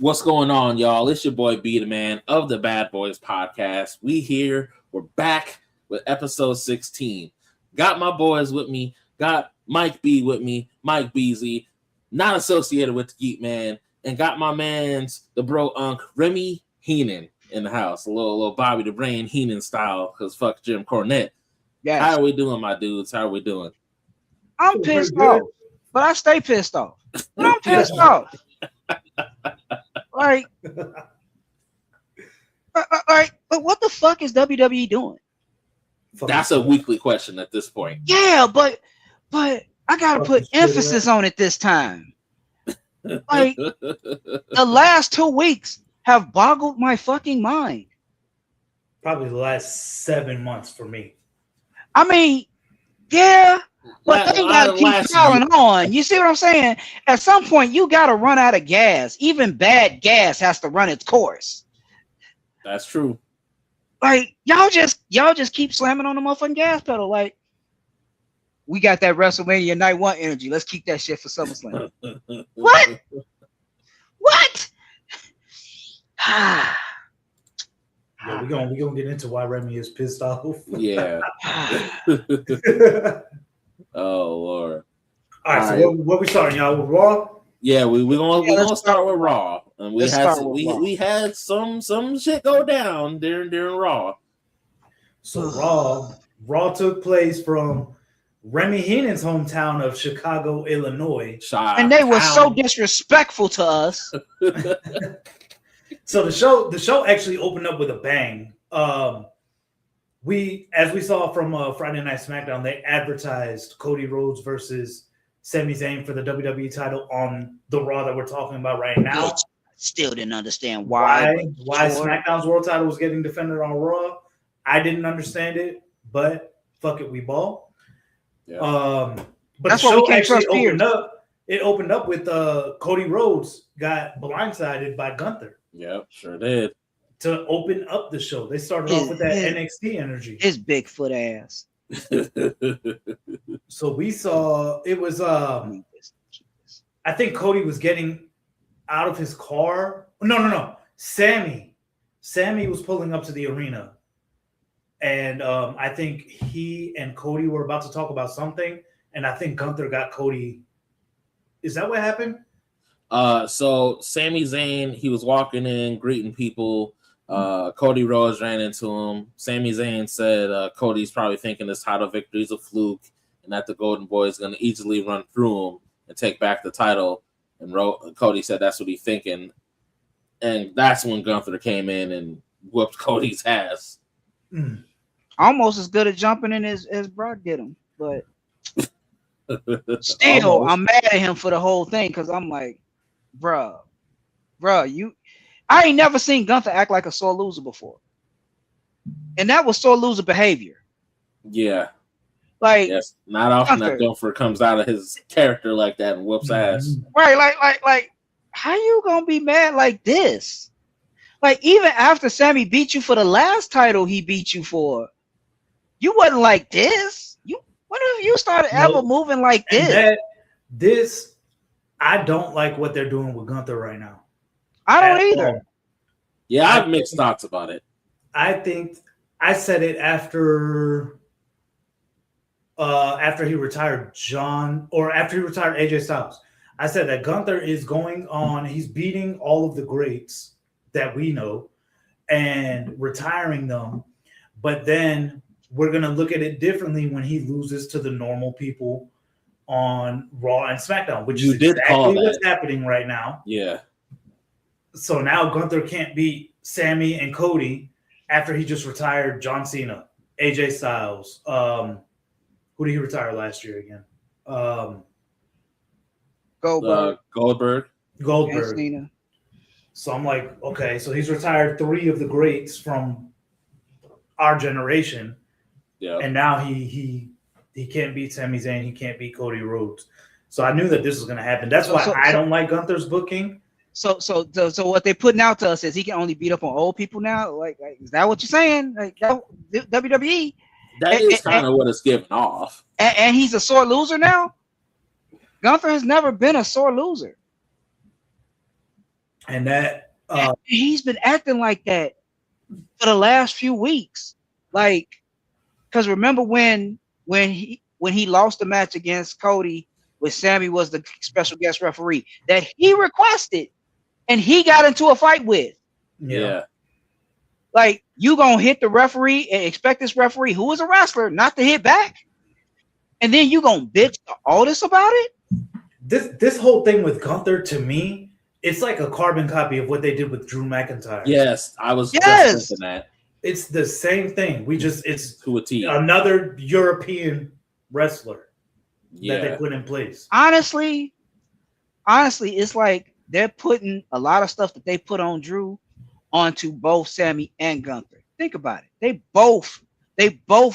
What's going on, y'all? It's your boy B, the man of the Bad Boys podcast. We're back with episode 16. Got my boys with me. Got Mike B with me, Mike Beasley, not associated with the Geek Man, and got my man's the bro Unc Remy Heenan in the house. A little Bobby the Brain Heenan style, because fuck Jim Cornette. Yes. How are we doing, my dudes? How are we doing? I'm pissed off, but I stay pissed off. But I'm pissed off. Like, but what the fuck is WWE doing? That's a weekly question at this point. Yeah, but I gotta put emphasis on it this time. Like, the last 2 weeks have boggled my fucking mind. Probably the last 7 months for me. I mean, yeah. But they gotta keep piling on. You see what I'm saying? At some point, you gotta run out of gas. Even bad gas has to run its course. That's true. Like, y'all just keep slamming on the motherfucking gas pedal. Like, we got that WrestleMania Night 1 energy. Let's keep that shit for SummerSlam. What? Yeah, we're gonna get into why Remy is pissed off. Yeah. Oh Lord! All right, so what we starting, y'all, with Raw? Yeah, we're gonna start with Raw, and we had some shit go down during Raw. So Raw took place from Remy Heenan's hometown of Chicago, Illinois, and they were so disrespectful to us. So the show actually opened up with a bang. As we saw from Friday Night SmackDown, they advertised Cody Rhodes versus Sami Zayn for the WWE title on the Raw that we're talking about right now. I still didn't understand why SmackDown's world title was getting defended on Raw. I didn't understand it, but fuck it, we ball. Yeah. But that's the show actually opened up. It opened up with Cody Rhodes got blindsided by Gunther. Yep, sure did. To open up the show, they started off with that NXT energy. His Bigfoot ass. So we saw it was. I think Cody was getting out of his car. No. Sammy was pulling up to the arena, and I think he and Cody were about to talk about something, and I think Gunther got Cody. Is that what happened? So Sami Zayn, he was walking in, greeting people. Cody Rhodes ran into him. Sami Zayn said Cody's probably thinking this title victory is a fluke and that the Golden Boy is going to easily run through him and take back the title. And Cody said that's what he's thinking. And that's when Gunther came in and whooped Cody's ass. Almost as good at jumping in as Brock did him. But still, I'm mad at him for the whole thing because I'm like, bruh, I ain't never seen Gunther act like a sore loser before. And that was sore loser behavior. Yeah. Like, yes, not often that Gunther comes out of his character like that and whoops ass. Right, like how you gonna be mad like this? Like, even after Sammy beat you for the last title he beat you for, you wasn't like this. When have you started ever moving like this? I don't like what they're doing with Gunther right now. I don't either. Yeah, I have mixed thoughts about it. I think I said it after he retired after he retired AJ Styles. I said that Gunther is going on. He's beating all of the greats that we know and retiring them. But then we're going to look at it differently when he loses to the normal people on Raw and SmackDown, which is exactly what's happening right now. Yeah. So now Gunther can't beat Sammy and Cody after he just retired John Cena, AJ Styles. Who did he retire last year again? Goldberg. So I'm like, okay, so he's retired 3 of the greats from our generation. Yeah. And now he can't beat Sami Zayn. He can't beat Cody Rhodes. So I knew that this was going to happen. That's why I don't like Gunther's booking. So what they're putting out to us is he can only beat up on old people now. Like is that what you're saying? Like WWE. That is kind of what it's giving off. And he's a sore loser now. Gunther has never been a sore loser. And that he's been acting like that for the last few weeks. Like, because remember when he lost the match against Cody, when Sammy was the special guest referee that he requested and he got into a fight with. Yeah. Like, you gonna hit the referee and expect this referee, who is a wrestler, not to hit back? And then you gonna bitch to Aldis about it? This whole thing with Gunther, to me, it's like a carbon copy of what they did with Drew McIntyre. Yes, I was just thinking that. It's the same thing. It's to a T. Another European wrestler that they put in place. Honestly, it's like they're putting a lot of stuff that they put on Drew onto both Sammy and Gunther. Think about it. They both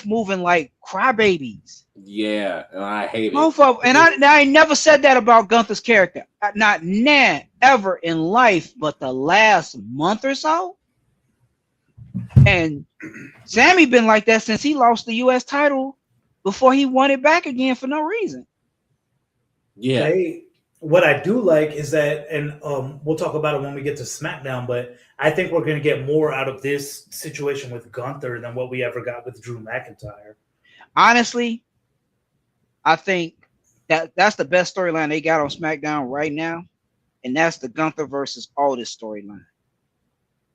moving like crybabies. Yeah, and I hate both it. Of, and I never said that about Gunther's character. Not ever in life, but the last month or so. And Sammy been like that since he lost the U.S. title before he won it back again for no reason. Yeah. What I do like is that, and we'll talk about it when we get to SmackDown, but I think we're going to get more out of this situation with Gunther than what we ever got with Drew McIntyre. Honestly, I think that's the best storyline they got on SmackDown right now, and that's the Gunther versus Aldis storyline.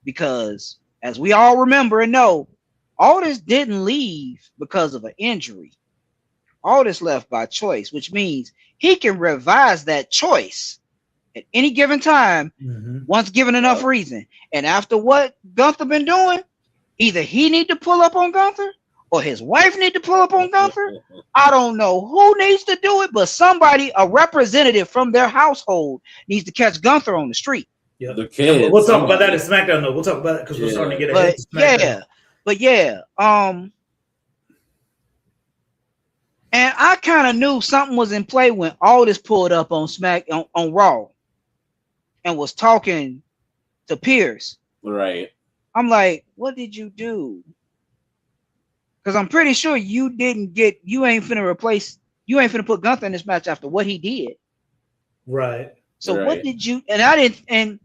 Because, as we all remember and know, Aldis didn't leave because of an injury. Aldis left by choice, which means he can revise that choice at any given time once given enough reason. And after what Gunther been doing, either he need to pull up on Gunther or his wife need to pull up on Gunther. I don't know who needs to do it, but somebody, a representative from their household, needs to catch Gunther on the street. Yeah, the kids. We'll talk about that in SmackDown, though. We'll talk about it because we're starting to get ahead to SmackDown. And I kind of knew something was in play when Aldis pulled up on on Raw and was talking to Pierce. Right. I'm like, what did you do? Because I'm pretty sure you ain't finna put Gunther in this match after what he did. Right. So what did you, and I didn't,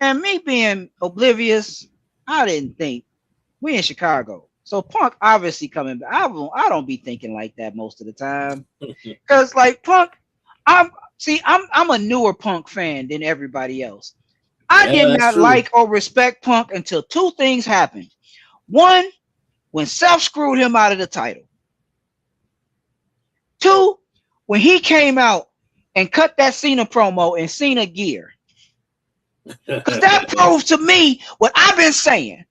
and me being oblivious, I didn't think we in Chicago. So Punk obviously coming back. I don't be thinking like that most of the time. Cause like Punk, I'm a newer Punk fan than everybody else. I did not like or respect Punk until two things happened. One, when Seth screwed him out of the title. Two, when he came out and cut that Cena promo in Cena gear. Because that proves to me what I've been saying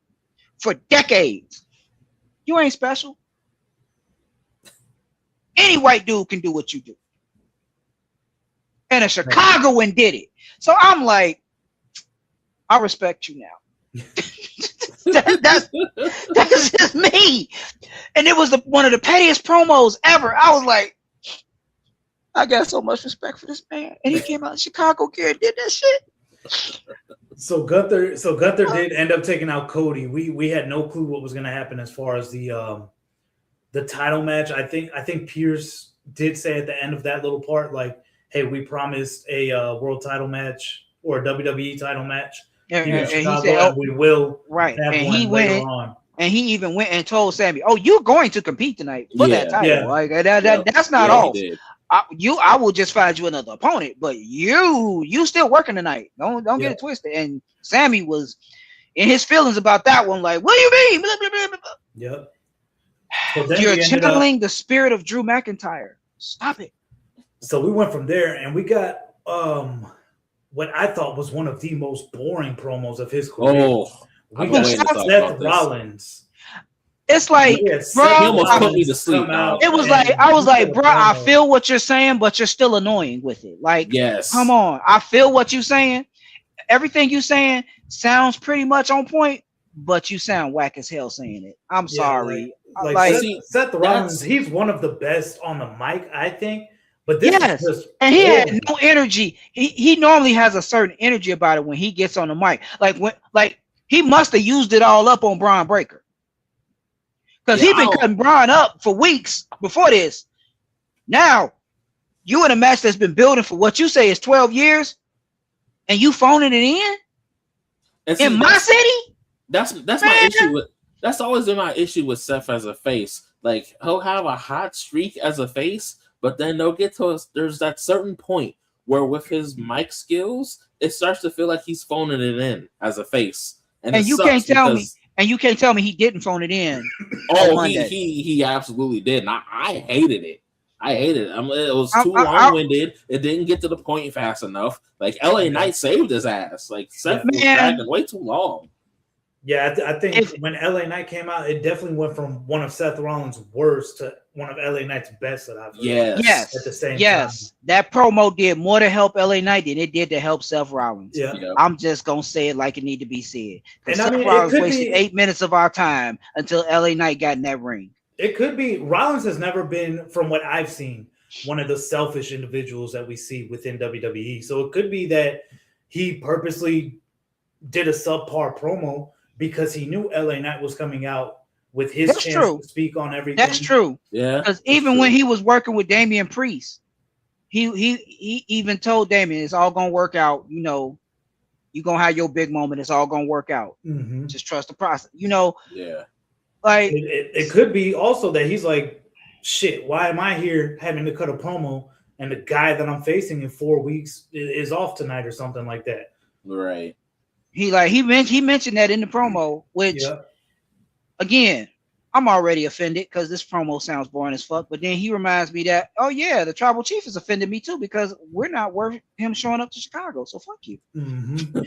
for decades. You ain't special. Any white dude can do what you do. And a Chicagoan did it. So I'm like, I respect you now. That's just me. And it was one of the pettiest promos ever. I was like, I got so much respect for this man. And he came out in Chicago gear and did that shit. So Gunther did end up taking out Cody. We had no clue what was going to happen as far as the title match. I think Pierce did say at the end of that little part, like, "Hey, we promised a world title match or a WWE title match. And he said, we will right." have and one he later went. on. And he even went and told Sammy, "Oh, you're going to compete tonight for that title. Yeah. Like that's not all. I will just find you another opponent, but you still working tonight. Don't get it twisted." And Sammy was in his feelings about that one, like, "What do you mean?" Blah, blah, blah, blah. Yep. So You're channeling the spirit of Drew McIntyre. Stop it. So we went from there, and we got what I thought was one of the most boring promos of his career. Oh, we got Seth Rollins. It's like, bro, he almost put me to sleep. It was like, I was like, bro, I feel what you're saying, but you're still annoying with it. Like, yes, come on, I feel what you're saying. Everything you're saying sounds pretty much on point, but you sound whack as hell saying it. I'm sorry. Like Seth Rollins, he's one of the best on the mic, I think. But this is just and he had no energy. He normally has a certain energy about it when he gets on the mic. Like he must have used it all up on Braun Breaker. Because he's been cutting Braun up for weeks before this. Now, you in a match that's been building for what you say is 12 years, and you phoning it in? And see, in my city. That's my issue with. That's always been my issue with Seth as a face. Like he'll have a hot streak as a face, but then they'll get to us. There's that certain point where with his mic skills, it starts to feel like he's phoning it in as a face. And you can't tell me. And you can't tell me he didn't phone it in. Oh, he absolutely did. And I hated it. It was too long-winded. It didn't get to the point fast enough. Like LA Knight saved his ass. Like Seth was dragging way too long. Yeah, I think when LA Knight came out, it definitely went from one of Seth Rollins' worst to one of LA Knight's best that I've heard. Yes. At the same time. That promo did more to help LA Knight than it did to help Seth Rollins. Yeah. I'm just gonna say it like it need to be said. And Seth Rollins wasted 8 minutes of our time until LA Knight got in that ring. It could be Rollins has never been, from what I've seen, one of the selfish individuals that we see within WWE. So it could be that he purposely did a subpar promo because he knew LA Knight was coming out with his chance to speak on everything. That's true. Yeah. Because even when he was working with Damian Priest, he even told Damian, it's all gonna work out. You know, you're gonna have your big moment. It's all gonna work out. Mm-hmm. Just trust the process. You know. Yeah. Like it could be also that he's like, shit, why am I here having to cut a promo and the guy that I'm facing in 4 weeks is off tonight or something like that. Right. He mentioned that in the promo, which again, I'm already offended because this promo sounds boring as fuck. But then he reminds me that, oh yeah, the tribal chief has offended me too because we're not worth him showing up to Chicago. So fuck you. Mm-hmm.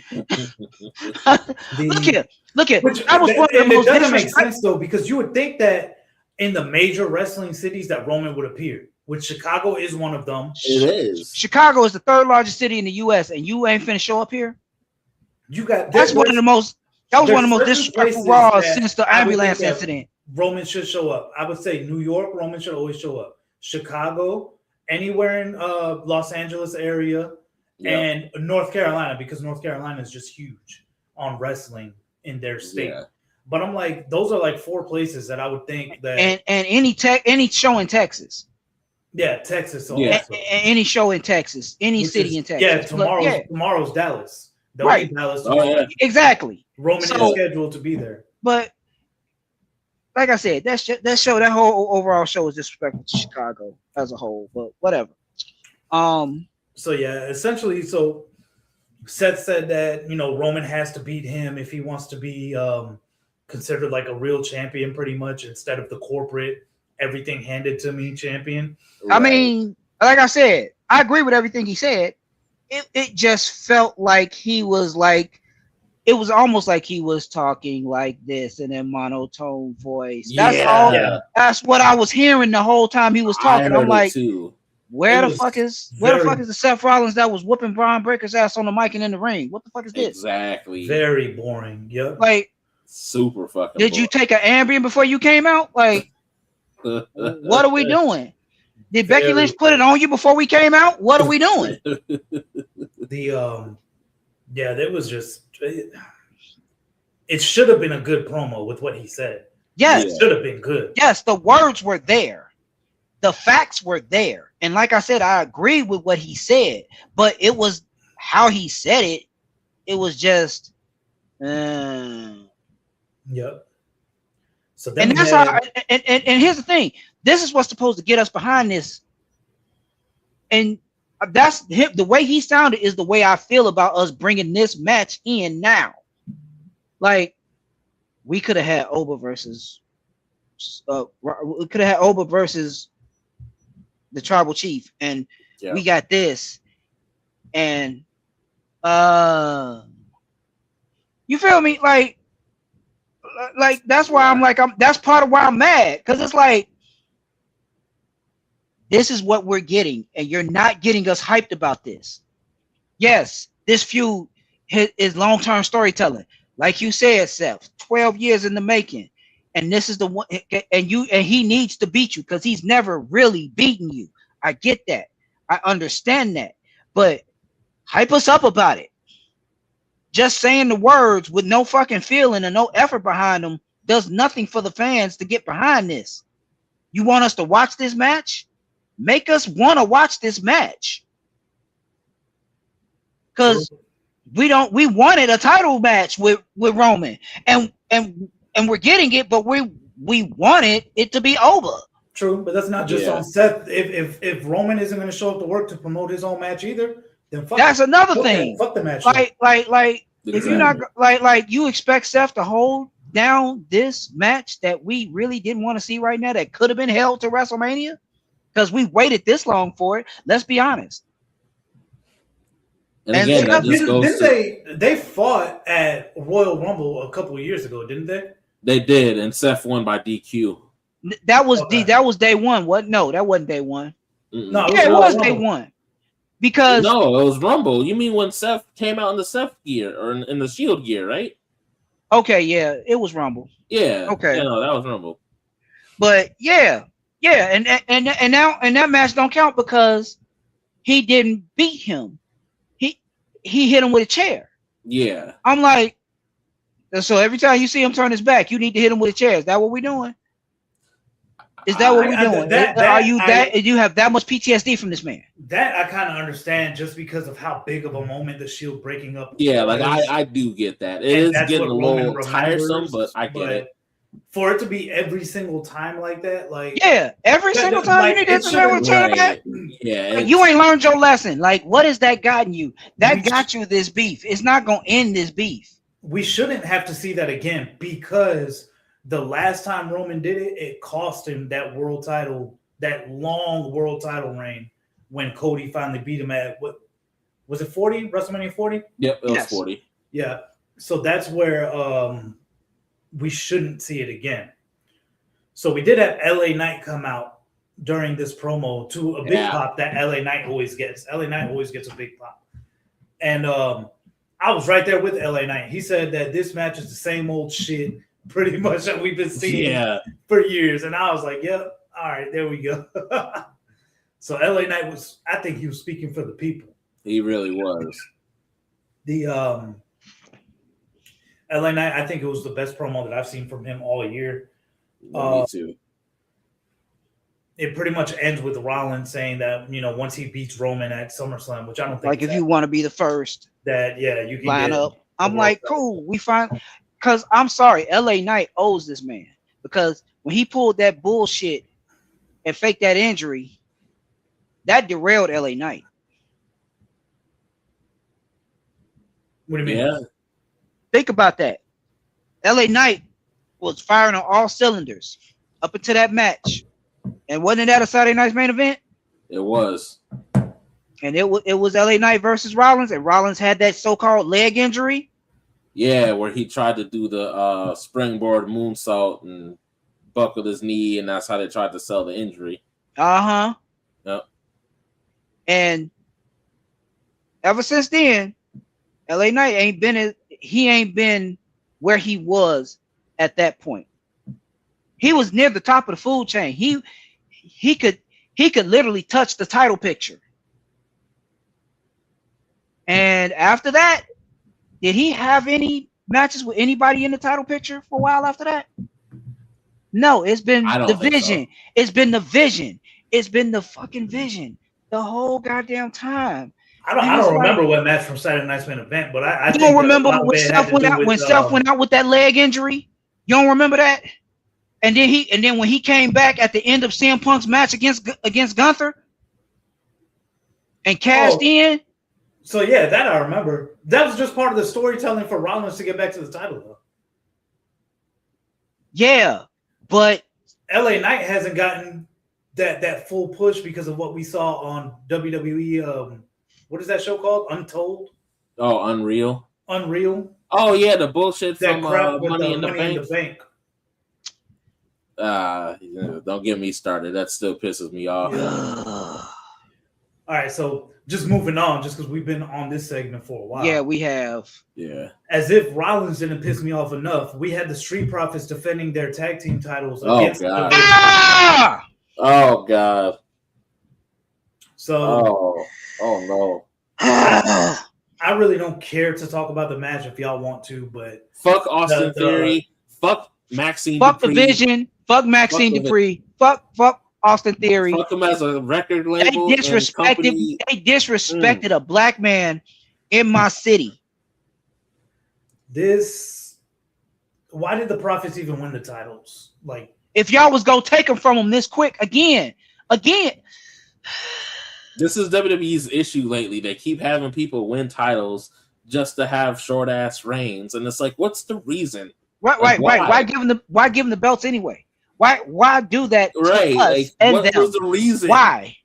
Look here. Which, I was one of the most doesn't make sense though, because you would think that in the major wrestling cities that Roman would appear, which Chicago is one of them. It is. Chicago is the third largest city in the U.S. and you ain't finna show up here. That was one of the most disrespectful Raws since the ambulance incident. Roman should show up. I would say New York, Roman should always show up. Chicago, anywhere in Los Angeles area, and North Carolina, because North Carolina is just huge on wrestling in their state. Yeah. But I'm like, those are like 4 places that I would think that and any show in Texas. Yeah, Texas also. Any show in Texas, any city in Texas. Yeah, tomorrow's Dallas. Right. Dallas exactly. Roman is scheduled to be there. But like I said, that whole overall show is disrespectful to Chicago as a whole, but whatever. So yeah, essentially, so Seth said that, you know, Roman has to beat him if he wants to be considered like a real champion, pretty much, instead of the corporate everything handed to me champion. I mean, like I said, I agree with everything he said. It just felt like he was like, it was almost like he was talking like this in a monotone voice. That's all. Yeah. That's what I was hearing the whole time he was talking. I'm like, where the fuck is the Seth Rollins that was whooping Brian Breaker's ass on the mic and in the ring? What the fuck is this? Exactly. Very boring. Yep. Like super fucking. Did you take an Ambien before you came out? Like, what are we doing? Did Becky Lynch put it on you before we came out? What are we doing? That was just. It should have been a good promo with what he said. Yes, it should have been good. Yes, the words were there, the facts were there, and like I said, I agree with what he said, but it was how he said it. It was just. Yep. So then, and that's how. And here's the thing: this is what's supposed to get us behind this, and that's him. The way he sounded is the way I feel about us bringing this match in now. Like, we could have had Oba versus, the Tribal Chief, and we got this, and you feel me? Like that's why I'm like, that's part of why I'm mad, because it's like, this is what we're getting, and you're not getting us hyped about this. Yes, this feud is long-term storytelling. Like you said, Seth, 12 years in the making. And this is the one, and he needs to beat you because he's never really beaten you. I get that. I understand that. But hype us up about it. Just saying the words with no fucking feeling and no effort behind them does nothing for the fans to get behind this. You want us to watch this match? Make us want to watch this match. Because We wanted a title match with Roman, and we're getting it, but we wanted it to be over. True, but that's not just on Seth. If Roman isn't going to show up to work to promote his own match either, then that's another thing. Fuck the match. Like if you're not like you expect Seth to hold down this match that we really didn't want to see right now, that could have been held to WrestleMania, because we waited this long for it. Let's be honest. And again, that just goes they fought at Royal Rumble a couple of years ago, didn't they? They did, and Seth won by DQ. That was that was day one. What? No, that wasn't day one. No, it was day one. Because no, it was Rumble. You mean when Seth came out in the Seth gear or in the Shield gear, right? Okay, yeah, it was Rumble. Yeah. Okay. Yeah, no, that was Rumble. But yeah, and now that match don't count because he didn't beat him. He hit him with a chair. Yeah. I'm like, so every time you see him turn his back, you need to hit him with a chair. Is that what we're doing? Is that what we're doing? Do you have that much PTSD from this man? That I kind of understand, just because of how big of a moment the Shield breaking up. Yeah, like I do get that. It is getting a little tiresome, but I get it. For it to be every single time like that, like every single time you need to hit the with a chair back. Yeah, like, you ain't learned your lesson. Like, what has that gotten you? That got you this beef. It's not gonna end this beef. We shouldn't have to see that again, because the last time Roman did it, it cost him that world title, that long world title reign, when Cody finally beat him at, what was it, 40? WrestleMania 40? Yep, it was 40. Yeah. So that's where we shouldn't see it again. So we did have LA Knight come out during this promo to a big pop that LA Knight always gets. LA Knight always gets a big pop. And I was right there with LA Knight. He said that this match is the same old shit pretty much that we've been seeing for years. And I was like, yep, all right, there we go. So LA Knight I think he was speaking for the people. He really was. The LA Knight, I think it was the best promo that I've seen from him all year. Me too. It pretty much ends with Rollins saying that, once he beats Roman at SummerSlam, which I don't think, like, if you want to be the first, that you can line up. I'm like, cool. We find, because I'm sorry, LA Knight owes this man, because when he pulled that bullshit and faked that injury, that derailed LA Knight. What do you mean? Yeah. Think about that. LA Knight was firing on all cylinders up until that match. And wasn't that a Saturday night's main event? It was. And it was LA Knight versus Rollins, and Rollins had that so-called leg injury. Yeah, where he tried to do the springboard moonsault and buckled his knee, and that's how they tried to sell the injury. Uh-huh. Yep. And ever since then, LA Knight ain't been where he was at that point. He was near the top of the food chain. He could literally touch the title picture. And after that, did he have any matches with anybody in the title picture for a while after that? No, it's been the Vision. So. It's been the Vision. It's been the fucking Vision the whole goddamn time. I don't remember what match from Saturday Night's main event, but I don't remember when Seth went out with that leg injury. You don't remember that? And then when he came back at the end of CM Punk's match against Gunther and cashed in. So yeah, that I remember. That was just part of the storytelling for Rollins to get back to the title, though. Yeah, but LA Knight hasn't gotten that full push because of what we saw on WWE. What is that show called? Untold? Oh, Unreal. Oh yeah, the bullshit that from Money in the Bank. Don't get me started. That still pisses me off. All right, so just moving on, just because we've been on this segment for a while. Yeah, we have. Yeah. As if Rollins didn't piss me off enough, we had the Street Profits defending their tag team titles against the Division. Oh God. So. Oh no. I really don't care to talk about the match if y'all want to, but fuck Austin Theory. Fuck Maxine. Fuck Dupree. the Vision. Fuck Maxine Dupree. Fuck Austin Theory. Fuck him as a record label. They disrespected a black man in my city. Why did the Profits even win the titles? Like, if y'all was gonna take them from them this quick again. This is WWE's issue lately. They keep having people win titles just to have short ass reigns, and it's like, what's the reason? Right. Why give them the belts anyway? Why do that to us Like, and what them? was the reason? Why?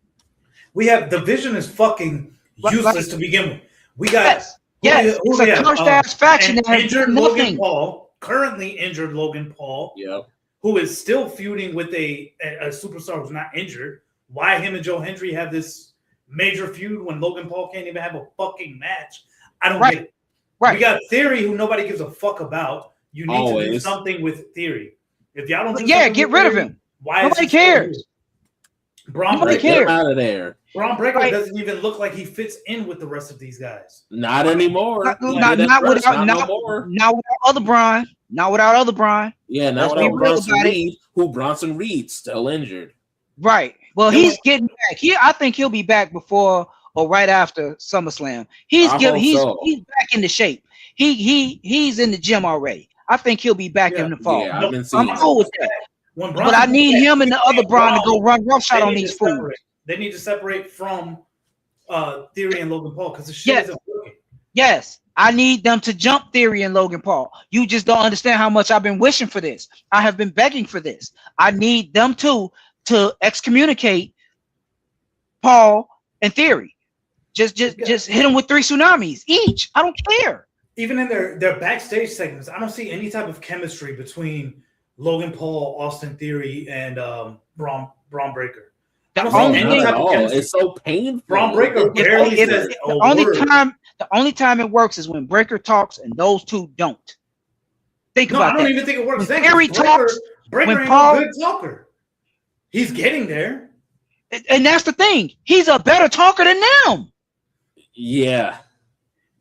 the vision is fucking useless to begin with. We got yes, it's a cursed ass faction that has injured nothing. Logan Paul, currently injured Logan Paul, who is still feuding with a superstar who's not injured. Why him and Joe Hendry have this major feud when Logan Paul can't even have a fucking match? I don't get it. Right. We got Theory, who nobody gives a fuck about. You need to do something with Theory. If y'all don't, get rid of him. Why nobody cares? Nobody cares. Get out of there. Braun Breaker doesn't even look like he fits in with the rest of these guys. Not anymore. Not without other Braun. Not without other Braun. Yeah, not without Bronson Reed, who Bronson Reed's still injured. Right. Well, he's getting back. I think he'll be back before or right after SummerSlam. He's back into shape. He's in the gym already. I think he'll be back in the fall. Yeah, I'm cool with that. But I need him and the other Braun to go run roughshod on these fools. They need to separate from Theory and Logan Paul because the shit isn't working. Yes, I need them to jump Theory and Logan Paul. You just don't understand how much I've been wishing for this. I have been begging for this. I need them to excommunicate Paul and Theory. Just hit them with 3 tsunamis each. I don't care. Even in their backstage segments, I don't see any type of chemistry between Logan Paul, Austin Theory, and Braun Breaker. It's so painful. Braun Breaker barely says a word. The only time it works is when Breaker talks and those two don't. Think about that. I don't even think it works. When Theory talks, Breaker ain't a good talker. He's getting there. And that's the thing. He's a better talker than them. Yeah.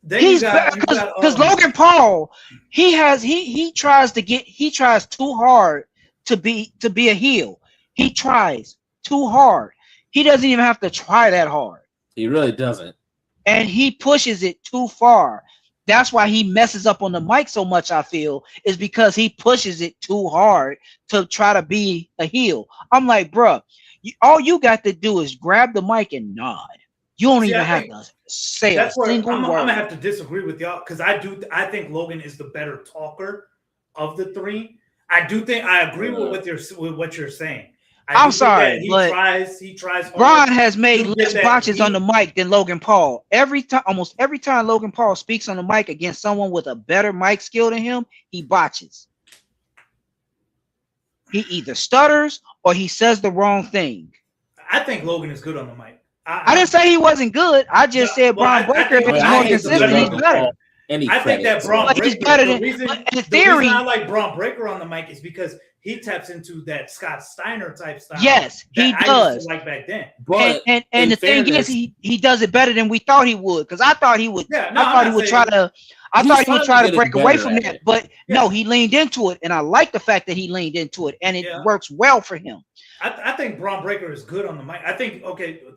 Because Logan Paul, he tries too hard to be a heel. He tries too hard. He doesn't even have to try that hard. He really doesn't. And he pushes it too far. That's why he messes up on the mic so much, I feel, is because he pushes it too hard to try to be a heel. I'm like, bro, all you got to do is grab the mic and nod. You don't even have to say a single word. I'm gonna have to disagree with y'all because I think Logan is the better talker of the 3. I agree with what you're saying. I'm sorry, but he tries. Braun has made less botches on the mic than Logan Paul. Almost every time Logan Paul speaks on the mic against someone with a better mic skill than him, he botches. He either stutters or he says the wrong thing. I think Logan is good on the mic. I didn't say he wasn't good. I just said Braun Breaker is more consistent. He's better. I think that Braun Breaker. He's better than the reason I like Braun Breaker on the mic is because he taps into that Scott Steiner type style. Yes, he does. Used to like back then. But and the thing is, he does it better than we thought he would. Because I thought he would. I thought he would try to break away from that. But no, he leaned into it, and I like the fact that he leaned into it, and it works well for him. I think Braun Breaker is good on the mic. I think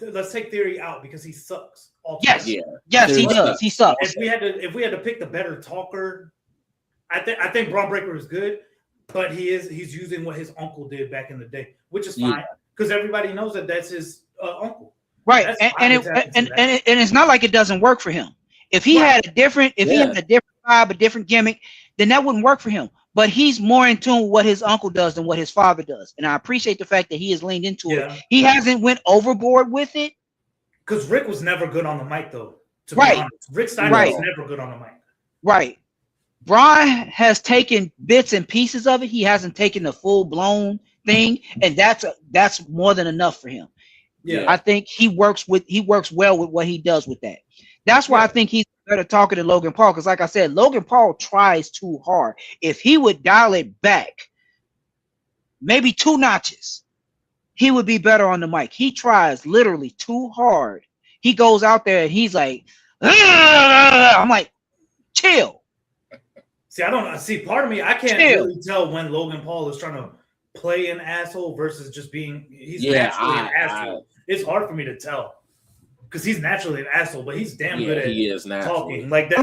let's take Theory out because he sucks. Yes, he does. He sucks. If we had to pick the better talker, I think Braun Breaker is good. But he's using what his uncle did back in the day, which is fine because everybody knows that's his uncle. Right, and it's not like it doesn't work for him. If he had a different vibe, a different gimmick, then that wouldn't work for him. But he's more in tune with what his uncle does than what his father does, and I appreciate the fact that he has leaned into it. He hasn't went overboard with it. Because Rick was never good on the mic, though. To be honest. Rick Steiner was never good on the mic. Right. Braun has taken bits and pieces of it. He hasn't taken the full blown thing, and that's more than enough for him. Yeah, I think he works well with what he does with that. That's why I think he's better talker than Logan Paul. Because, like I said, Logan Paul tries too hard. If he would dial it back, maybe 2 notches, he would be better on the mic. He tries literally too hard. He goes out there and he's like, I'm like, chill. See, I don't see. Part of me, I can't really tell when Logan Paul is trying to play an asshole versus just being. He's naturally an asshole. It's hard for me to tell because he's naturally an asshole, but he's damn good at he is talking. Like that.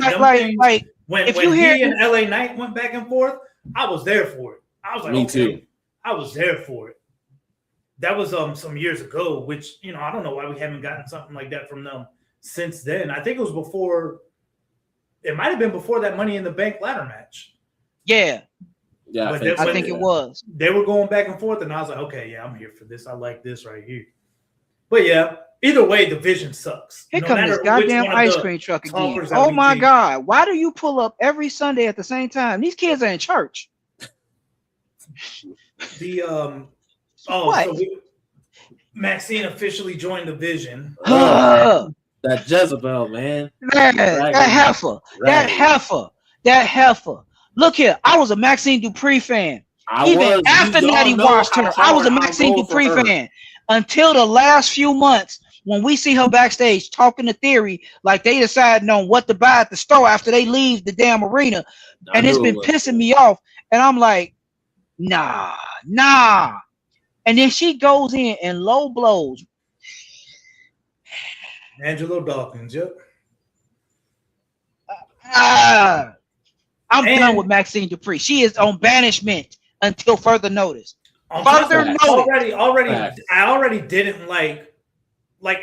When he and LA Knight went back and forth, I was there for it. I was like, me too. I was there for it. That was some years ago, which I don't know why we haven't gotten something like that from them since then. I think it was before. It might have been before that Money in the Bank ladder match. Yeah. Yeah, I think it was. They were going back and forth, and I was like, okay, yeah, I'm here for this. I like this right here. But yeah, either way, the vision sucks. Here comes this goddamn ice cream truck again. Oh my God. Why do you pull up every Sunday at the same time? These kids are in church. Maxine officially joined the Vision. That Jezebel, man. That heifer. Look here, I was a Maxine Dupree fan. Even after Natty watched her, I was a Maxine Dupree fan until the last few months when we see her backstage talking to Theory like they decided on what to buy at the store after they leave the damn arena. And it's been pissing me off. And I'm like, nah. And then she goes in and low blows. Angelo Dawkins, yep. I'm done with Maxine Dupree. She is on banishment until further notice. I already didn't like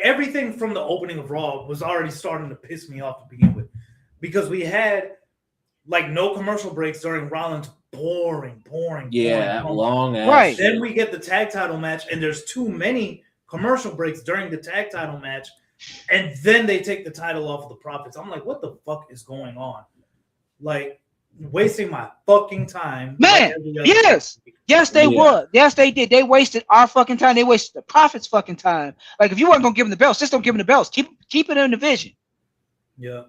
everything from the opening of Raw was already starting to piss me off to begin with, because we had no commercial breaks during Rollins' boring. Long ass. Right. Then we get the tag title match, and there's too many commercial breaks during the tag title match, and then they take the title off of the Profits. I'm like, what the fuck is going on? Wasting my fucking time. Man, yes, they would. Yes, they did. They wasted our fucking time. They wasted the Profits' fucking time. If you weren't gonna give them the belts, just don't give them the belts. Keep it in the Vision. Yeah.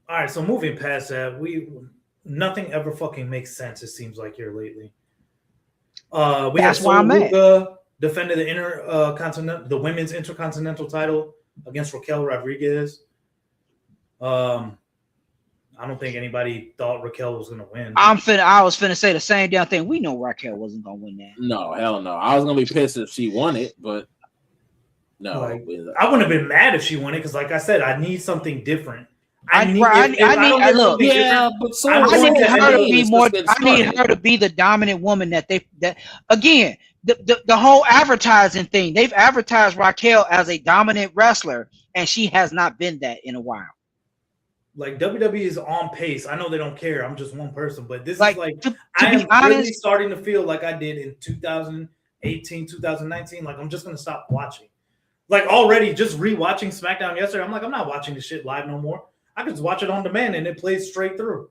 All right. So moving past that, nothing ever fucking makes sense. It seems like here lately. That's why I'm mad. Defended the women's intercontinental title against Raquel Rodriguez. I don't think anybody thought Raquel was gonna win. I was finna say the same damn thing. We know Raquel wasn't gonna win that. No, hell no. I was gonna be pissed if she won it, but no. I wouldn't have been mad if she won it, because, like I said, I need something different. I need her to be the dominant woman that again. The whole advertising thing. They've advertised Raquel as a dominant wrestler, and she has not been that in a while. WWE is on pace. I know they don't care. I'm just one person, but this is I am really starting to feel like I did in 2018, 2019. I'm just gonna stop watching. Already just rewatching SmackDown yesterday. I'm like, I'm not watching this shit live no more. I can just watch it on demand and it plays straight through,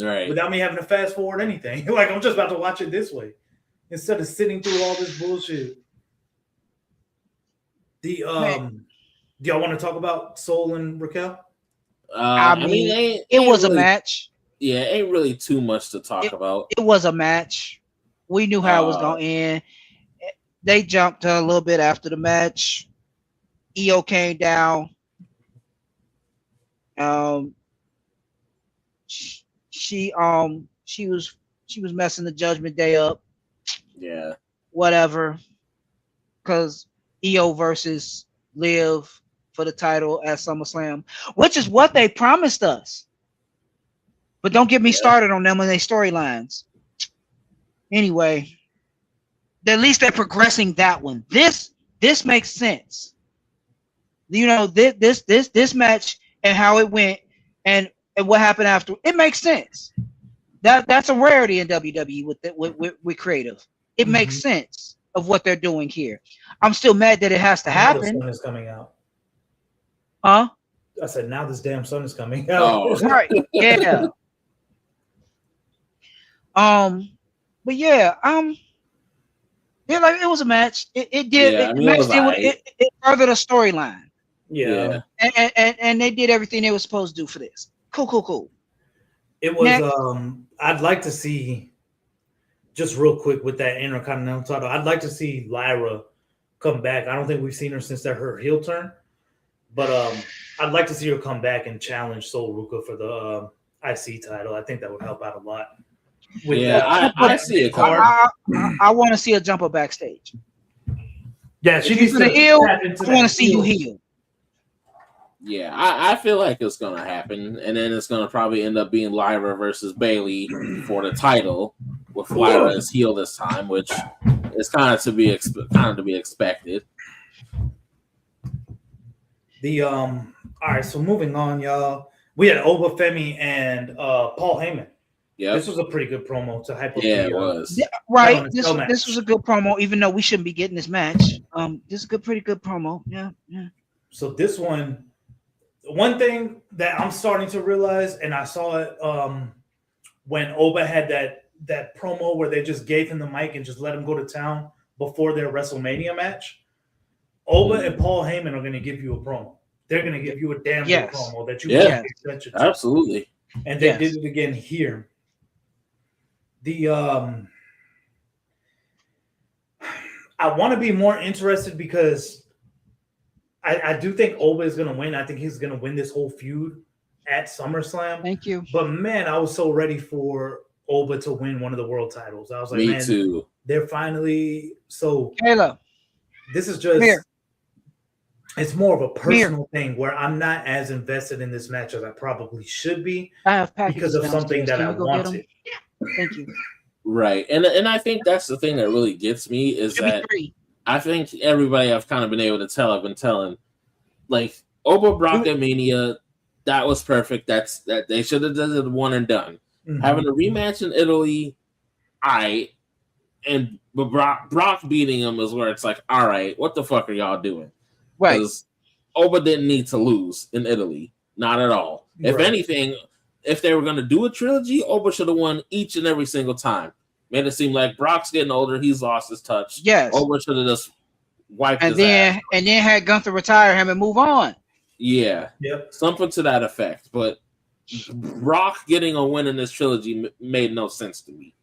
right? Without me having to fast forward anything. I'm just about to watch it this way instead of sitting through all this bullshit. Do y'all want to talk about Soul and Raquel? It was a match. Yeah, ain't really too much to talk about. It was a match. We knew how it was going to end. They jumped a little bit after the match. EO came down. She was messing the Judgment Day up. Yeah. Whatever. Because EO versus Liv for the title at SummerSlam, which is what they promised us. But don't get me started on them and their storylines. Anyway, at least they're progressing that one. This makes sense. This match and how it went and what happened after, it makes sense. That's a rarity in WWE with creative. It makes sense of what they're doing here. I'm still mad that it has to happen. The sun is coming out. Huh? I said, now this damn sun is coming out. Oh, right. Yeah. But yeah, it was a match. It did. It furthered a storyline. Yeah. And they did everything they were supposed to do for this. Cool. It was. I'd like to see, just real quick with that Intercontinental title, I'd like to see Lyra come back. I don't think we've seen her since her heel turn. But I'd like to see her come back and challenge Sol Ruca for the IC title. I think that would help out a lot. I see it. I want to see her jump up backstage. Yeah, she needs to heel. I want to see you heel. Yeah, I feel like it's gonna happen, and then it's gonna probably end up being Lyra versus Bailey for the title, with Lyra as heel this time, which is kind of to be expected. All right, so moving on, y'all. We had Oba Femi and Paul Heyman. Yeah, this was a pretty good promo to hype up. It was. Yeah, right. This was a good promo, even though we shouldn't be getting this match. This is a pretty good promo. Yeah. So this one thing that I'm starting to realize, and I saw it when Oba had that promo where they just gave him the mic and just let him go to town before their WrestleMania match. Oba and Paul Heyman are going to give you a promo. They're going to give you a damn good promo that you pay attention to. Absolutely. And they did it again here. I want to be more interested because I do think Oba is going to win. I think he's going to win this whole feud at SummerSlam. Thank you. But man, I was so ready for Oba to win one of the world titles. I was like, me man, too. They're finally so. Kayla, this is just. It's more of a personal thing where I'm not as invested in this match as I probably should be because of something that I wanted. Thank you. Right, and I think that's the thing that really gets me is that I think everybody I've kind of been able to tell, I've been telling, like Oba Brock at Mania, that was perfect. That they should have done it one and done. Mm-hmm. Having a rematch in Italy, but Brock beating him is where it's like, all right, what the fuck are y'all doing? Right. Because Oba didn't need to lose in Italy. Not at all. If anything, if they were going to do a trilogy, Oba should have won each and every single time. Made it seem like Brock's getting older. He's lost his touch. Yes. Oba should have just wiped his ass. And then had Gunther retire him and move on. Yeah. Yep. Something to that effect. But Brock getting a win in this trilogy made no sense to me.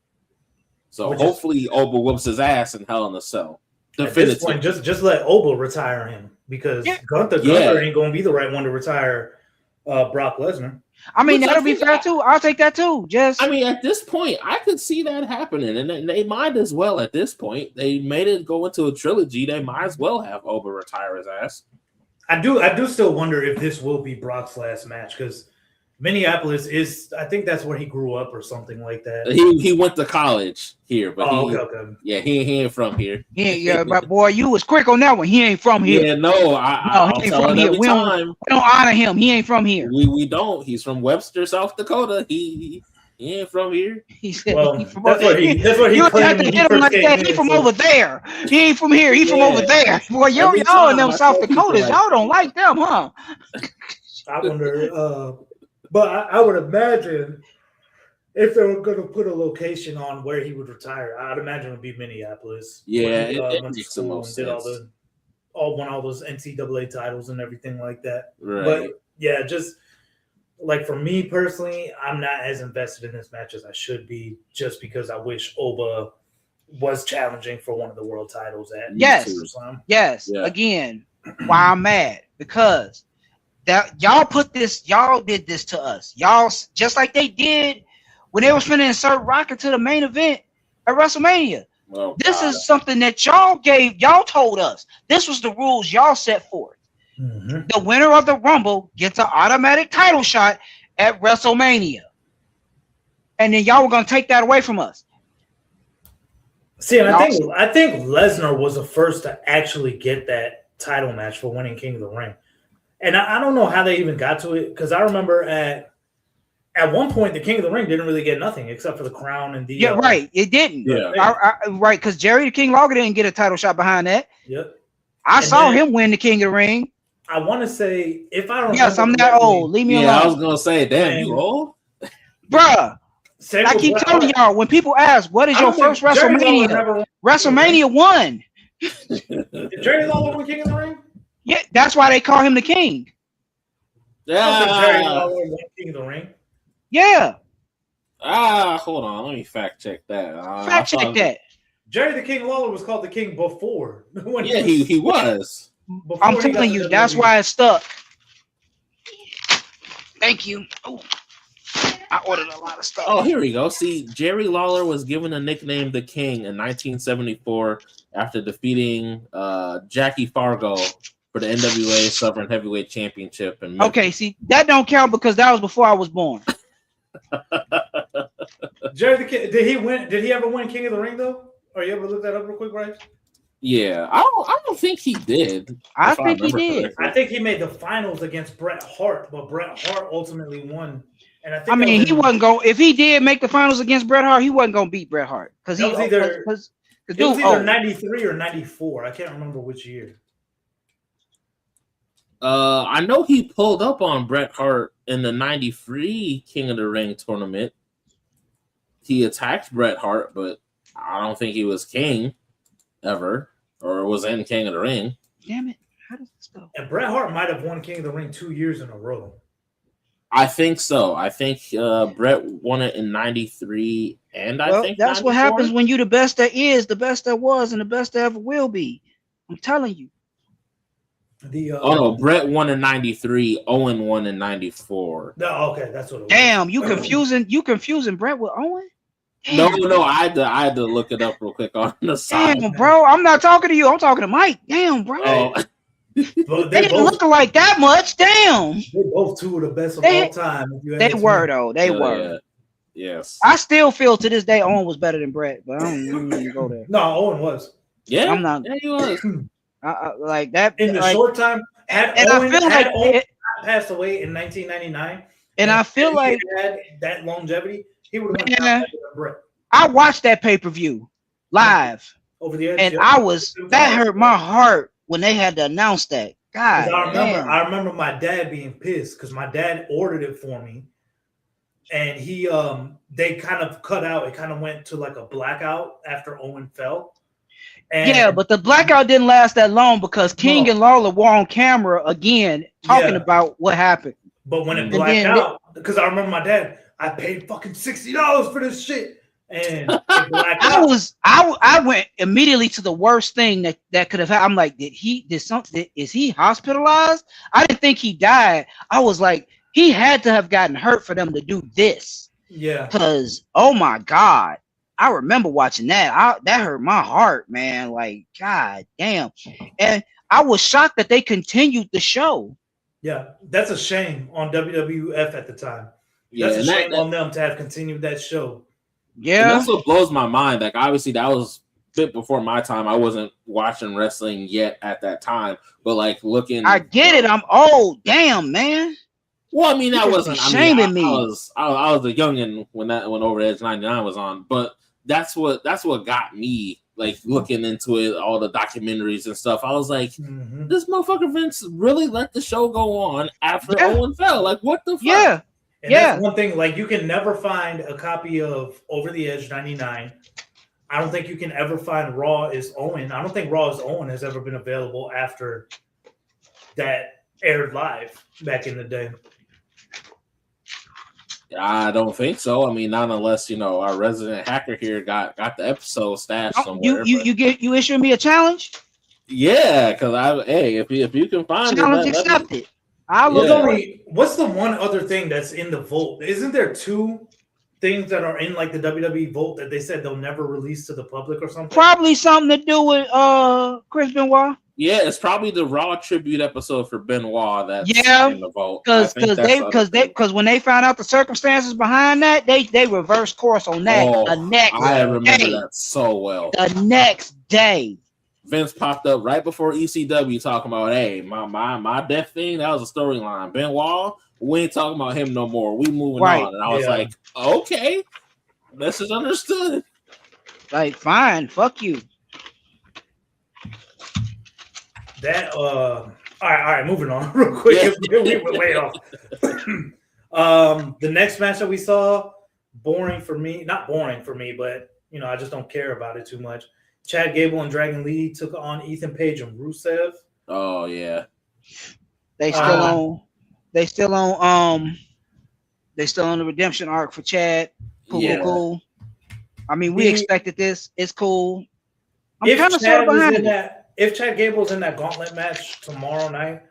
So hopefully Oba whoops his ass in Hell in a Cell. At this point, just let Oba retire him because Gunther ain't going to be the right one to retire Brock Lesnar. I mean, that'll be fair too. I'll take that too. I mean, at this point, I could see that happening, and they might as well. At this point, they made it go into a trilogy. They might as well have Oba retire his ass. I do still wonder if this will be Brock's last match because Minneapolis is, I think that's where he grew up or something like that. He went to college here, but he ain't from here. But boy, you was quick on that one. He ain't from here. Yeah, no, he ain't from here. We don't honor him. He ain't from here. We don't. He's from Webster, South Dakota. He ain't from here. He said that's what he claimed. You hit him like that. He from over there. He ain't from here. He from over there. Boy, y'all in them South Dakotas, y'all don't like them, huh? I wonder. But I would imagine if they were going to put a location on where he would retire, I'd imagine it would be Minneapolis. Yeah, it makes the most sense. Won all those NCAA titles and everything like that. Right. But yeah, just like for me personally, I'm not as invested in this match as I should be, just because I wish Oba was challenging for one of the world titles at SummerSlam. Yes. Yeah. Again, why I'm mad because. That y'all did this to us. Y'all just like they did when they was finna insert Rock into the main event at WrestleMania. Oh, this is something that y'all told us. This was the rules y'all set forth. Mm-hmm. The winner of the Rumble gets an automatic title shot at WrestleMania. And then y'all were gonna take that away from us. See, and I think Lesnar was the first to actually get that title match for winning King of the Ring. And I don't know how they even got to it because I remember at one point the King of the Ring didn't really get nothing except for the crown and the right. It didn't. Yeah. Right, because Jerry the King Lawler didn't get a title shot behind that. Yep. I saw him win the King of the Ring. I want to say if I don't. Yes, I'm that old. Leave me alone. Yeah, I was gonna say, damn, you old, bruh. I keep telling y'all when people ask, "What is your first WrestleMania?" WrestleMania 1. Did Jerry Lawler win King of the Ring? Yeah, that's why they call him the King. Jerry Lawler won King of the Ring. Yeah. Hold on. Let me fact check that. Fact check that. Jerry the King Lawler was called the King before. He was. I'm telling you, that's why it's stuck. Thank you. Oh, I ordered a lot of stuff. Oh, here we go. See, Jerry Lawler was given a nickname the King in 1974 after defeating Jackie Fargo for the NWA Southern Heavyweight Championship. And okay, see, that don't count because that was before I was born. Jerry the Kid, did he win? Did he ever win King of the Ring though? Or you ever look that up real quick, Bryce? Yeah, I don't think he did. I think he did. Correctly. I think he made the finals against Bret Hart, but Bret Hart ultimately won. And I think he wasn't going. If he did make the finals against Bret Hart, he wasn't going to beat Bret Hart because it was either 93 or 94. I can't remember which year. I know he pulled up on Bret Hart in the 93 King of the Ring tournament. He attacked Bret Hart, but I don't think he was king ever or was in King of the Ring. Damn it. How does this go? And Bret Hart might have won King of the Ring 2 years in a row. I think so. I think Bret won it in 93 and I think that's 94? What happens when you the best there is, the best there was, and the best there ever will be. I'm telling you. Bret won in 93, Owen won in 94. No, okay, that's what it was. Damn, you confusing Bret with Owen? No, I had to look it up real quick on the side. Damn, bro, I'm not talking to you. I'm talking to Mike. Damn, bro. Oh. They didn't look like that much. Damn. They're both two of the best of all time. They were, though. They were. Yeah. Yes. I still feel to this day Owen was better than Bret, but I don't even go there. No, Owen was. Yeah, I'm not. Yeah, he was. Like that. In the short time, had Owen passed away in 1999, and I feel like he had that longevity, he would have won Bret. I watched that pay-per-view live over the edge, and that hurt my heart when they had to announce that. God, I remember my dad being pissed because my dad ordered it for me, and they kind of cut out. It kind of went to like a blackout after Owen fell. And but the blackout didn't last that long because King and Lawler were on camera again talking about what happened. But when it blacked out, because I remember my dad, I paid fucking $60 for this shit, and it blacked out. I went immediately to the worst thing that could have happened. I'm like, is he hospitalized? I didn't think he died. I was like, he had to have gotten hurt for them to do this. Yeah. Because oh my God. I remember watching that. That hurt my heart, man. Like, God damn. And I was shocked that they continued the show. Yeah, that's a shame on WWF at the time. Yeah, that's a shame on them to have continued that show. Yeah. And that's what blows my mind. Like, obviously, that was a bit before my time. I wasn't watching wrestling yet at that time. But, like, looking... I get it. I'm old. Damn, man. Well, I mean, that wasn't... shaming me. I was a youngin' when Over Edge 99 was on. But... That's what got me like looking into it, all the documentaries and stuff. I was like, this motherfucker Vince really let the show go on after Owen fell. Like, what the fuck? Yeah. And that's one thing, like, you can never find a copy of Over the Edge 99. I don't think you can ever find Raw is Owen. I don't think Raw is Owen has ever been available after that aired live back in the day. I don't think so. I mean, not unless our resident hacker here got the episode stashed somewhere. You issuing me a challenge? Yeah, because if you can find challenge accepted. What's the one other thing that's in the vault? Isn't there two things that are in like the WWE vault that they said they'll never release to the public or something? Probably something to do with Chris Benoit. Yeah, it's probably the Raw tribute episode for Benoit that's in the vault. Because when they found out the circumstances behind that, they reversed course on that the next day. I remember that so well. The next day. Vince popped up right before ECW talking about, hey, my death thing, that was a storyline. Benoit, we ain't talking about him no more. We moving on. And I was like, okay, this is understood. Like, fine, fuck you. That all right, moving on real quick. We went way off. The next match that we saw, boring for me, not boring for me, but I just don't care about it too much. Chad Gable and Dragon Lee took on Ethan Page and Rusev. Oh yeah. They still on the redemption arc for Chad. Cool. I mean, we expected this. It's cool. I'm kind of sort of behind it. If Chad Gable's in that gauntlet match tomorrow night,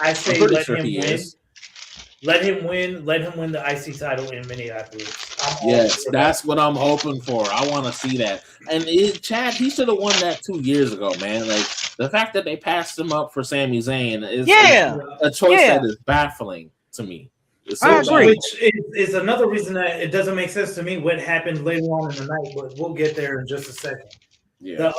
I say let him win. Let him win. Let him win the IC title in Minneapolis. Yes, that's what I'm hoping for. I want to see that. And Chad, he should have won that 2 years ago, man. Like the fact that they passed him up for Sami Zayn is a choice that is baffling to me. I agree. Which is another reason that it doesn't make sense to me what happened later on in the night, but we'll get there in just a second. Yeah.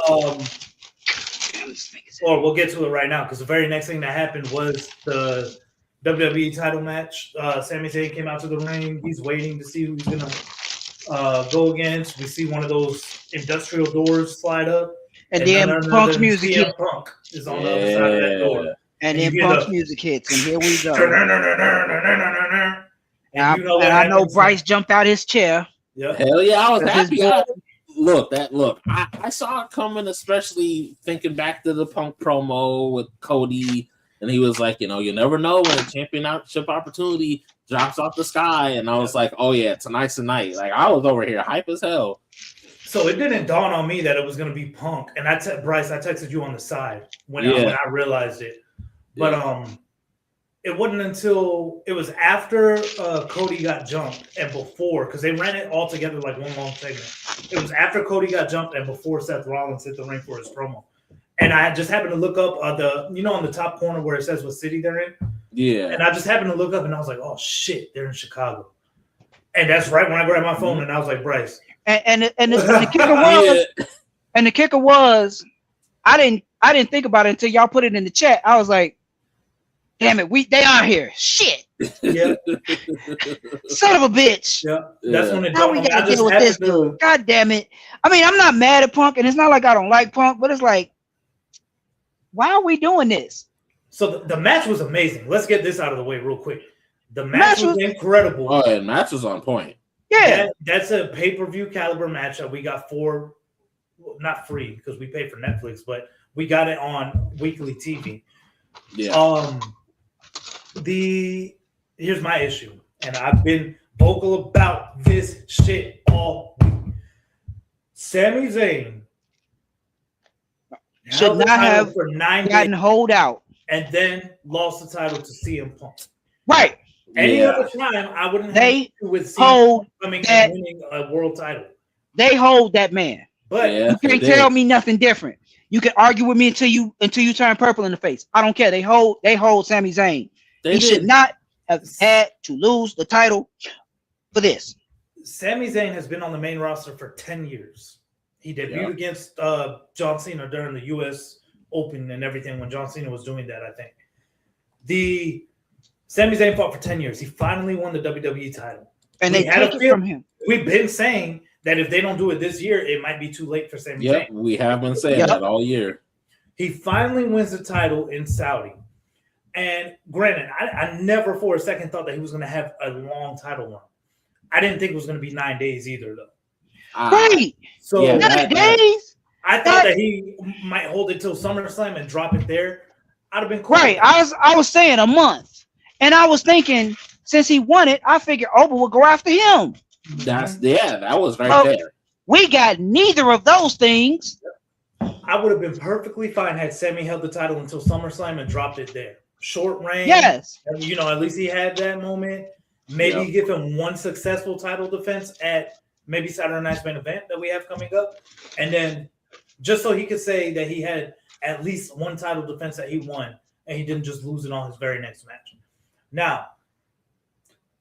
Or we'll get to it right now because the very next thing that happened was the WWE title match. Sami Zayn came out to the ring. He's waiting to see who he's gonna go against. We see one of those industrial doors slide up, and then Punk's music hits. Punk is on the other side of that door, and then Punk's music hits, and here we go. And I know Bryce jumped out his chair. Yep. Hell yeah, I was happy. I saw it coming, especially thinking back to the Punk promo with Cody, and he was like, you never know when a championship opportunity drops off the sky, and I was like, oh yeah, tonight's the night. Like I was over here hype as hell. So it didn't dawn on me that it was going to be Punk, and Bryce, I texted you on the side when I realized it, but it wasn't until it was after Cody got jumped and before, because they ran it all together like one long segment. It was after Cody got jumped and before Seth Rollins hit the ring for his promo. And I just happened to look up on the top corner where it says what city they're in. Yeah. And I just happened to look up and I was like, oh shit, they're in Chicago. And that's right when I grabbed my phone and I was like, Bryce. And the kicker was, and the kicker was, I didn't think about it until y'all put it in the chat. I was like, damn it, they are here. Shit. Yeah. Son of a bitch. Yeah. That's when it now we gotta deal with this dude. God damn it. I mean, I'm not mad at Punk, and it's not like I don't like Punk, but it's like, why are we doing this? So the match was amazing. Let's get this out of the way real quick. The match was incredible. Oh, and match was on point. Yeah. That's a pay-per-view caliber match that we got not free because we pay for Netflix, but we got it on weekly TV. Yeah. Here's my issue, and I've been vocal about this shit all week. Sami Zayn should not have for 9 gotten hold out and then lost the title to CM Punk. Right. Any other time, I wouldn't have with CM Punk coming and winning a world title. They hold that man. But you can't tell me nothing different. You can argue with me until you turn purple in the face. I don't care. They hold Sami Zayn. He should not have had to lose the title for this. Sami Zayn has been on the main roster for 10 years. He debuted against John Cena during the U.S. Open and everything when John Cena was doing that, I think. Sami Zayn fought for 10 years. He finally won the WWE title. And they took it from him. We've been saying that if they don't do it this year, it might be too late for Sami Zayn. We have been saying that all year. He finally wins the title in Saudi. And granted, I never for a second thought that he was going to have a long title run. I didn't think it was going to be 9 days either, though. Right. So 9 days? I thought that he might hold it till SummerSlam and drop it there. I'd have been cool. Right. I was saying a month. And I was thinking, since he won it, I figured Oba would go after him. That was right there. We got neither of those things. I would have been perfectly fine had Sami held the title until SummerSlam and dropped it there. Short reign. Yes. At least he had that moment. Maybe give him one successful title defense at maybe Saturday Night's main event that we have coming up. And then just so he could say that he had at least one title defense that he won and he didn't just lose it on his very next match. Now,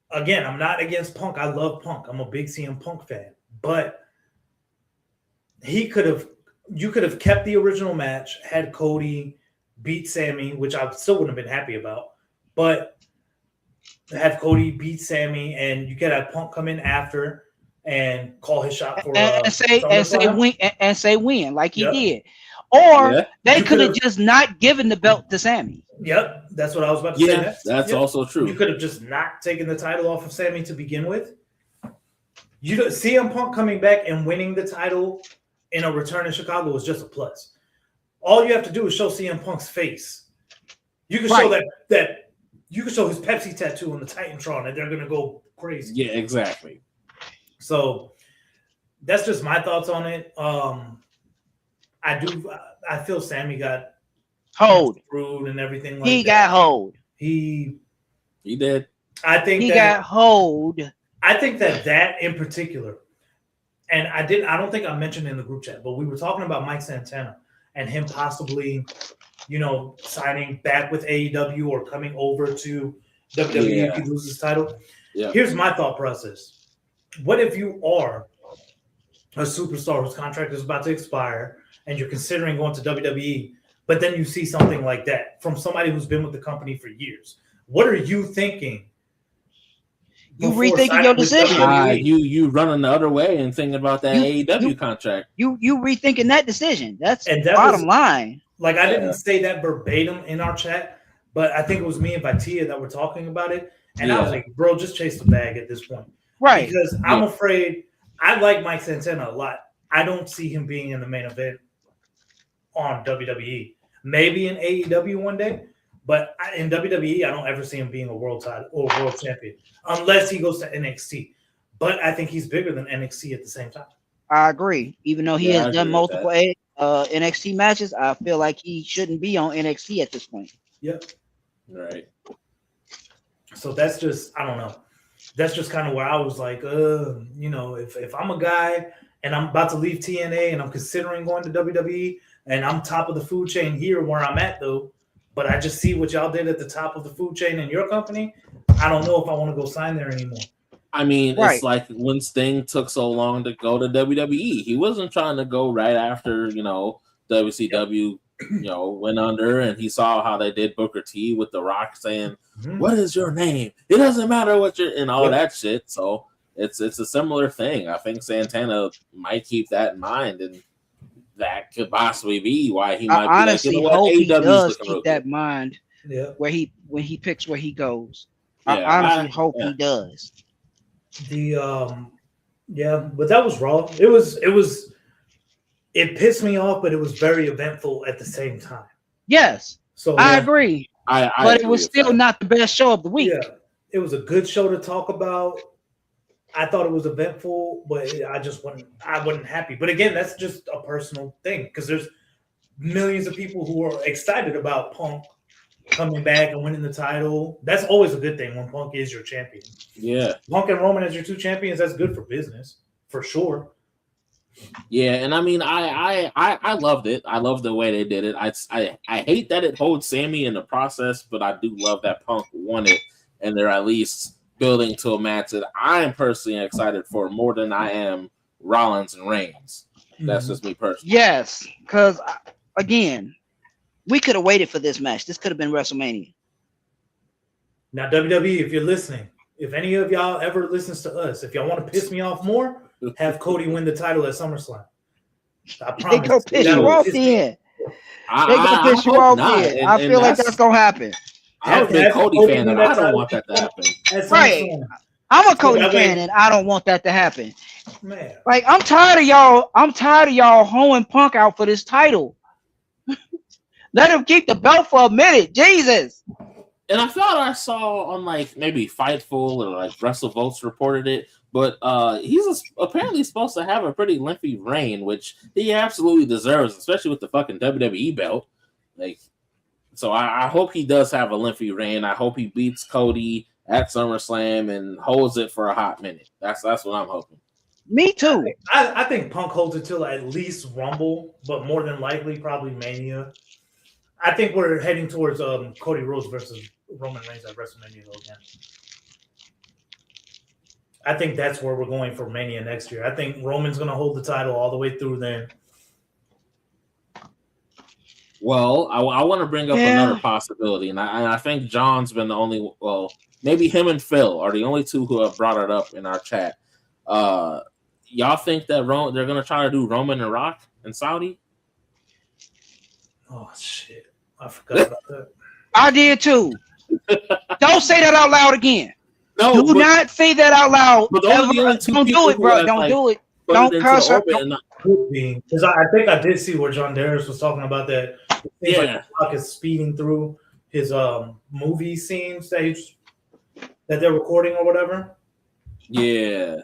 again, I'm not against Punk. I love Punk. I'm a big CM Punk fan. But you could have kept the original match, had Cody beat Sami, which I still wouldn't have been happy about. But have Cody beat Sami, and you could have Punk come in after and call his shot for say win like he did. Or they could have just not given the belt to Sami. Yep, that's what I was about to say. That's also true. You could have just not taken the title off of Sami to begin with. CM Punk coming back and winning the title in a return in Chicago was just a plus. All you have to do is show CM Punk's face. You can show that you can show his Pepsi tattoo on the Titantron, and they're gonna go crazy. Yeah, exactly. So that's just my thoughts on it. I feel Sami got hold screwed and everything like he that. Got hold. He did. I think he got hold I think that in particular, and I don't think I mentioned in the group chat, but we were talking about Mike Santana and him possibly, signing back with AEW or coming over to WWE if he loses his title. Yeah. Here's my thought process. What if you are a superstar whose contract is about to expire and you're considering going to WWE, but then you see something like that from somebody who's been with the company for years? What are you thinking? You rethinking your decision. You running the other way and thinking about that AEW contract. You rethinking that decision. That's bottom line. Like, I didn't say that verbatim in our chat, but I think it was me and Vitia that were talking about it. And I was like, bro, just chase the bag at this point. Right. Because I'm afraid, I like Mike Santana a lot. I don't see him being in the main event on WWE. Maybe in AEW one day, but in WWE, I don't ever see him being a world title or world champion unless he goes to NXT. But I think he's bigger than NXT at the same time. I agree. Even though he has done multiple NXT matches, I feel like he shouldn't be on NXT at this point. Yep. Right. So that's just, I don't know. That's just kind of where I was like, if I'm a guy and I'm about to leave TNA and I'm considering going to WWE and I'm top of the food chain here where I'm at though, but I just see what y'all did at the top of the food chain in your company, I don't know if I want to go sign there anymore. I mean, It's like when Sting took so long to go to WWE. He wasn't trying to go right after, WCW, went under, and he saw how they did Booker T with The Rock saying, "What is your name? It doesn't matter what you're," and all that shit. So it's a similar thing. I think Santana might keep that in mind, and that could possibly be why he might honestly be like, hope he does keep that in mind. Yeah, when he picks where he goes. Yeah, I honestly hope he does. But that was Raw. It pissed me off, but it was very eventful at the same time. Yes. So I agree. But it was still not the best show of the week. Yeah. It was a good show to talk about. I thought it was eventful, but I wasn't happy. But again, that's just a personal thing because there's millions of people who are excited about Punk coming back and winning the title. That's always a good thing when Punk is your champion. Yeah. Punk and Roman as your two champions, that's good for business, for sure. Yeah, and I mean, I loved it. I love the way they did it. I hate that it holds Sammy in the process, but I do love that Punk won it, and they're at least building to a match that I'm personally excited for more than I am Rollins and Reigns. That's just me personally. Yes, because again, we could have waited for this match. This could have been WrestleMania. Now, WWE, if you're listening, if any of y'all ever listens to us, if y'all want to piss me off more, have Cody win the title at SummerSlam. I promise. They go piss you off then. They go piss you off then. I feel like that's going to happen. I'm a big Cody fan, and I don't want that to happen. Right. I'm a Cody fan, and I don't want that to happen. Man. Like, I'm tired of y'all hoeing Punk out for this title. Let him keep the belt for a minute. Jesus. And I thought I saw on like maybe Fightful or like WrestleVotes reported it, but he's apparently supposed to have a pretty lengthy reign, which he absolutely deserves, especially with the fucking WWE belt. Like, so I hope he does have a lengthy reign. I hope he beats Cody at SummerSlam and holds it for a hot minute. That's what I'm hoping. Me too. I think Punk holds it till at least Rumble, but more than likely probably Mania. I think we're heading towards Cody Rhodes versus Roman Reigns at WrestleMania again. I think that's where we're going for Mania next year. I think Roman's going to hold the title all the way through then. Well, I want to bring up another possibility, and I think John's been the only. Well, maybe him and Phil are the only two who have brought it up in our chat. Y'all think that they're going to try to do Roman and Rock in Saudi? Oh shit! I forgot about that. I did too. Don't say that out loud again. No, do not say that out loud. Don't do it, bro. Don't do it. Don't curse her. Because I think I did see where John Darius was talking about that. It seems like Rock is speeding through his movie scenes that they're recording or whatever. Yeah.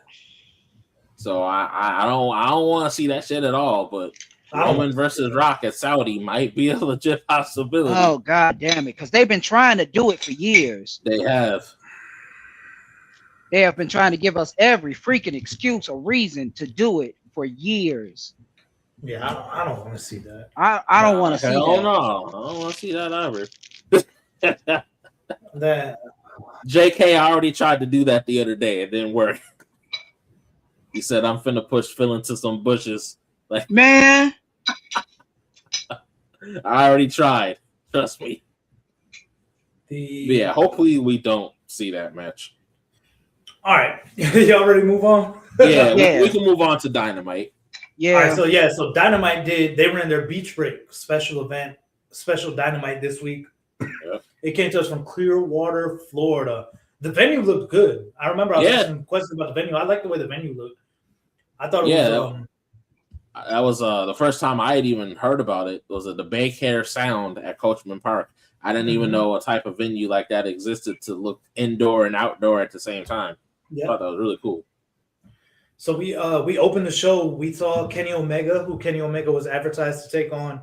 So I don't want to see that shit at all, but Roman versus Rock at Saudi might be a legit possibility. Oh god damn it, because they've been trying to do it for years. They have. They have been trying to give us every freaking excuse or reason to do it for years. Yeah, I don't want to see that. I don't want to see that. Oh no, I don't want to see that either. That JK already tried to do that the other day. It didn't work. He said, "I'm finna push Phil into some bushes." Like, man, I already tried. Trust me. the Hopefully we don't see that match. All right, y'all ready to move on? Yeah, Yeah. We can move on to Dynamite. yeah. All right, so Dynamite they ran their beach break special Dynamite this week. Yeah. It came to us from Clearwater, Florida. The venue looked good. I remember I was asking questions about the venue. I like the way the venue looked. I thought it was that was the first time I had even heard about it. Was at the Baycare Sound at Coachman Park. I didn't even know a type of venue like that existed to look indoor and outdoor at the same time. Yeah. I thought that was really cool. So we opened the show. We saw Kenny Omega, who Kenny Omega was advertised to take on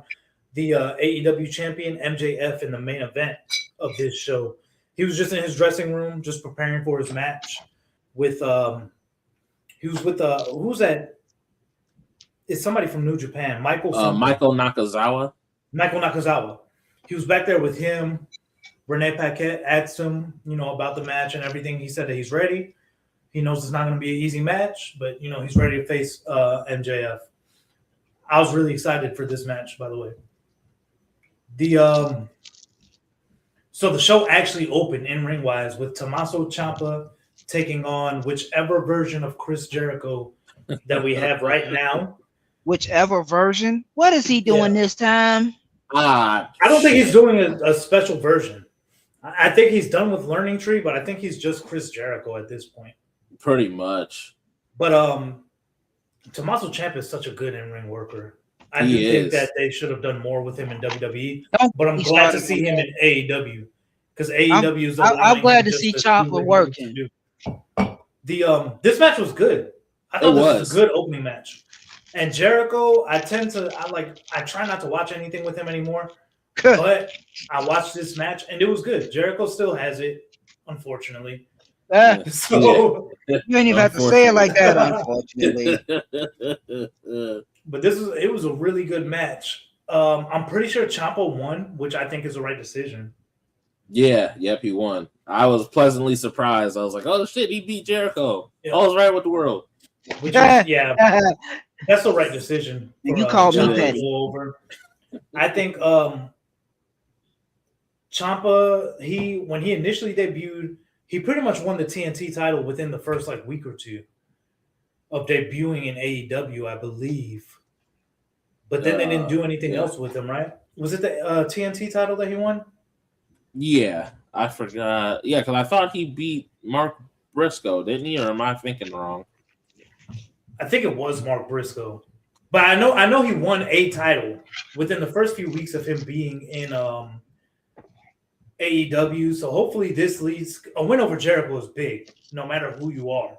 the AEW champion MJF in the main event of this show. He was just in his dressing room, just preparing for his match with he was with who's that? It's somebody from New Japan, Michael Nakazawa. Michael Nakazawa. He was back there with him. Renee Paquette asked him, about the match and everything. He said that he's ready. He knows it's not going to be an easy match, but he's ready to face MJF. I was really excited for this match, by the way. So the show actually opened in ring wise with Tommaso Ciampa taking on whichever version of Chris Jericho that we have right now. Whichever version. What is he doing this time? I don't think he's doing a special version. I think he's done with Learning Tree, but I think he's just Chris Jericho at this point. Pretty much. But Tommaso Ciampa is such a good in-ring worker. I do think that they should have done more with him in WWE. But I'm glad to see him in AEW because AEW is. I'm glad to see Ciampa working. This match was good. I thought this was a good opening match. And Jericho, I try not to watch anything with him anymore. But I watched this match and it was good. Jericho still has it, unfortunately. So you ain't even have to say it like that, unfortunately. But it was a really good match. I'm pretty sure Ciampa won, which I think is the right decision. Yep, he won. I was pleasantly surprised. I was like, "Oh shit, he beat Jericho." Yeah. All is right with the world. Which is, that's the right decision. You called me petty. Over. I think Ciampa, when he initially debuted, he pretty much won the TNT title within the first week or two of debuting in AEW, I believe. But then they didn't do anything else with him, right? Was it the TNT title that he won? Yeah, I forgot. Yeah, because I thought he beat Mark Briscoe, didn't he? Or am I thinking wrong? I think it was Mark Briscoe. But I know he won a title within the first few weeks of him being in AEW. So hopefully this leads – a win over Jericho is big, no matter who you are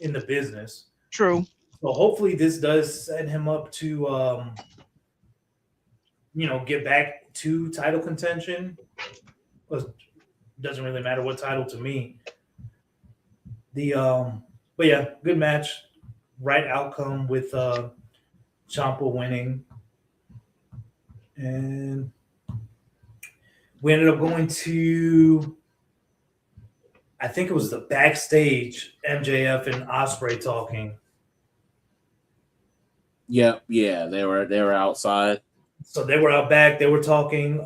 in the business. True. So hopefully this does set him up to, get back to title contention. It doesn't really matter what title to me. But yeah, good match. Right outcome with Ciampa winning. And we ended up going to, I think it was the backstage, MJF and Ospreay talking. Yep, yeah, they were outside. So they were out back. They were talking.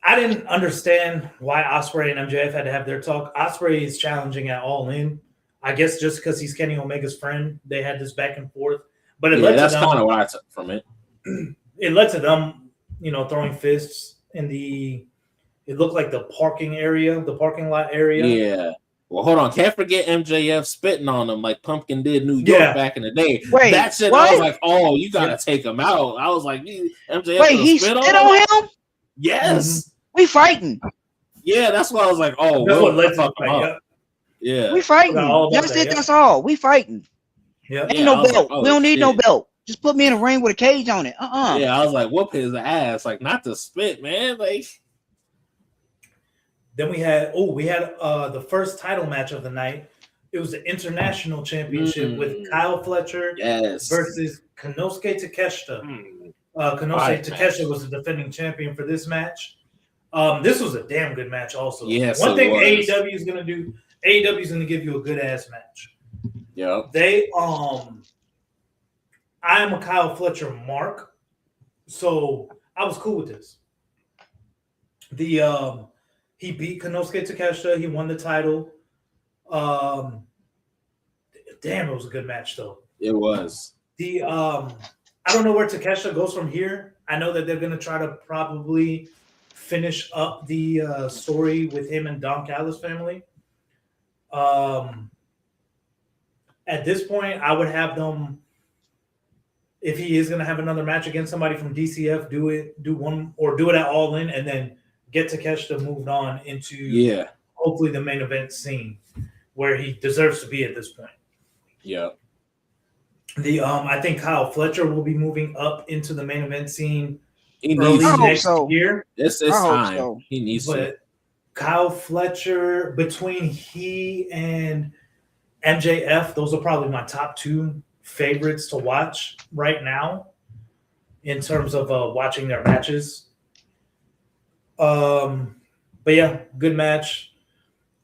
I didn't understand why Ospreay and MJF had to have their talk. Ospreay is challenging at All In. I guess just because he's Kenny Omega's friend, they had this back and forth. But that's kind of what I took from it. It led to them, throwing fists in it looked like the parking lot area. Yeah. Well, hold on. Can't forget MJF spitting on him like Pumpkin did New York back in the day. Wait, that shit, what? I was like, oh, you got to take him out. I was like, MJF wait, he spit on him? Yes. Mm-hmm. We fighting. Yeah, that's why I was like, oh, that's what led to the fight. Yeah. We fighting. That's it. That's all. We fighting. Yeah. Ain't no belt. Like, we don't need no belt. Just put me in a ring with a cage on it. Yeah, I was like, whoop his ass. Like, not to spit, man. Like, Then we had the first title match of the night. It was the international championship with Kyle Fletcher versus Konosuke Takeshita. Konosuke Takeshita was the defending champion for this match. This was a damn good match also. Yes, one thing AEW is going to do, AEW is going to give you a good ass match. Yeah. They I am a Kyle Fletcher mark, so I was cool with this. He beat Konosuke Takeshita. He won the title. Damn, it was a good match though. It was. I don't know where Takeshita goes from here. I know that they're gonna try to probably finish up the story with him and Don Callis' family. At this point, I would have them. If he is gonna have another match against somebody from DCF, do it at All In, and then get Takeshita moved on into hopefully the main event scene where he deserves to be at this point. Yeah. I think Kyle Fletcher will be moving up into the main event scene early next year. It's time. So. He needs to. Kyle Fletcher, between he and MJF, those are probably my top two favorites to watch right now in terms of watching their matches. But yeah, good match.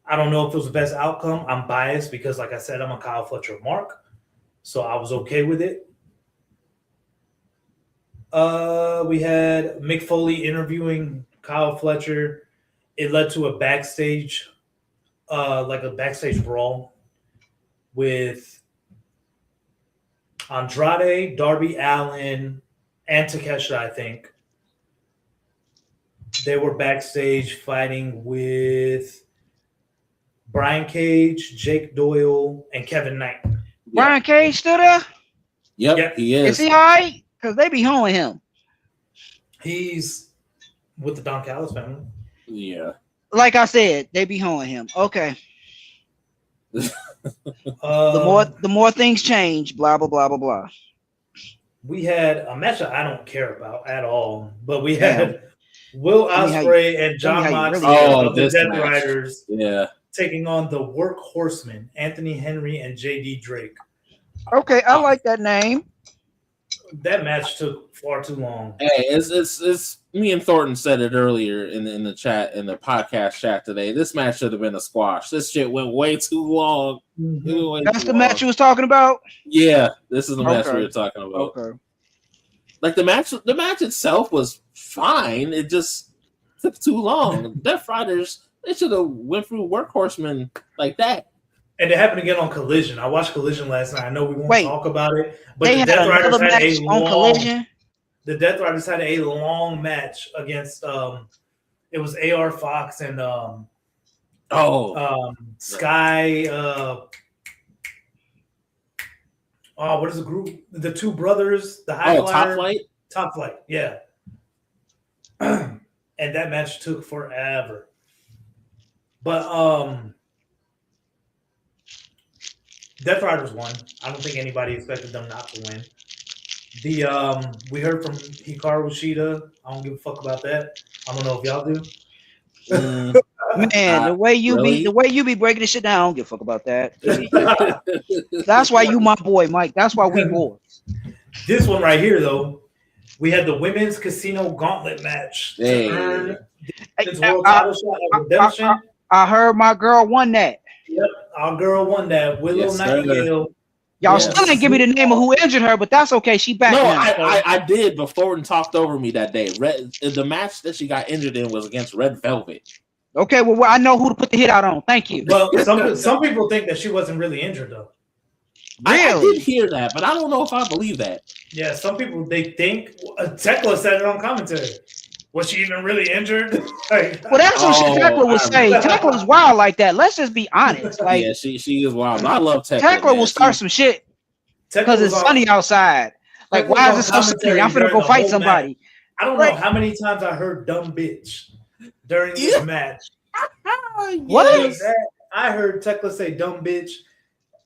I don't know if it was the best outcome. I'm biased because, like I said, I'm a Kyle Fletcher mark. So I was okay with it. We had Mick Foley interviewing Kyle Fletcher. It led to a backstage brawl with Andrade, Darby Allin, and Takeshita, I think. They were backstage fighting with Brian Cage, Jake Doyle, and Kevin Knight. Brian Cage still there? Yep, he is. Is he all right? Because they be holding him. He's with the Don Callis family. Yeah. Like I said, they be holding him. Okay. The more things change, blah, blah, blah, blah, blah. We had a match that I don't care about at all, but we had Will Ospreay and John Moxley of the Death Riders taking on the Workhorsemen, Anthony Henry and JD Drake. Okay, I like that name. That match took far too long. Hey, it's me and Thornton said it earlier in the chat, in the podcast chat today. This match should have been a squash. This shit went way too long. That's the match you was talking about? Yeah, this is the match we were talking about. Okay. Like the match itself was fine. It just took too long. Death Riders, they should have went through Workhorsemen like that. And it happened again on Collision. I watched Collision last night. I know we won't talk about it, but the Death Riders had a long Collision. The Death Riders had a long match against it was AR Fox and Sky what is the group? The two brothers, the High Flyer. Top Flight, yeah. And that match took forever. But Death Riders won. I don't think anybody expected them not to win. We heard from Hikaru Shida. I don't give a fuck about that. I don't know if y'all do. Man, the way you be breaking this shit down, I don't give a fuck about that. That's why you my boy, Mike. That's why we boys. This one right here, though, we had the women's casino gauntlet match to earn this world title shot at Redemption. I heard my girl won that. Yep, our girl won that. Willow Nightingale. Y'all still didn't give me the name of who injured her, but that's okay. She back. No, I did before and talked over me that day. The match that she got injured in was against Red Velvet. Okay, well, I know who to put the hit out on. Thank you. Well, some people think that she wasn't really injured, though. Really? I did hear that, but I don't know if I believe that. Yeah, some people, they think. Tekla said it on commentary. Was she even really injured? Well, that's what Tekla would say. Tekla's wild like that. Let's just be honest. Like, yeah, she is wild. I love Tekla. Tekla will start some shit because it's sunny outside. Like, why is it so sunny? I'm finna go fight somebody. Match. I don't know how many times I heard "dumb bitch" during this match. What? I heard Tekla say "dumb bitch."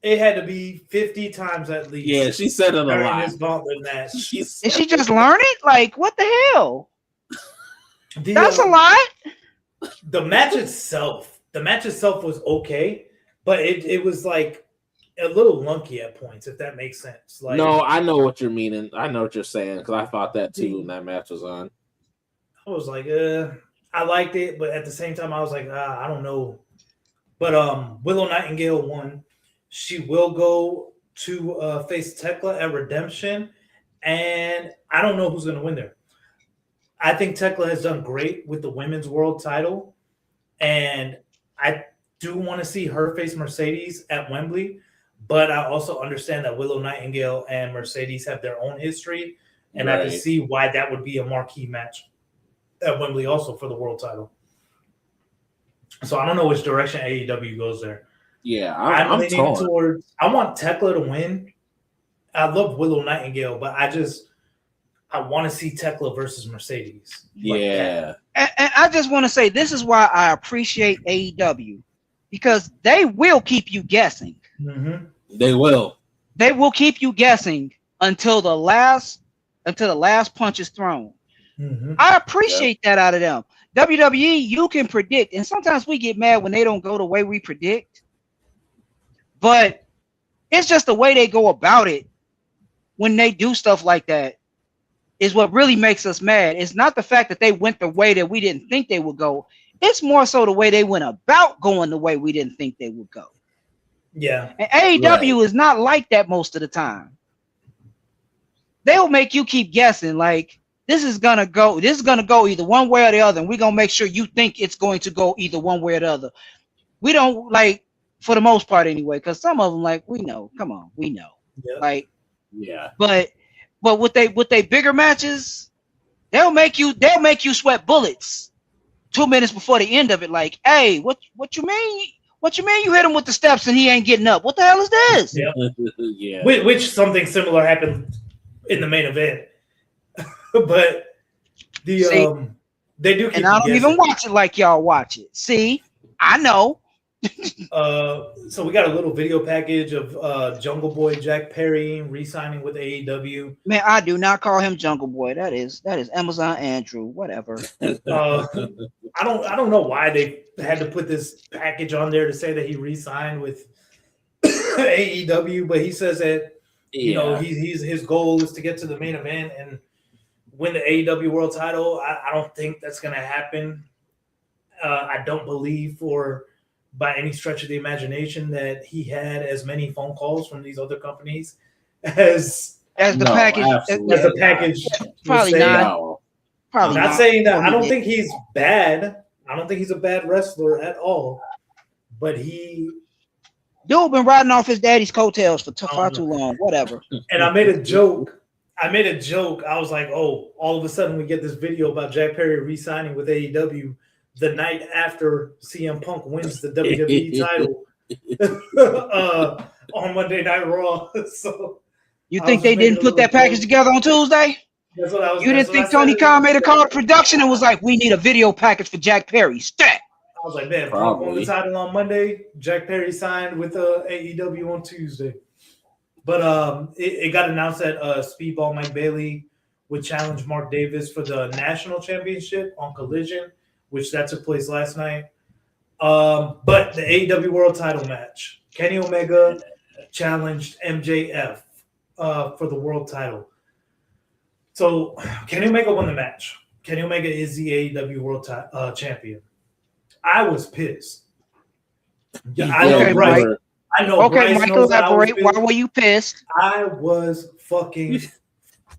It had to be 50 times at least. Yeah, she said it a lot. This gauntlet match. Did she just learn it? Like, what the hell? That's a lot. The match itself was okay, but it was like a little lunky at points, if that makes sense. Like, no, I know what you're meaning. I know what you're saying because I thought that too when that match was on. I was like, I liked it, but at the same time, I was like, I don't know. But Willow Nightingale won. She will go to face Tekla at Redemption, and I don't know who's going to win there. I think Tekla has done great with the women's world title, and I do want to see her face Mercedes at Wembley, but I also understand that Willow Nightingale and Mercedes have their own history, and I can see why that would be a marquee match at Wembley also for the world title. So I don't know which direction AEW goes there. Yeah, I'm leaning towards. I want Tekla to win. I love Willow Nightingale, but I want to see Tekla versus Mercedes. Yeah, and I just want to say this is why I appreciate AEW, because they will keep you guessing. Mm-hmm. They will. They will keep you guessing until the last punch is thrown. Mm-hmm. I appreciate that out of them. WWE, you can predict, and sometimes we get mad when they don't go the way we predict, but it's just the way they go about it when they do stuff like that is what really makes us mad. It's not the fact that they went the way that we didn't think they would go. It's more so the way they went about going the way we didn't think they would go. Yeah. And AEW is not like that most of the time. They'll make you keep guessing, like, this is gonna go either one way or the other, and we're gonna make sure you think it's going to go either one way or the other. We don't, like, for the most part anyway, because some of them, like, we know. Come on, we know. Yeah. Like, yeah. But with they bigger matches, they'll make you sweat bullets 2 minutes before the end of it. Like, hey, what you mean? What you mean you hit him with the steps and he ain't getting up? What the hell is this? Yeah. Yeah. Which something similar happened in the main event. But they do keep, and I don't even watch it like y'all watch it. See, I know. So we got a little video package of Jungle Boy Jack Perry re-signing with AEW. Man, I do not call him Jungle Boy. That is Amazon Andrew, whatever. I don't know why they had to put this package on there to say that he re-signed with AEW, but he says that you know his goal is to get to the main event and win the AEW World Title. I don't think that's going to happen. I don't believe by any stretch of the imagination that he had as many phone calls from these other companies as the package. Probably not. Probably not saying that. I don't think he's bad. I don't think he's a bad wrestler at all. But dude been riding off his daddy's coattails for far too long. Whatever. And I made a joke. I was like, oh, all of a sudden we get this video about Jack Perry re-signing with AEW the night after CM Punk wins the WWE title on Monday Night Raw. So you think they didn't put that package together on Tuesday? That's what I was. You didn't think Tony Khan made a call to production and was like, we need a video package for Jack Perry? Stat. I was like, man, Punk won the title on Monday. Jack Perry signed with AEW on Tuesday. But it got announced that Speedball Mike Bailey would challenge Mark Davis for the national championship on Collision, which that took place last night. But the AEW World Title match, Kenny Omega challenged MJF for the world title. So Kenny Omega won the match. Kenny Omega is the AEW World Champion. I was pissed. I know, right? I know. Okay, Michael, elaborate. Why were you pissed? I was fucking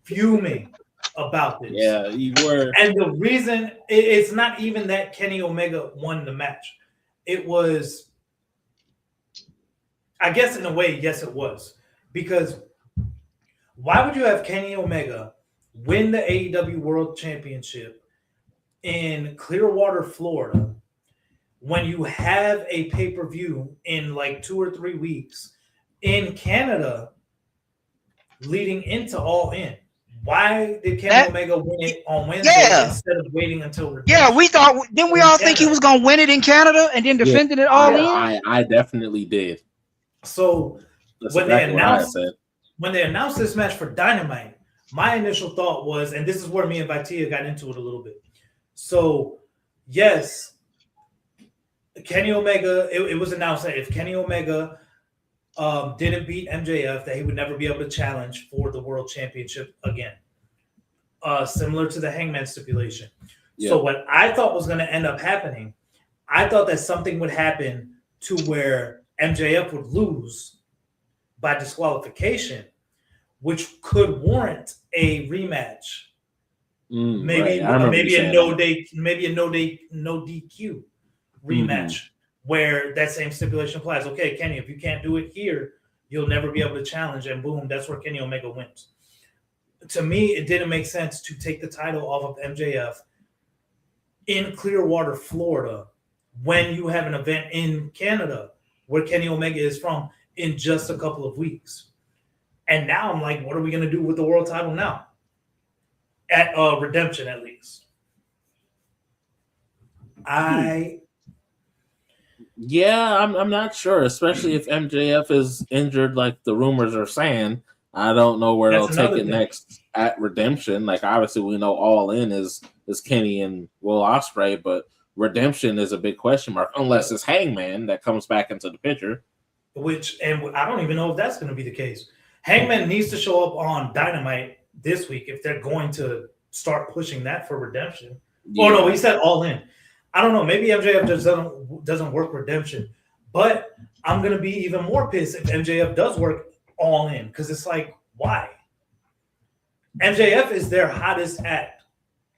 fuming about this. Yeah, you were. And the reason it's not even that Kenny Omega won the match. It was, I guess in a way, yes, it was. Because why would you have Kenny Omega win the AEW World Championship in Clearwater, Florida, when you have a pay-per-view in like 2 or 3 weeks in Canada leading into All In? Why did Kenny Omega win it on Wednesday instead of waiting until? Yeah, we thought. Didn't we all think he was going to win it in Canada and then defending it all in? I definitely did. So when they announced this match for Dynamite, my initial thought was, and this is where me and Vitia got into it a little bit. So yes, Kenny Omega, it was announced that if Kenny Omega didn't beat MJF, that he would never be able to challenge for the World Championship again. Similar to the Hangman stipulation. Yeah. So what I thought was going to end up happening, I thought that something would happen to where MJF would lose by disqualification, which could warrant a rematch. Maybe a no DQ rematch where that same stipulation applies. Okay, Kenny, if you can't do it here, you'll never be able to challenge, and boom, that's where Kenny Omega wins. To me, it didn't make sense to take the title off of MJF in Clearwater, Florida, when you have an event in Canada where Kenny Omega is from in just a couple of weeks. And now I'm like, what are we going to do with the world title now? At Redemption, at least. I'm not sure, especially if MJF is injured like the rumors are saying. I don't know where they'll take it next at Redemption. Like, obviously, we know All In is Kenny and Will Ospreay, but Redemption is a big question mark, unless it's Hangman that comes back into the picture. And I don't even know if that's going to be the case. Hangman needs to show up on Dynamite this week if they're going to start pushing that for Redemption. Yeah. Oh, no, he said All In. I don't know. Maybe MJF doesn't work Redemption, but I'm going to be even more pissed if MJF does work All In, because it's like, why? MJF is their hottest act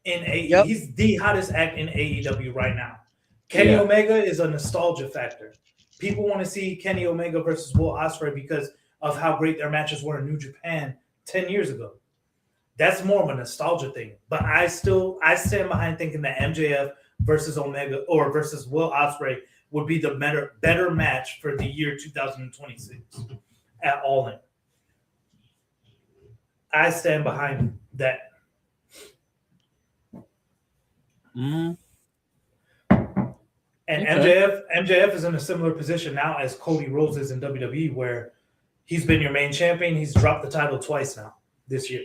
in AEW. Yep. He's the hottest act in AEW right now. Kenny Omega is a nostalgia factor. People want to see Kenny Omega versus Will Ospreay because of how great their matches were in New Japan 10 years ago. That's more of a nostalgia thing. But I stand behind thinking that MJF versus Omega or versus Will Ospreay would be the better match for the year 2026 at All In. I stand behind that. Mm-hmm. And okay. MJF is in a similar position now as Cody Rhodes is in WWE, where he's been your main champion. He's dropped the title twice now this year.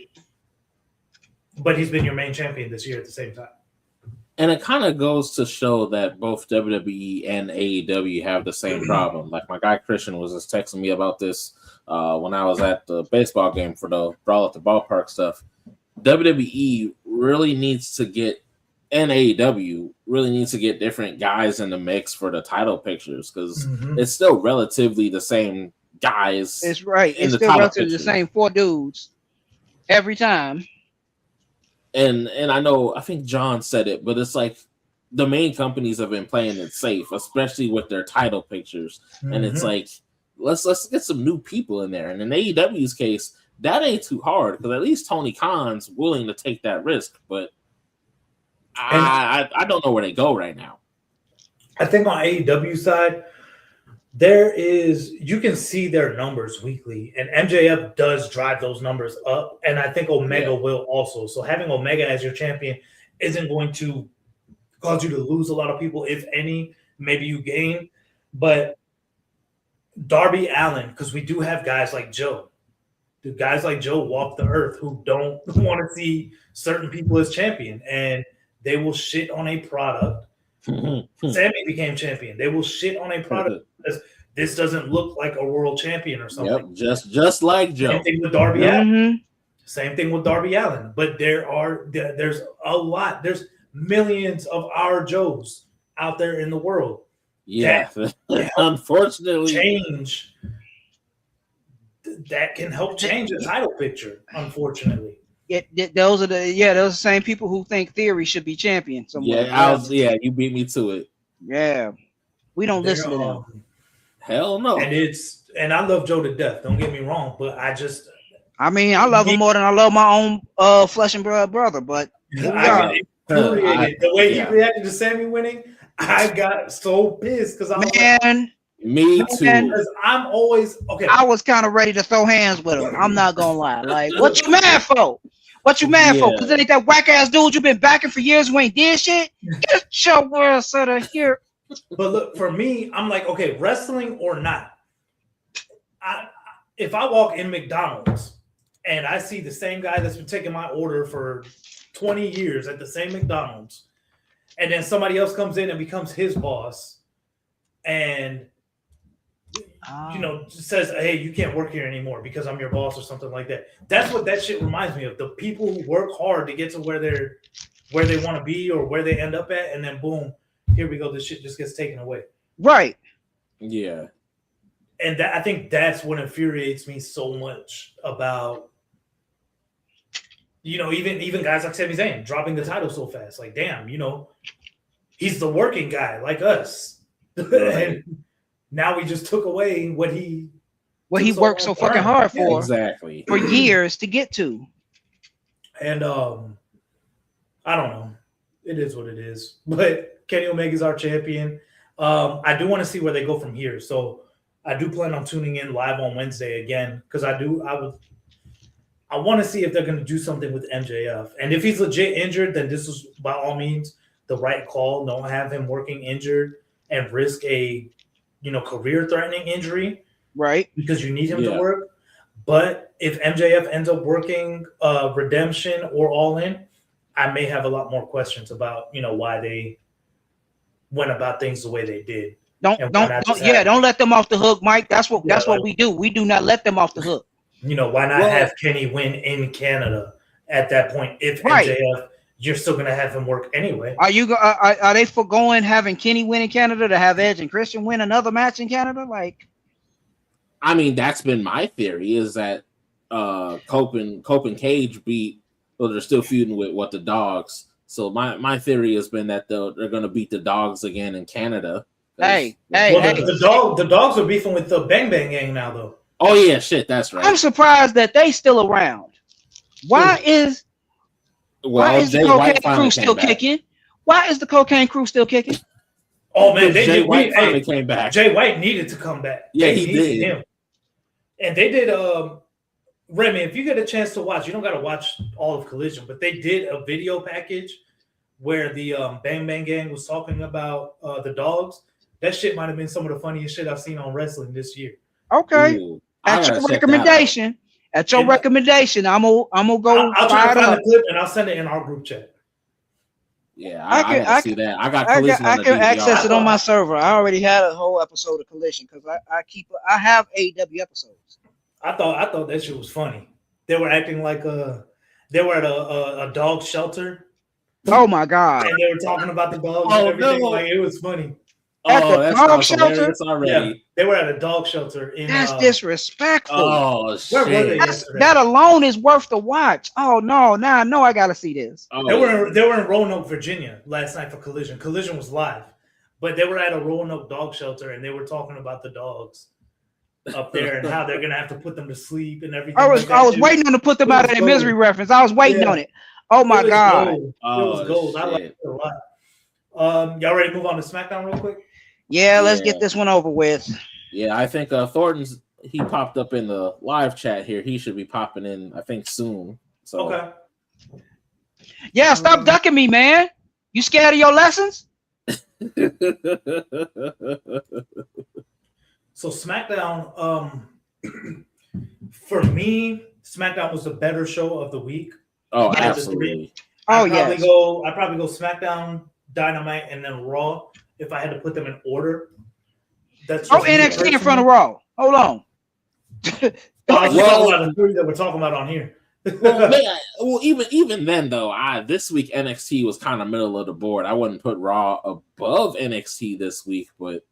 But he's been your main champion this year at the same time. And it kind of goes to show that both WWE and AEW have the same problem. Like my guy Christian was just texting me about this when I was at the baseball game for the Brawl at the Ballpark stuff. WWE really needs to get, and AEW really needs to get different guys in the mix for the title pictures, because it's still relatively the same guys. It's right. It's still relatively the same 4 dudes every time. And I think John said it, but it's like the main companies have been playing it safe, especially with their title pictures. And it's like, let's get some new people in there. And in AEW's case, that ain't too hard, because at least Tony Khan's willing to take that risk. But I don't know where they go right now. I think on AEW side, you can see their numbers weekly, and MJF does drive those numbers up, and I think Omega will also. So having Omega as your champion isn't going to cause you to lose a lot of people, if any. Maybe you gain, but Darby Allin, because we do have guys like Joe. Do guys like Joe walk the earth who don't want to see certain people as champion, and they will shit on a product. Sammy became champion. They will shit on a product because this doesn't look like a world champion or something. Yep, just like Joe. Same thing with Darby Allin. Same thing with Darby Allin. But there's a lot. There's millions of our Joes out there in the world. Yeah, unfortunately, that can help change the title picture. Unfortunately. Those are the same people who think Theory should be champion. You beat me to it. Yeah, we don't listen to them. Hell no. And I love Joe to death. Don't get me wrong, but I love him more than I love my own flesh and blood brother. But the way he reacted to Sammy winning, I got so pissed because me too. Because I'm always okay. I was kind of ready to throw hands with him. I'm not gonna lie. Like, what you mad for? What you mad for? Because it ain't that whack ass dude you've been backing for years who ain't did shit. Get your words out of here. But look, for me, I'm like, okay, wrestling or not. If I walk in McDonald's and I see the same guy that's been taking my order for 20 years at the same McDonald's, and then somebody else comes in and becomes his boss, and says, "Hey, you can't work here anymore because I'm your boss," or something like that. That's what that shit reminds me of. The people who work hard to get to where they want to be or where they end up at, and then boom, here we go. This shit just gets taken away. Right. Yeah. And I think that's what infuriates me so much about, even guys like Sami Zayn dropping the title so fast. Like, damn, he's the working guy like us. Right. And now we just took away what he worked so fucking hard for. Exactly. For years to get to. And I don't know. It is what it is. But Kenny Omega's our champion. I do want to see where they go from here. So I do plan on tuning in live on Wednesday again because I want to see if they're going to do something with MJF. And if he's legit injured, then this is by all means the right call. Don't have him working injured and risk a career-threatening injury. Right. Because you need him to work. But if MJF ends up working Redemption or All In, I may have a lot more questions about, why they went about things the way they did. Don't let them off the hook, Mike. That's what we do. We do not let them off the hook. Why not have Kenny win in Canada at that point? If MJF, you're still going to have him work anyway. Are they foregoing having Kenny win in Canada to have Edge and Christian win another match in Canada? Like, I mean, that's been my theory is that Cope and Cage beat, well, they're still feuding with the Dogs. So my theory has been that they're going to beat the Dogs again in Canada. The Dogs are beefing with the Bang Bang Gang now, though. Oh yeah, shit, that's right. I'm surprised that they still around. Why is the Cocaine Crew still kicking? Why is the Cocaine Crew still kicking? Oh man, Jay White finally came back. Jay White needed to come back. Yeah, he did. Him. And they did. Remy, if you get a chance to watch, you don't got to watch all of Collision, but they did a video package where the Bang Bang Gang was talking about the Dogs. That shit might have been some of the funniest shit I've seen on wrestling this year. Okay. Ooh, at your recommendation, I'm gonna go. I'll try to find the clip and I'll send it in our group chat. Yeah, I can see that. I got Collision. I can access it on my server. I already had a whole episode of Collision because I have AEW episodes. I thought that shit was funny. They were acting like they were at a dog shelter. Oh my god! And they were talking about the dogs and everything. No. Like it was funny. At the dog shelter already. Yeah, they were at a dog shelter. That's disrespectful. Oh shit! That alone is worth the watch. Oh no! Now I know I gotta see this. Oh. They were in Roanoke, Virginia last night for Collision. Collision was live, but they were at a Roanoke dog shelter and they were talking about the dogs up there and how they're gonna have to put them to sleep and everything. I was waiting on to put them out of their misery reference. I was waiting on it. Oh my god! Gold. It was gold. I like it a lot. Y'all ready to move on to SmackDown real quick? Yeah, let's get this one over with. Yeah, I think Thornton's he popped up in the live chat here. He should be popping in, I think, soon. So okay. Yeah, stop ducking me, man. You scared of your lessons? So SmackDown, for me, SmackDown was the better show of the week. Oh, absolutely. I'd probably go SmackDown, Dynamite, and then Raw if I had to put them in order. That's NXT in front of Raw. Hold on. I was talking about the three that we're talking about on here. Even then though, this week NXT was kind of middle of the board. I wouldn't put Raw above NXT this week, but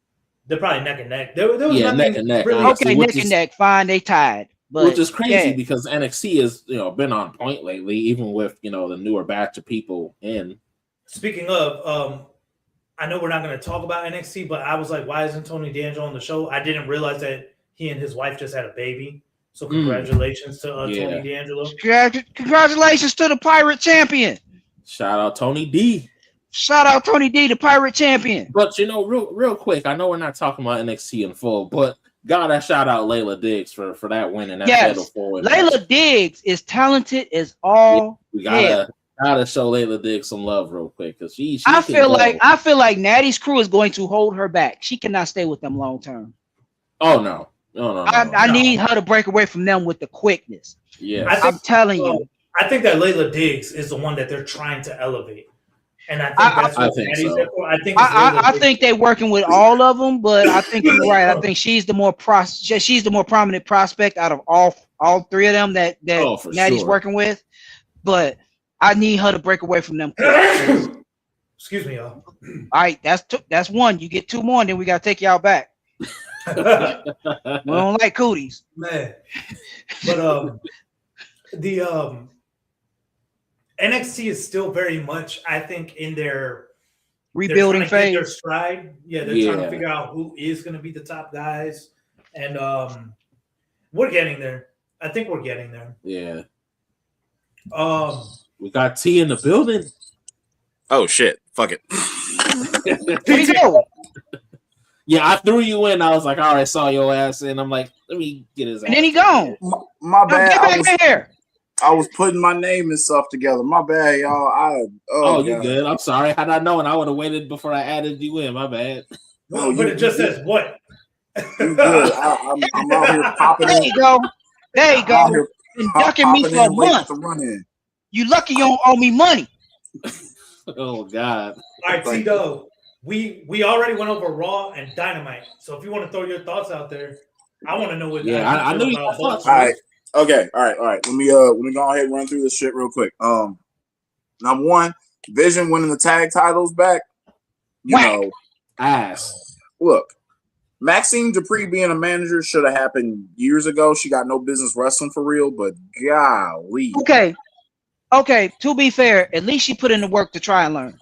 they're probably neck and neck. There was neck and neck. Really okay, neck and neck. Fine, they tied. But, which is crazy because NXT has been on point lately, even with the newer batch of people in. Speaking of, I know we're not going to talk about NXT, but I was like, why isn't Tony D'Angelo on the show? I didn't realize that he and his wife just had a baby. So congratulations to Tony D'Angelo. Congratulations to the Pirate Champion. Shout out Tony D. Shout out Tony D, the Pirate Champion. But real quick, I know we're not talking about NXT in full, but gotta shout out Layla Diggs for that win and that Fatal 4. Layla Diggs is talented as all. We gotta show Layla Diggs some love real quick because she I feel like Natty's crew is going to hold her back. She cannot stay with them long term. Oh no. I need her to break away from them with the quickness. Yeah, I'm telling you. I think that Layla Diggs is the one that they're trying to elevate. And I think that's what Maddie's there for. I think they're working with all of them, but I think you're right. I think she's the more prominent prospect out of all three of them that Natty's working with. But I need her to break away from them. Excuse me, y'all. All right, that's one. You get two more, and then we gotta take y'all back. We don't like cooties, man. But the NXT is still very much, I think, in their rebuilding phase. Their stride. Yeah, they're trying to figure out who is going to be the top guys, and we're getting there. I think we're getting there. Yeah. We got T in the building. Oh shit! Fuck it. Here you go. Yeah, I threw you in. I was like, all right, saw your ass in. I'm like, let me get his ass. And then he gone. My bad. Get back here. I was putting my name and stuff together. My bad, y'all. You good? I'm sorry. Had I known, I would have waited before I added you in. My bad. No, but it just says what? You good? I'm out here popping. There you go. There you go. Been ducking me for a month. You lucky you don't owe me money. Oh God. All right, T-Dog. We already went over Raw and Dynamite. So if you want to throw your thoughts out there, I want to know what. Yeah, I know your thoughts. All right. Okay. All right. Let me go ahead and run through this shit real quick. Number one, Vision winning the tag titles back. You know, ass. Look, Maxine Dupree being a manager should have happened years ago. She got no business wrestling for real, but golly. Okay. To be fair, at least she put in the work to try and learn.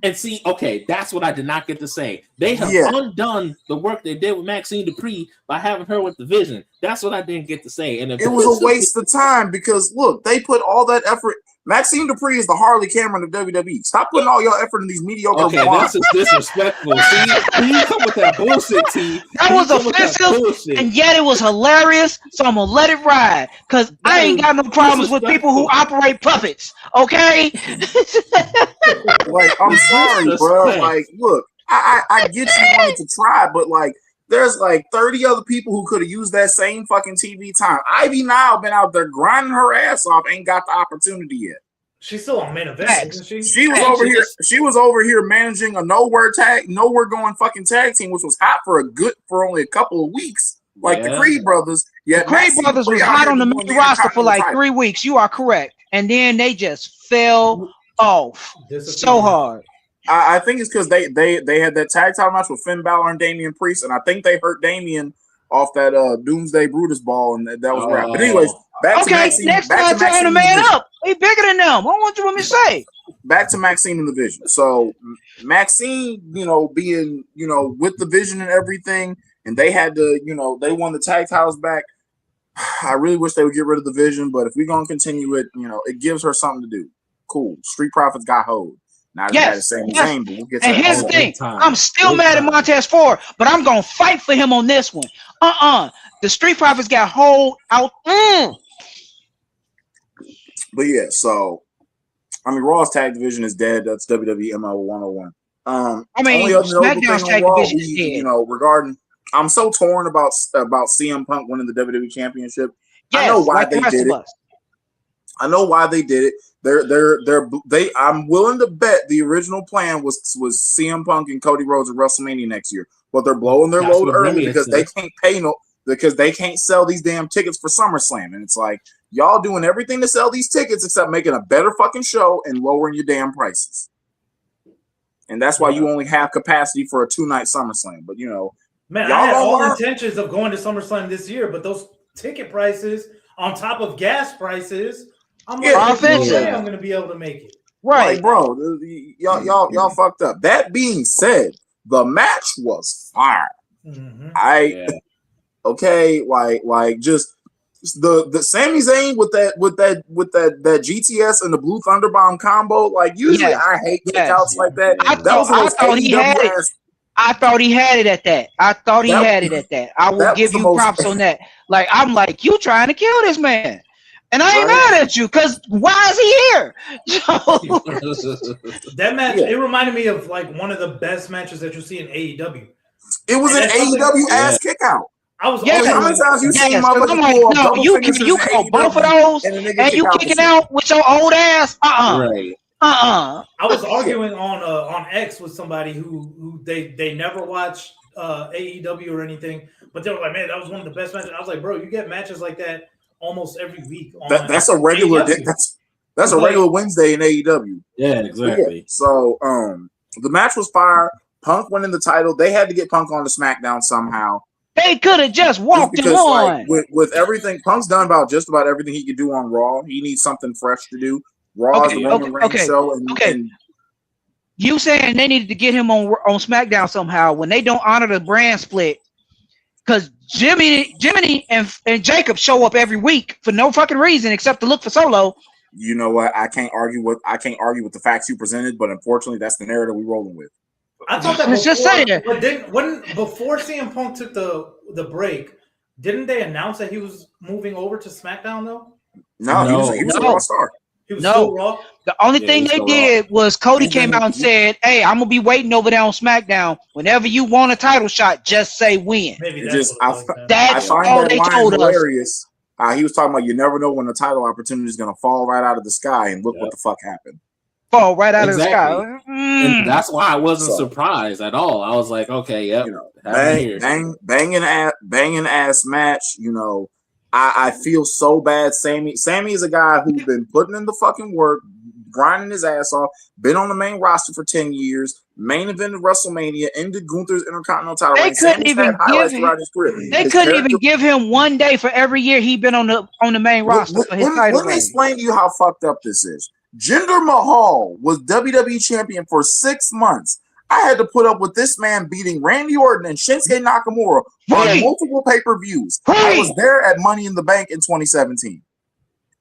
And see, okay, that's what I did not get to say. They have undone the work they did with Maxine Dupree by having her with the Vision. That's what I didn't get to say. And it was a waste of time because look, they put all that effort. Maxine Dupree is the Harley Cameron of WWE. Stop putting all your effort in these mediocre. Okay, that's just disrespectful. See, you come with that bullshit, T. That was offensive, and yet it was hilarious. So I'm gonna let it ride because I ain't got no problems with people who operate puppets. Okay. Like, I'm sorry, bro. Like, look, I get you wanted to try, but like, there's like 30 other people who could have used that same fucking TV time. Ivy Nile been out there grinding her ass off, ain't got the opportunity yet. She's still on main event, isn't she? She was over here managing a nowhere going fucking tag team, which was hot for only a couple of weeks, like the Creed brothers. Yeah, the Creed brothers was hot on the main roster for like 3 weeks. You are correct, and then they just fell off so hard. I think it's because they had that tag title match with Finn Balor and Damian Priest, and I think they hurt Damian off that Doomsday Brutus ball, and that was right. But anyways, back to Maxine. Next time, turn the man up. He bigger than them. I don't want you to say. Back to Maxine and the Vision. So Maxine, being with the Vision and everything, and they had to, they won the tag titles back. I really wish they would get rid of the Vision, but if we're gonna continue it, it gives her something to do. Cool. Street Profits got hold. Not the same name, but we'll get to and here's the thing. I'm still mad at Montez Ford, but I'm gonna fight for him on this one. The Street Profits got hold out. But yeah, so Raw's tag division is dead. That's WWE ML 101. SmackDown's tag division is dead. Regarding, I'm so torn about CM Punk winning the WWE Championship. Yes, I know why they did it. I know why they did it. I'm willing to bet the original plan was CM Punk and Cody Rhodes at WrestleMania next year, but they're blowing their load early because they can't because they can't sell these damn tickets for SummerSlam, and it's like y'all doing everything to sell these tickets except making a better fucking show and lowering your damn prices, and that's why you only have capacity for a 2-night SummerSlam. But man, I had all intentions of going to SummerSlam this year, but those ticket prices on top of gas prices. I'm I'm going to be able to make it. Right, bro. Y'all fucked up. That being said, the match was fire. Mm-hmm. Just the Sami Zayn with that GTS and the Blue Thunder Bomb combo. Like usually, I hate kickouts like that. I thought he had it. I thought he had it at that. I will give you props on that. Like I'm like, you trying to kill this man. And I ain't mad at you because why is he here? That match, it reminded me of like one of the best matches that you see in AEW. It was an AEW ass kick out. I was how many times you seen you call both of those and you kicking out with your old ass? Uh-uh. I was arguing on X with somebody who they never watched AEW or anything, but they were like, man, that was one of the best matches. I was like, bro, you get matches like that almost every week. That's a regular AEW. That's a regular Wednesday in AEW. Yeah, exactly. Yeah. So the match was fire. Punk winning the title. They had to get Punk on the SmackDown somehow. They could have just walked him on. Like, with everything, Punk's done about just about everything he could do on Raw. He needs something fresh to do. Raw is the Roman Reigns show. And you saying they needed to get him on SmackDown somehow when they don't honor the brand split? Because Jimmy and Jacob show up every week for no fucking reason except to look for Solo. You know what? I can't argue with the facts you presented, but unfortunately, that's the narrative we're rolling with. I thought that just saying. But before CM Punk took the break, didn't they announce that he was moving over to SmackDown though? No. He was a Raw star. He was still Raw. The only thing they did was Cody came out and said, "Hey, I'm gonna be waiting over there on SmackDown. Whenever you want a title shot, just say when." Maybe that's all they told us. Hilarious. He was talking about you never know when the title opportunity is gonna fall right out of the sky, and look what the fuck happened. Fall right out of the sky. And that's why I wasn't surprised at all. I was like, okay, yep. Banging ass match. You know, I feel so bad. Sammy is a guy who's been putting in the fucking work, grinding his ass off, been on the main roster for 10 years, main event of WrestleMania, ended Gunther's Intercontinental title. They couldn't even give him 1 day for every year he'd been on the main roster for his title. Let me explain to you how fucked up this is. Jinder Mahal was WWE champion for 6 months. I had to put up with this man beating Randy Orton and Shinsuke Nakamura on multiple pay-per-views. I was there at Money in the Bank in 2017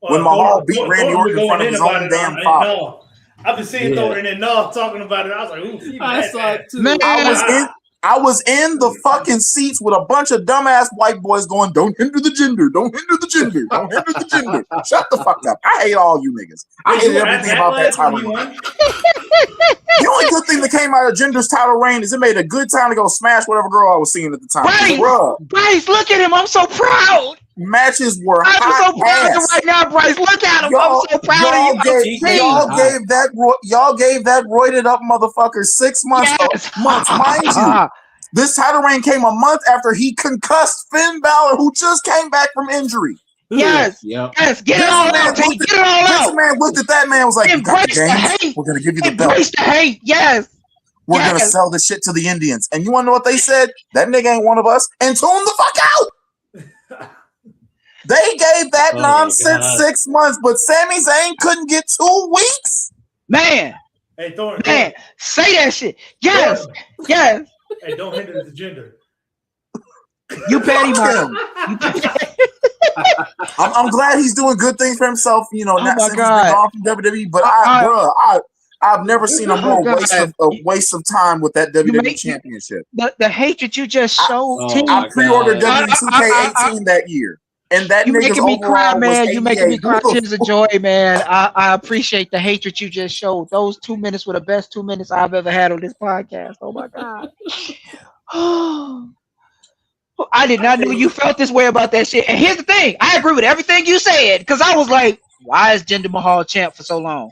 when Mahal beat Randy Orton in front of his own damn father. I've been seeing Thornton and Nuff talking about it. I was like, ooh, I saw it too. I was in the fucking seats with a bunch of dumbass white boys going, "Don't hinder the gender, don't hinder the gender, don't hinder the gender." Shut the fuck up. I hate all you niggas. I hate everything about that title reign. The only good thing that came out of Jinder's title reign is it made a good time to go smash whatever girl I was seeing at the time. Bryce, look at him. I'm so proud. Matches were I'm so proud of him right now, Bryce. Look at him. I'm so proud of you. Y'all gave that roided up motherfucker 6 months. Months, mind you. This title reign came a month after he concussed Finn Balor, who just came back from injury. Yes. Get it all out. Get it all out. This man looked at that man and was like, "Embrace the hate. We're gonna give you the belt. Embrace the hate. Yes. We're gonna sell this shit to the Indians." And you wanna know what they said? That nigga ain't one of us. And tune the fuck out. They gave that nonsense 6 months, but Sami Zayn couldn't get 2 weeks. Man. Hey, Thornton. Man, say that shit. Yes. Yes. Hey, don't hinder the gender. You petty man. I'm glad he's doing good things for himself. You know, not since he's been gone from WWE, but I've never seen a more waste of time with that WWE championship. The hatred you just showed. I pre-ordered WWE 2K18 that year. And that you making me cry, man. You making me cry. Tears of joy, man. I appreciate the hatred you just showed. Those 2 minutes were the best 2 minutes I've ever had on this podcast. Oh my god. I did not know you felt this way about that shit. And here's the thing: I agree with everything you said because I was like, "Why is Jinder Mahal champ for so long?"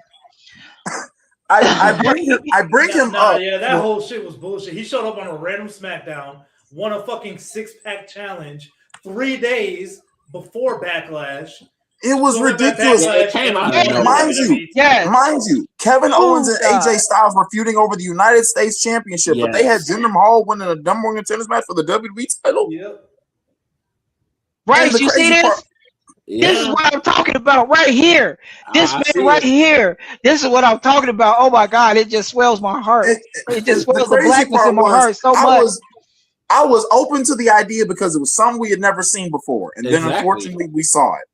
I bring him up. Yeah, that whole shit was bullshit. He showed up on a random SmackDown, won a fucking 6-pack challenge 3 days before Backlash. It was ridiculous. Mind you, Kevin Owens and AJ Styles were feuding over the United States Championship, but they had Jinder Mahal winning a number one contenders match for the WWE title. Yep. Right, you see this? This is what I'm talking about right here. This man right here. This is what I'm talking about. Oh my God, it just swells my heart. It just swells the blackness in my heart so much. I was open to the idea because it was something we had never seen before, and then unfortunately we saw it.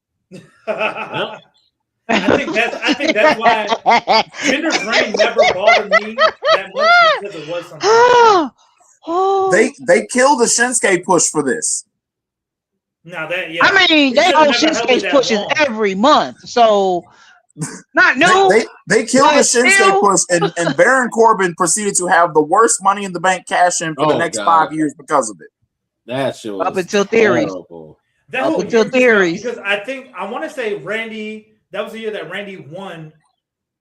I think that's why Jinder's reign never bothered me that much because it was something. They killed the Shinsuke push for this. Now that I mean they own Shinsuke's pushes every month, so not new. They killed the Shinsuke push, and Baron Corbin proceeded to have the worst Money in the Bank cash in for the next 5 years because of it. That shit was up until theories. Terrible. Up until theories. Because I want to say Randy. That was the year that Randy won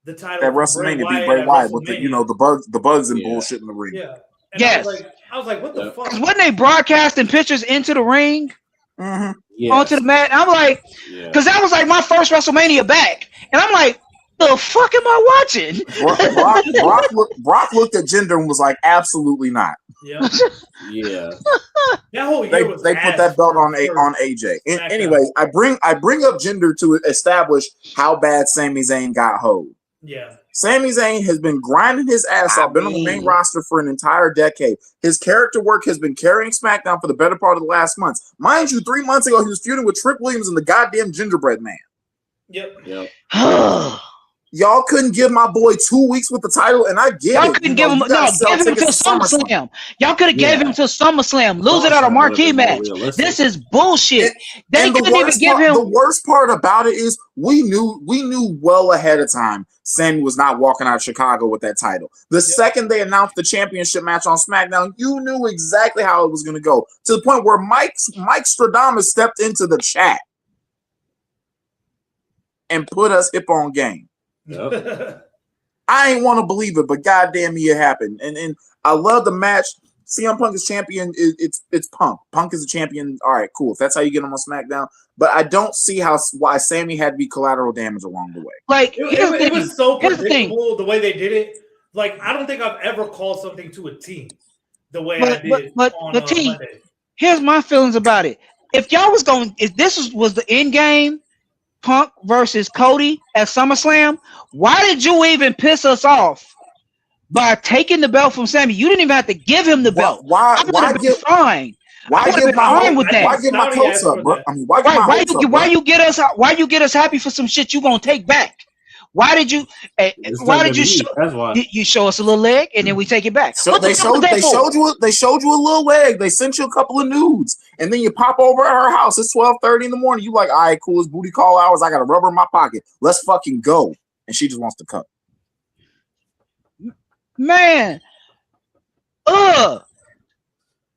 the title at WrestleMania beat Bray Wyatt with the bugs and bullshit in the ring. Yeah. And Yes. I was like, what the fuck? Wasn't they broadcasting pictures into the ring? Mm-hmm. Yes. Onto the mat. I'm like, because that was like my first WrestleMania back, and I'm like, the fuck am I watching? Brock looked at Jinder and was like, absolutely not. Yeah. Yeah. That whole year They put that belt on AJ. Anyway, I bring up Jinder to establish how bad Sami Zayn got hoed. Yeah. Sami Zayn has been grinding his ass off, been on the main roster for an entire decade. His character work has been carrying SmackDown for the better part of the last month. Mind you, 3 months ago, he was feuding with Trick Williams and the goddamn Gingerbread Man. Yep. Y'all couldn't give my boy 2 weeks with the title, and I get it. Y'all couldn't give him give him to SummerSlam. Y'all could have gave him to SummerSlam. Lose it out of marquee match. This is bullshit. They couldn't even give him. The worst part about it is we knew well ahead of time Sammy was not walking out of Chicago with that title. The second they announced the championship match on SmackDown, you knew exactly how it was going to go. To the point where Mike Stradamus stepped into the chat and put us hip on game. Yep. I ain't want to believe it, but goddamn me, it happened. And I love the match. CM Punk is champion. It's Punk. Punk is a champion. All right, cool. If that's how you get him on SmackDown. But I don't see why Sammy had to be collateral damage along the way. Like it was so predictable the way they did it. Like I don't think I've ever called something to a T the way I did. But T, Monday. Here's my feelings about it. If y'all was going, if this was the end game, Punk versus Cody at SummerSlam, why did you even piss us off by taking the belt from Sammy? You didn't even have to give him the belt. Why get fine? Why get my hopes up, bro? I mean, why you get us happy for some shit you gonna take back? Why did you? You show us a little leg and then we take it back? So they showed you a little leg. They sent you a couple of nudes, and then you pop over at her house. It's 12:30 in the morning. You like, all right, cool. It's booty call hours. I got a rubber in my pocket. Let's fucking go. And she just wants to cut. Man,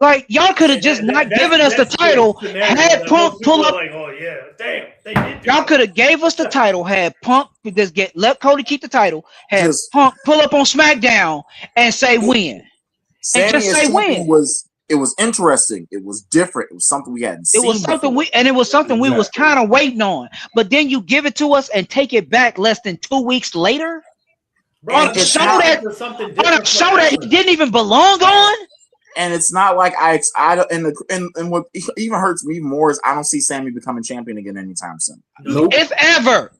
like y'all could have just not given us the title. Had Punk pull up. Like, oh yeah, damn, they did. Y'all could have gave us the title. Had Punk just let Cody keep the title. Had Punk pull up on SmackDown and say win. And just say win. It was interesting. It was different. It was something we hadn't seen. It was something we was kind of waiting on. But then you give it to us and take it back less than 2 weeks later. Bro, on a show that he didn't even belong on. And it's not like I and what even hurts me more is I don't see Sammy becoming champion again anytime soon. Nope. If ever.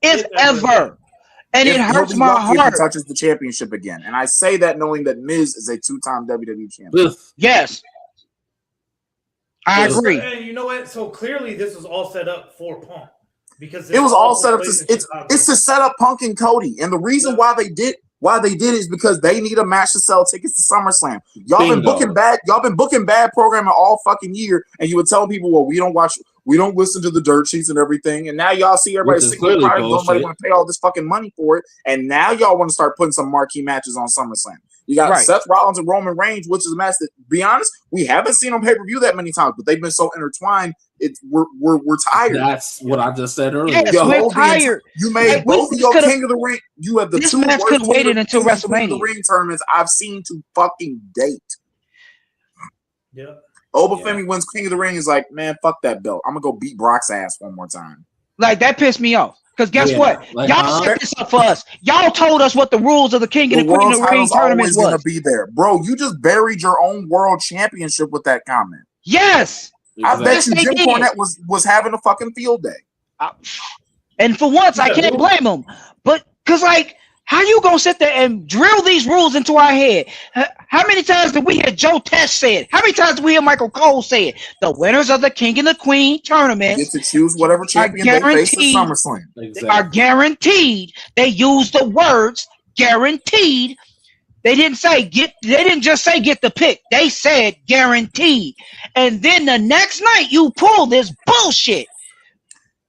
And it hurts my heart. If he touches the championship again. And I say that knowing that Miz is a 2-time WWE champion. Yes. I agree. And you know what? So clearly this was all set up for Punk. Because it was all set up it's to set up Punk and Cody. And the reason why they did is because they need a match to sell tickets to SummerSlam. Y'all been booking bad programming all fucking year, and you were telling people, well, we don't listen to the dirt sheets and everything. And now y'all see everybody sick of product. Nobody want to pay all this fucking money for it. And now y'all want to start putting some marquee matches on SummerSlam. You got Seth Rollins and Roman Reigns, which is a match that, to be honest, we haven't seen on pay-per-view that many times, but they've been so intertwined. We're tired. That's what I just said earlier. Yes, we're tired. You made both of your King of the Ring. You have the two match could have waited until WrestleMania. King of the Ring tournaments I've seen to fucking date. Yeah. Femi wins King of the Ring is like, man, fuck that belt. I'm gonna go beat Brock's ass one more time. Like that pissed me off. Because guess what? Like, y'all set this up for us. Y'all told us what the rules of the King and the Queen of the Ring tournament was. Gonna be there, bro. You just buried your own world championship with that comment. Yes. I bet you Jim Cornette was having a fucking field day. And for once, I can't blame him. But because, like, how you gonna sit there and drill these rules into our head? How many times did we hear Joe Test say it? How many times did we hear Michael Cole say it? The winners of the King and the Queen tournament get to choose whatever champion they face at SummerSlam. Exactly. Are guaranteed. They use the words guaranteed. They didn't just say get the pick. They said guaranteed. And then the next night you pull this bullshit.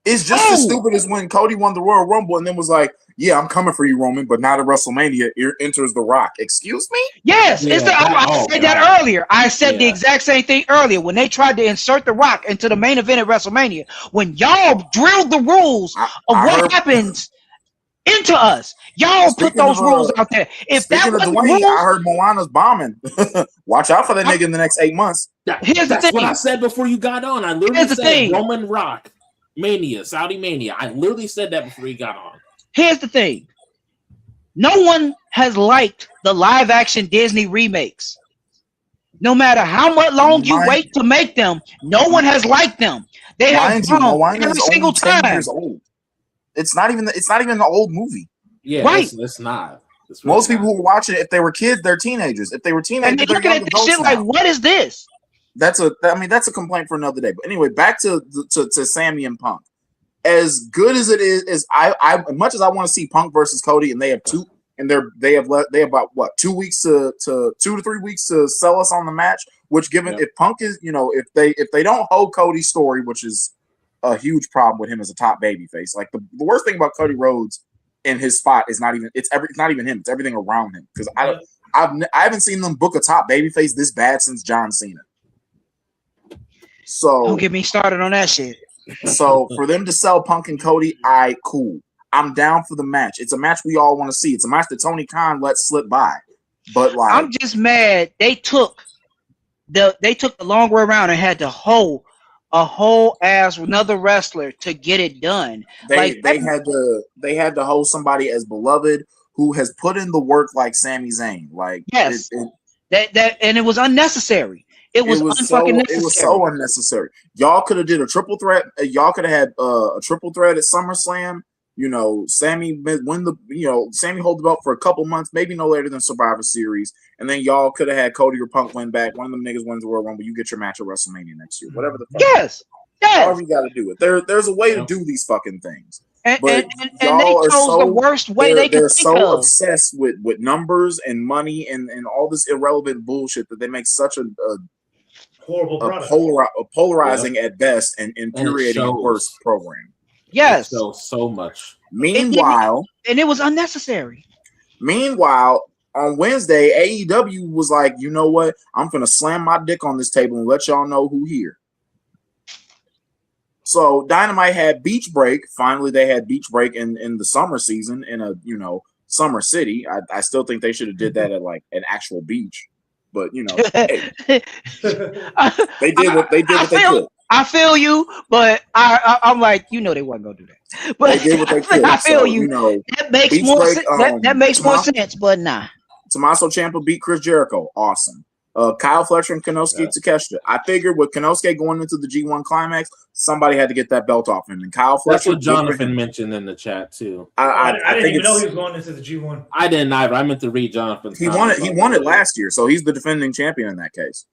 It's just as stupid as when Cody won the Royal Rumble and then was like, yeah, I'm coming for you, Roman, but not at WrestleMania. Here enters The Rock. Excuse me? Yes. Yeah, I said that earlier. I said the exact same thing earlier when they tried to insert The Rock into the main event at WrestleMania. When y'all drilled the rules of what happens into us. Y'all put those rules out there. If that Speaking of wasn't Dwayne, rules, I heard Moana's bombing. Watch out for that nigga in the next 8 months. Here's the That's thing. what I said before you got on. I literally Here's the said thing. Roman Rock Mania, Saudi Mania. I literally said that before you got on. Here's the thing. No one has liked the live action Disney remakes. No matter how much long you wait to make them, no one has liked them. They have bombed every single time. 10 years old. It's not even an old movie. Yeah, right. It's not. It's really Most people who are watching it, if they were kids, they're teenagers. If they were teenagers, and they're they're looking young at this adults shit now. like, what is this? That's a complaint for another day. But anyway, back to Sammy and Punk. As good as it is, I much as I want to see Punk versus Cody, and they have they have about what 2 weeks to 2 to 3 weeks to sell us on the match. Which, given if Punk is, if they don't hold Cody's story, which is a huge problem with him as a top babyface. Like the worst thing about Cody Rhodes in his spot is not even him. It's everything around him. Because I haven't seen them book a top babyface this bad since John Cena. So Don't get me started on that shit. So for them to sell Punk and Cody, cool. I'm down for the match. It's a match we all want to see. It's a match that Tony Khan let slip by. But like, I'm just mad they took the long way around and had to hold a whole ass another wrestler to get it done. They had to hold somebody as beloved who has put in the work like Sami Zayn. Like yes, that and it was unnecessary. It was unfucking necessary. It was so unnecessary. Y'all could have did a triple threat. Y'all could have had a triple threat at SummerSlam. Sammy Sammy hold the belt for a couple months, maybe no later than Survivor Series, and then y'all could have had Cody or Punk win back. One of them niggas wins the Royal Rumble. You get your match at WrestleMania next year. Whatever the fuck. Yes. However you got to do it. There's a way to do these fucking things. And they chose the worst way they could think of. They're so obsessed with numbers and money and all this irrelevant bullshit that they make such a horrible product. Polarizing at best and infuriating at worst program. Yes. So much. Meanwhile, and it was unnecessary. Meanwhile, on Wednesday, AEW was like, you know what? I'm gonna slam my dick on this table and let y'all know who here. So Dynamite had Beach Break. Finally, they had Beach Break in the summer season in a summer city. I still think they should have did that at like an actual beach, but hey, they did what they could. I feel you, but I'm like, they wasn't gonna do that. But they did what they could. I feel you. That makes more sense. That makes more sense, but nah. Tommaso Ciampa beat Chris Jericho. Awesome. Kyle Fletcher and Konosuke Takeshita. I figured with Konosuke going into the G1 Climax, somebody had to get that belt off him. And Kyle Fletcher. That's what Jonathan mentioned in the chat too. I didn't even know he was going into the G1. I didn't either. I meant to read Jonathan's. He won it. He won it last year, so he's the defending champion in that case.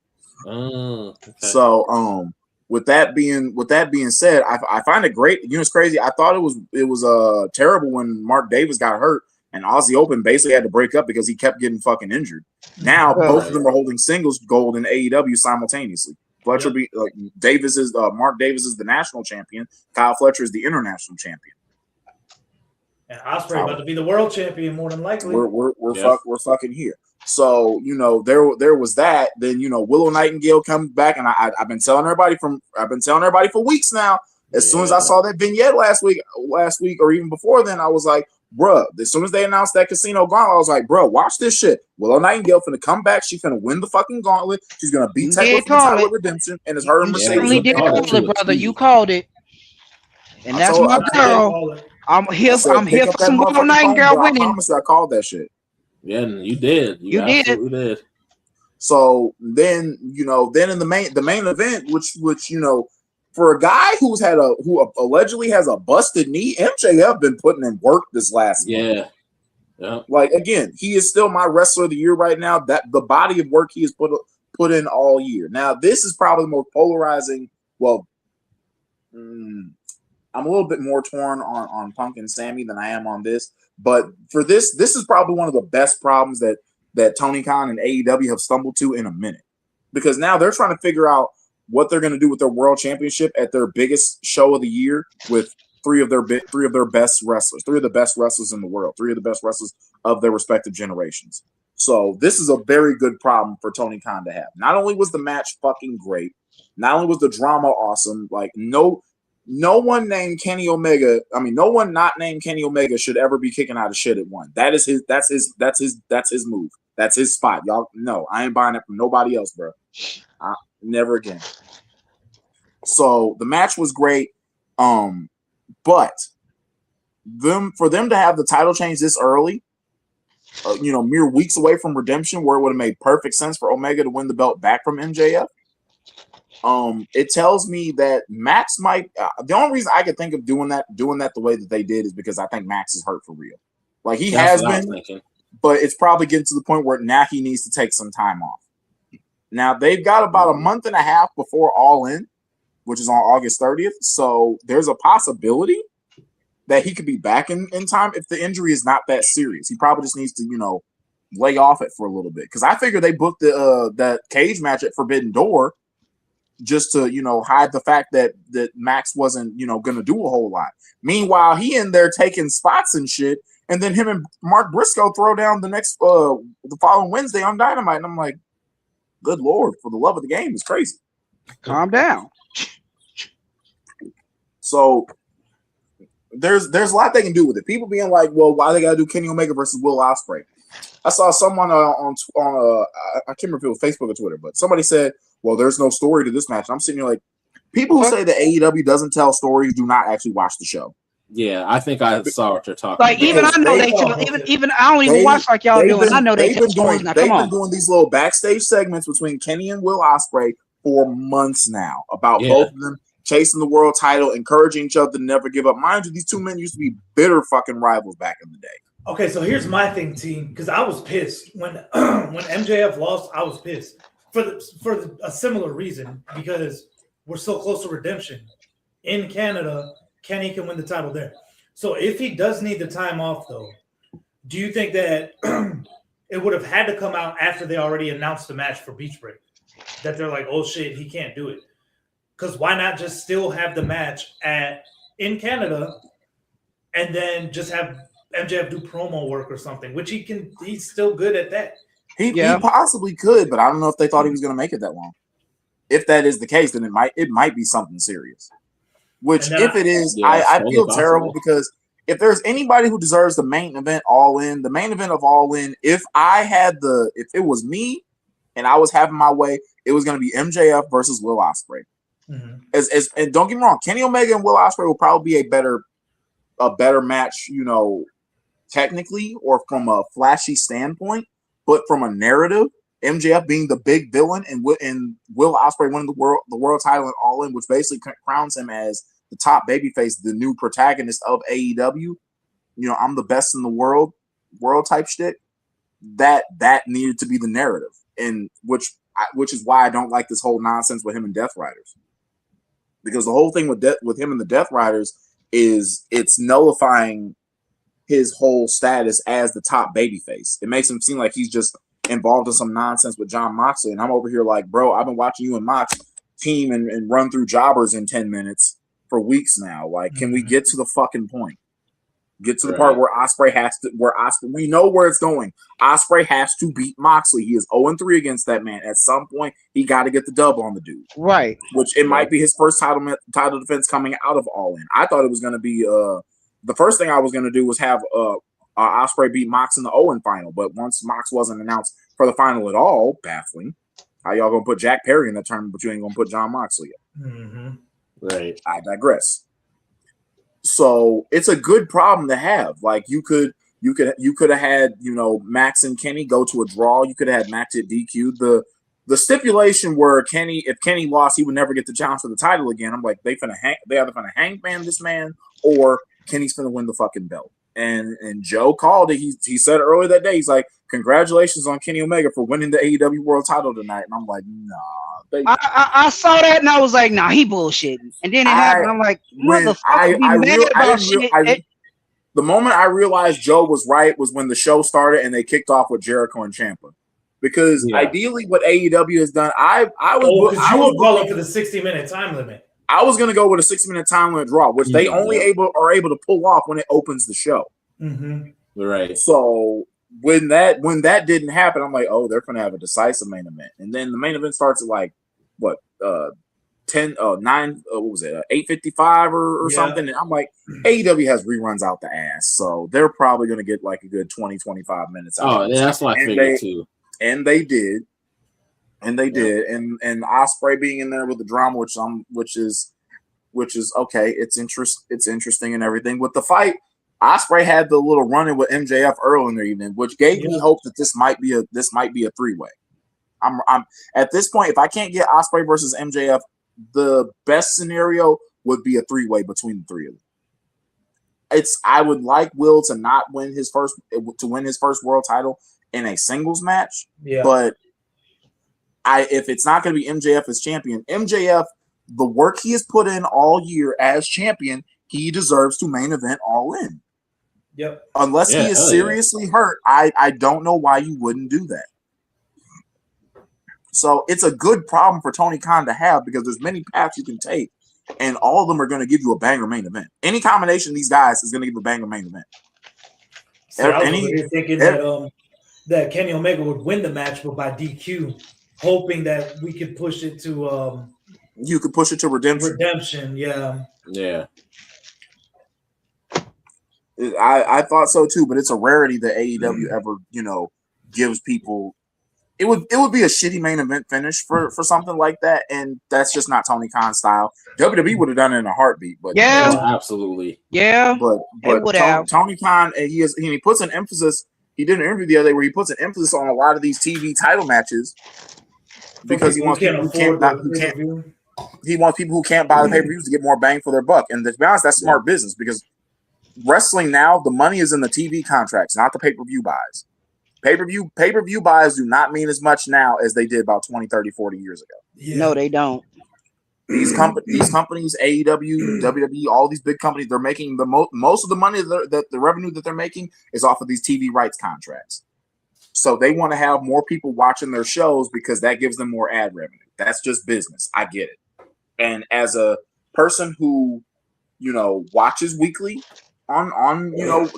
Oh, okay. So with that being said, I find it great. It's crazy. I thought it was terrible when Mark Davis got hurt and Aussie Open basically had to break up because he kept getting fucking injured. Now both of them are holding singles gold in AEW simultaneously. Fletcher Mark Davis is the national champion. Kyle Fletcher is the international champion. And Ospreay about to be the world champion more than likely. We're fucking here. So there was that. Then Willow Nightingale comes back, and I've been telling everybody for weeks now. As soon as I saw that vignette last week, or even before then, I was like, bruh. As soon as they announced that Casino Gauntlet, I was like, bruh, watch this shit. Willow Nightingale finna come back. She's gonna win the fucking gauntlet. She's gonna beat Tekla for the title with redemption, and it's her and Mercedes. You called it, brother. You called it, and that's my girl. I'm here for some Willow Nightingale winning. I promise you, I called that shit. Yeah, you did. You absolutely did. So then, then in the main event, which for a guy who allegedly has a busted knee, MJF been putting in work this last month. Yeah. Like again, he is still my wrestler of the year right now. That the body of work he has put in all year. Now, this is probably the most polarizing. Well, I'm a little bit more torn on Punk and Sammy than I am on this. But for this is probably one of the best problems that Tony Khan and AEW have stumbled to in a minute. Because now they're trying to figure out what they're going to do with their world championship at their biggest show of the year with three of their best wrestlers, three of the best wrestlers in the world, three of the best wrestlers of their respective generations. So this is a very good problem for Tony Khan to have. Not only was the match fucking great, not only was the drama awesome, like no one named Kenny Omega. I mean, no one not named Kenny Omega should ever be kicking out of shit at one. That's his move. That's his spot. Y'all, no, I ain't buying it from nobody else, bro. Never again. So the match was great. But for them to have the title change this early, mere weeks away from Redemption, where it would have made perfect sense for Omega to win the belt back from MJF. It tells me that Max might. The only reason I could think of doing that the way that they did is because I think Max is hurt for real. Like he has been, but it's probably getting to the point where now he needs to take some time off. Now they've got about a month and a half before All In, which is on August 30th. So there's a possibility that he could be back in time if the injury is not that serious. He probably just needs to, lay off it for a little bit. Because I figure they booked that cage match at Forbidden Door just to, hide the fact that Max wasn't, going to do a whole lot. Meanwhile, he in there taking spots and shit, and then him and Mark Briscoe throw down the following Wednesday on Dynamite, and I'm like, good Lord, for the love of the game, it's crazy. Calm down. So there's a lot they can do with it. People being like, well, why they got to do Kenny Omega versus Will Ospreay? I saw someone on I can't remember if it was Facebook or Twitter, but somebody said, well, there's no story to this match. And I'm sitting here like, people who say that AEW doesn't tell stories do not actually watch the show. Yeah, I think I saw what you're talking about. Even I know even I don't even watch like y'all do, and I know they've been doing these little backstage segments between Kenny and Will Ospreay for months now about both of them chasing the world title, encouraging each other to never give up. Mind you, these two men used to be bitter fucking rivals back in the day. Okay, so here's my thing, team, because I was pissed when MJF lost. I was pissed for a similar reason, because we're so close to Redemption in Canada. Kenny can win the title there. So if he does need the time off, though, do you think that it would have had to come out after they already announced the match for Beach Break? That they're like, oh shit, he can't do it. Because why not just still have the match in Canada and then just have MJF do promo work or something, which he's still good at that. He possibly could, but I don't know if they thought he was going to make it that long. If that is the case, then it might be something serious. Which, if it is, I feel terrible, because if there's anybody who deserves the main event All In, the main event of All In, if it was me and I was having my way, it was going to be MJF versus Will Ospreay. Mm-hmm. And don't get me wrong, Kenny Omega and Will Ospreay will probably be a better match, technically, or from a flashy standpoint, but from a narrative, MJF being the big villain and Will Ospreay winning the world title and All In, which basically crowns him as the top babyface, the new protagonist of AEW. I'm the best in the world type shit. That needed to be the narrative, and which is why I don't like this whole nonsense with him and Death Riders, because the whole thing with him and the Death Riders is it's nullifying his whole status as the top babyface. It makes him seem like he's just involved in some nonsense with John Moxley, and I'm over here like, bro, I've been watching you and Mox team and run through jobbers in 10 minutes for weeks now. Like, can we get to the fucking point? Get to the part where Ospreay we know where it's going. Ospreay has to beat Moxley. He is 0-3 against that man. At some point, he got to get the dub on the dude. Right. Which it might be his first title defense coming out of All In. I thought it was going to be the first thing I was going to do was have Ospreay beat Mox in the Owen final. But once Mox wasn't announced for the final at all, baffling. How y'all going to put Jack Perry in the tournament, but you ain't going to put John Moxley in? Mm-hmm. Right. I digress. So it's a good problem to have. Like you could have had, Max and Kenny go to a draw. You could have had Max at DQ. The stipulation where if Kenny lost, he would never get the challenge for the title again. I'm like, they either finna hangman this man, or Kenny's finna win the fucking belt. And Joe called it. He said earlier that day, he's like, congratulations on Kenny Omega for winning the AEW World Title tonight. And I'm like, nah. I saw that and I was like, nah, he bullshitting. And then it happened. I'm like, motherfucker, the moment I realized Joe was right was when the show started and they kicked off with Jericho and Ciampa. Because ideally, what AEW has done, I was calling for the 60-minute time limit. I was going to go with a 60-minute time limit draw, which they only are able to pull off when it opens the show. Mm-hmm. Right. So when that didn't happen, I'm like, oh, they're going to have a decisive main event, and then the main event starts at like what 10 8:55 or something. And I'm like, AEW has reruns out the ass, so they're probably going to get like a good 20-25 minutes out. Oh, yeah, that's what I figured too. And they did. And Ospreay being in there with the drama, which is okay. It's interesting and everything. With the fight, Ospreay had the little run-in with MJF early in the evening, which gave me hope that this might be a 3-way. I'm at this point, if I can't get Ospreay versus MJF, the best scenario would be a 3-way between the three of them. I would like Will to not win his first world title in a singles match, but if it's not going to be MJF as champion, MJF, the work he has put in all year as champion, he deserves to main event All In. Yep. Unless he is seriously hurt, I don't know why you wouldn't do that. So it's a good problem for Tony Khan to have because there's many paths you can take, and all of them are going to give you a banger main event. Any combination of these guys is going to give a banger main event. So I was really thinking that Kenny Omega would win the match, but by DQ, hoping that we could push it to you could push it to redemption. Yeah. I thought so too, but it's a rarity that AEW ever, gives people. It would be a shitty main event finish for something like that, and that's just not Tony Khan's style. WWE would have done it in a heartbeat, but absolutely, But Tony Khan, he puts an emphasis. He did an interview the other day where he puts an emphasis on a lot of these TV title matches because he wants people who can't buy the pay-per-views to get more bang for their buck. And to be honest, that's smart business because wrestling now, the money is in the TV contracts, not the pay-per-view buys. Pay-per-view buys do not mean as much now as they did about 20, 30, 40 years ago. No, they don't. These companies, AEW, WWE, all these big companies, they're making the most of the money that the revenue that they're making is off of these TV rights contracts. So they want to have more people watching their shows because that gives them more ad revenue. That's just business. I get it. And as a person who, watches weekly on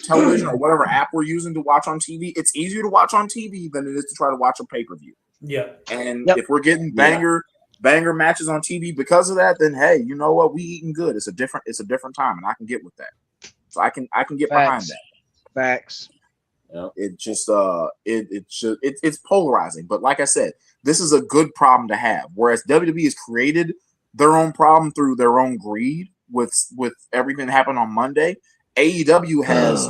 television or whatever app we're using to watch on TV, it's easier to watch on TV than it is to try to watch a pay-per-view. Yeah. And if we're getting banger matches on TV because of that, then hey, you know what? We eating good. It's a different time, and I can get with that. So I can get behind that. Facts. It just it's polarizing. But like I said, this is a good problem to have. Whereas WWE has created their own problem through their own greed with everything that happened on Monday. AEW has,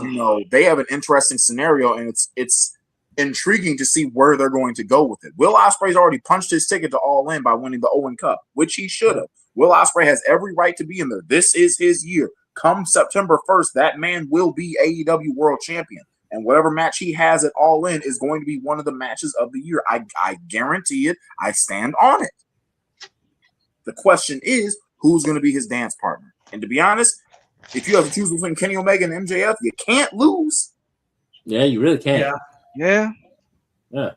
they have an interesting scenario, and it's intriguing to see where they're going to go with it. Will Ospreay's already punched his ticket to All In by winning the Owen Cup, which he should have. Will Ospreay has every right to be in there. This is his year. Come September 1st, that man will be AEW World Champion. And whatever match he has at All In is going to be one of the matches of the year. I guarantee it. I stand on it. The question is, who's going to be his dance partner? And to be honest, if you have to choose between Kenny Omega and MJF, you can't lose. Yeah, you really can't. Yeah.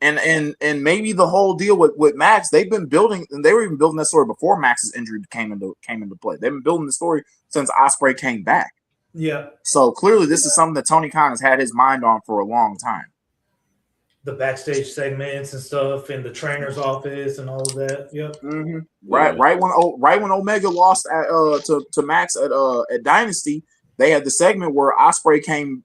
And maybe the whole deal with Max, they've been building, and they were even building that story before Max's injury came into play. They've been building the story since Ospreay came back. Yeah. So clearly, this is something that Tony Khan has had his mind on for a long time. The backstage segments and stuff, in the trainer's office, and all of that. Yep. Mm-hmm. Right when Omega lost to Max at Dynasty, they had the segment where Ospreay came.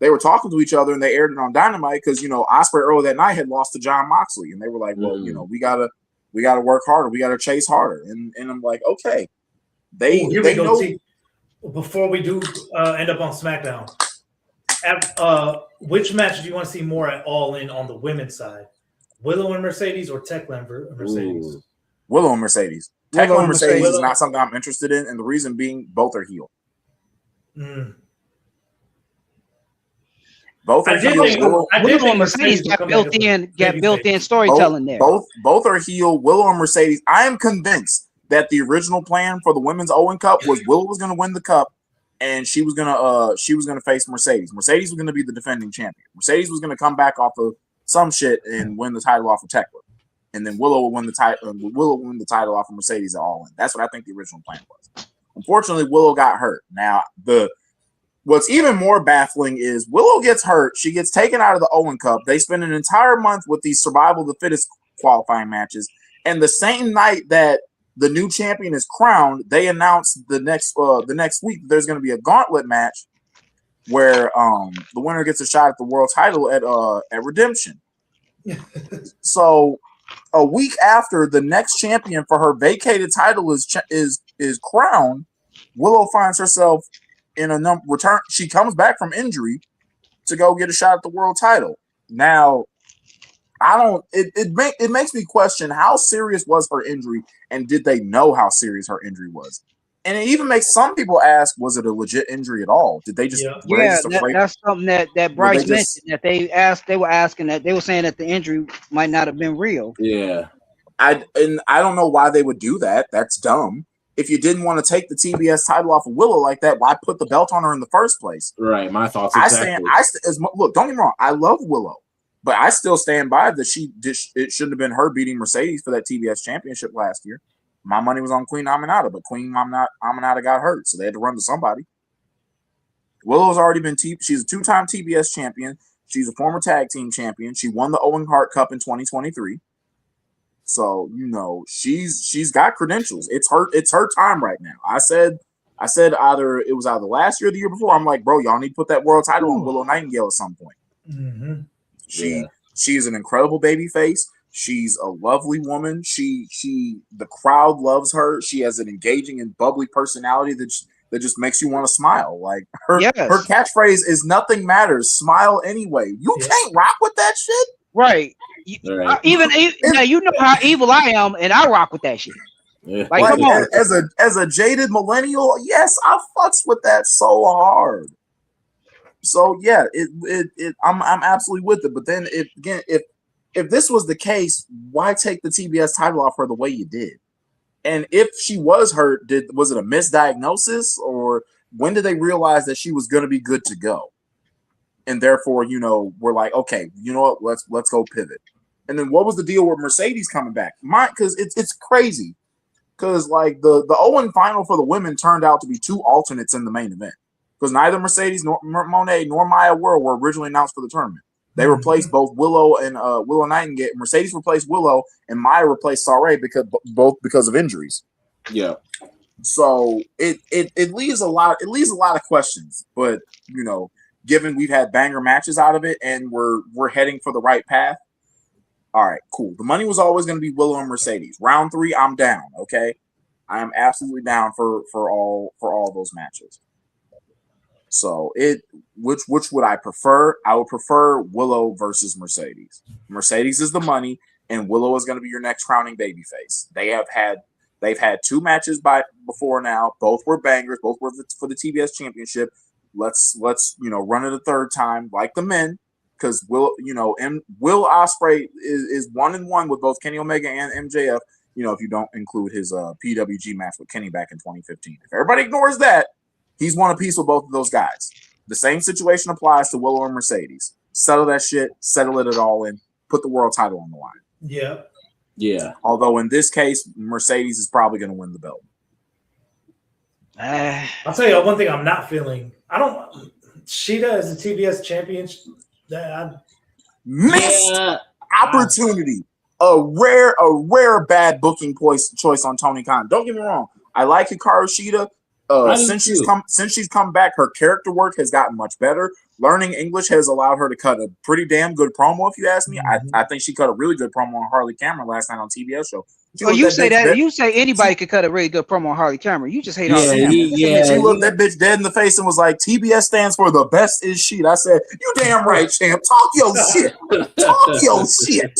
They were talking to each other, and they aired it on Dynamite because Ospreay earlier that night had lost to John Moxley, and they were like, "Well, we gotta work harder, we gotta chase harder." And I'm like, okay, they know. Before we do end up on SmackDown, which match do you want to see more at All In on the women's side? Willow and Mercedes or Tekla and Mercedes? Ooh. Willow and Mercedes. Tekla and Mercedes is not something I'm interested in, and the reason being both are heel. Both are heel. Willow and Mercedes got built-in storytelling there. Both are heel. Willow and Mercedes. I am convinced that the original plan for the Women's Owen Cup was Willow was going to win the cup, and she was gonna face Mercedes. Mercedes was going to be the defending champion. Mercedes was going to come back off of some shit and win the title off of Tekla, and then Willow would win the title. Willow would win the title off of Mercedes at All In. That's what I think the original plan was. Unfortunately, Willow got hurt. Now what's even more baffling is Willow gets hurt. She gets taken out of the Owen Cup. They spend an entire month with these survival of the fittest qualifying matches, and the same night that the new champion is crowned, they announced the next week there's going to be a gauntlet match where the winner gets a shot at the world title at Redemption. So a week after the next champion for her vacated title is crowned, Willow finds herself in a return. She comes back from injury to go get a shot at the world title. Now, it makes me question how serious was her injury, and did they know how serious her injury was? And it even makes some people ask, was it a legit injury at all? Did they just that's something that Bryce mentioned, that they were saying that the injury might not have been real. Yeah. I don't know why they would do that. That's dumb. If you didn't want to take the TBS title off of Willow like that, why put the belt on her in the first place? Right. My thoughts exactly. Look, don't get me wrong. I love Willow, but I still stand by that it shouldn't have been her beating Mercedes for that TBS championship last year. My money was on Queen Aminata, but Queen Aminata got hurt, so they had to run to somebody. Willow's already been she's a 2-time TBS champion. She's a former tag team champion. She won the Owen Hart Cup in 2023. So, she's got credentials. It's her time right now. I said either it was either last year or the year before. I'm like, bro, y'all need to put that world title on Willow Nightingale at some point. Mm-hmm. She's an incredible baby face. She's a lovely woman. The crowd loves her. She has an engaging and bubbly personality that just makes you want to smile. Like her catchphrase is "Nothing matters. Smile anyway." You can't rock with that shit, right? Even now, you know how evil I am, and I rock with that shit. Yeah. Like come on. As a jaded millennial, yes, I fucks with that so hard. So yeah, I'm absolutely with it. But then if this was the case, why take the TBS title off her the way you did? And if she was hurt, was it a misdiagnosis, or when did they realize that she was going to be good to go? And therefore, we're like, okay, you know what? Let's go pivot. And then what was the deal with Mercedes coming back? Because it's crazy. Because like the Owen final for the women turned out to be 2 alternates in the main event. Because neither Mercedes nor Monet nor Maya World were originally announced for the tournament. They replaced both Willow and Willow Nightingale. Mercedes replaced Willow, and Maya replaced Sarray because of injuries. Yeah. So it leaves a lot of questions. But given we've had banger matches out of it, and we're heading for the right path. All right, cool. The money was always going to be Willow and Mercedes. Round 3, I'm down. Okay, I am absolutely down for all those matches. So which would I prefer? I would prefer Willow versus Mercedes. Mercedes is the money, and Willow is going to be your next crowning babyface. They've had 2 matches before now. Both were bangers. Both were for the TBS championship. Let's run it a third time like the men, because Will Ospreay is 1-1 with both Kenny Omega and MJF. If you don't include his PWG match with Kenny back in 2015. If everybody ignores that, he's won a piece with both of those guys. The same situation applies to Willow and Mercedes. Settle that shit. Settle it all in. Put the world title on the line. Yeah. Yeah. Although in this case, Mercedes is probably going to win the belt. I'll tell you one thing I'm not feeling. Sheeta as the TBS champion. Missed opportunity. A rare bad booking choice on Tony Khan. Don't get me wrong. I like Hikaru Shida. Since she's come back, her character work has gotten much better. Learning English has allowed her to cut a pretty damn good promo, if you ask me. I think she cut a really good promo on Harley Cameron last night on TBS show. You say anybody could cut a really good promo on Harley Cameron. You just hate Harley Cameron. She looked that bitch dead in the face and was like, TBS stands for the best is shit. I said, you damn right, champ. Talk your shit. Talk your shit.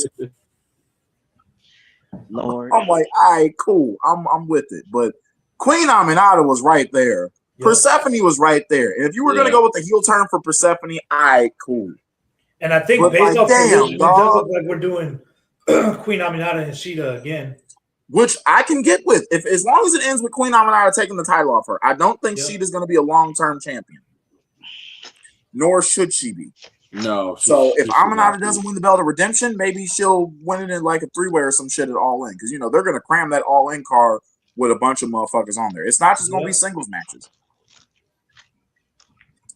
Lord. I'm like, all right, cool. I'm with it. But Queen Aminata was right there. Yeah. Persephone was right there. And if you were going to go with the heel turn for Persephone, cool. And I think based off it does look like we're doing Queen Aminata and Shida again. Which I can get with. As long as it ends with Queen Aminata taking the title off her. I don't think Shida's going to be a long-term champion. Nor should she be. No. So if Aminata doesn't win the belt of Redemption, maybe she'll win it in like a 3-way or some shit at All In. Because, they're going to cram that All In card with a bunch of motherfuckers on there. It's not just going to be singles matches.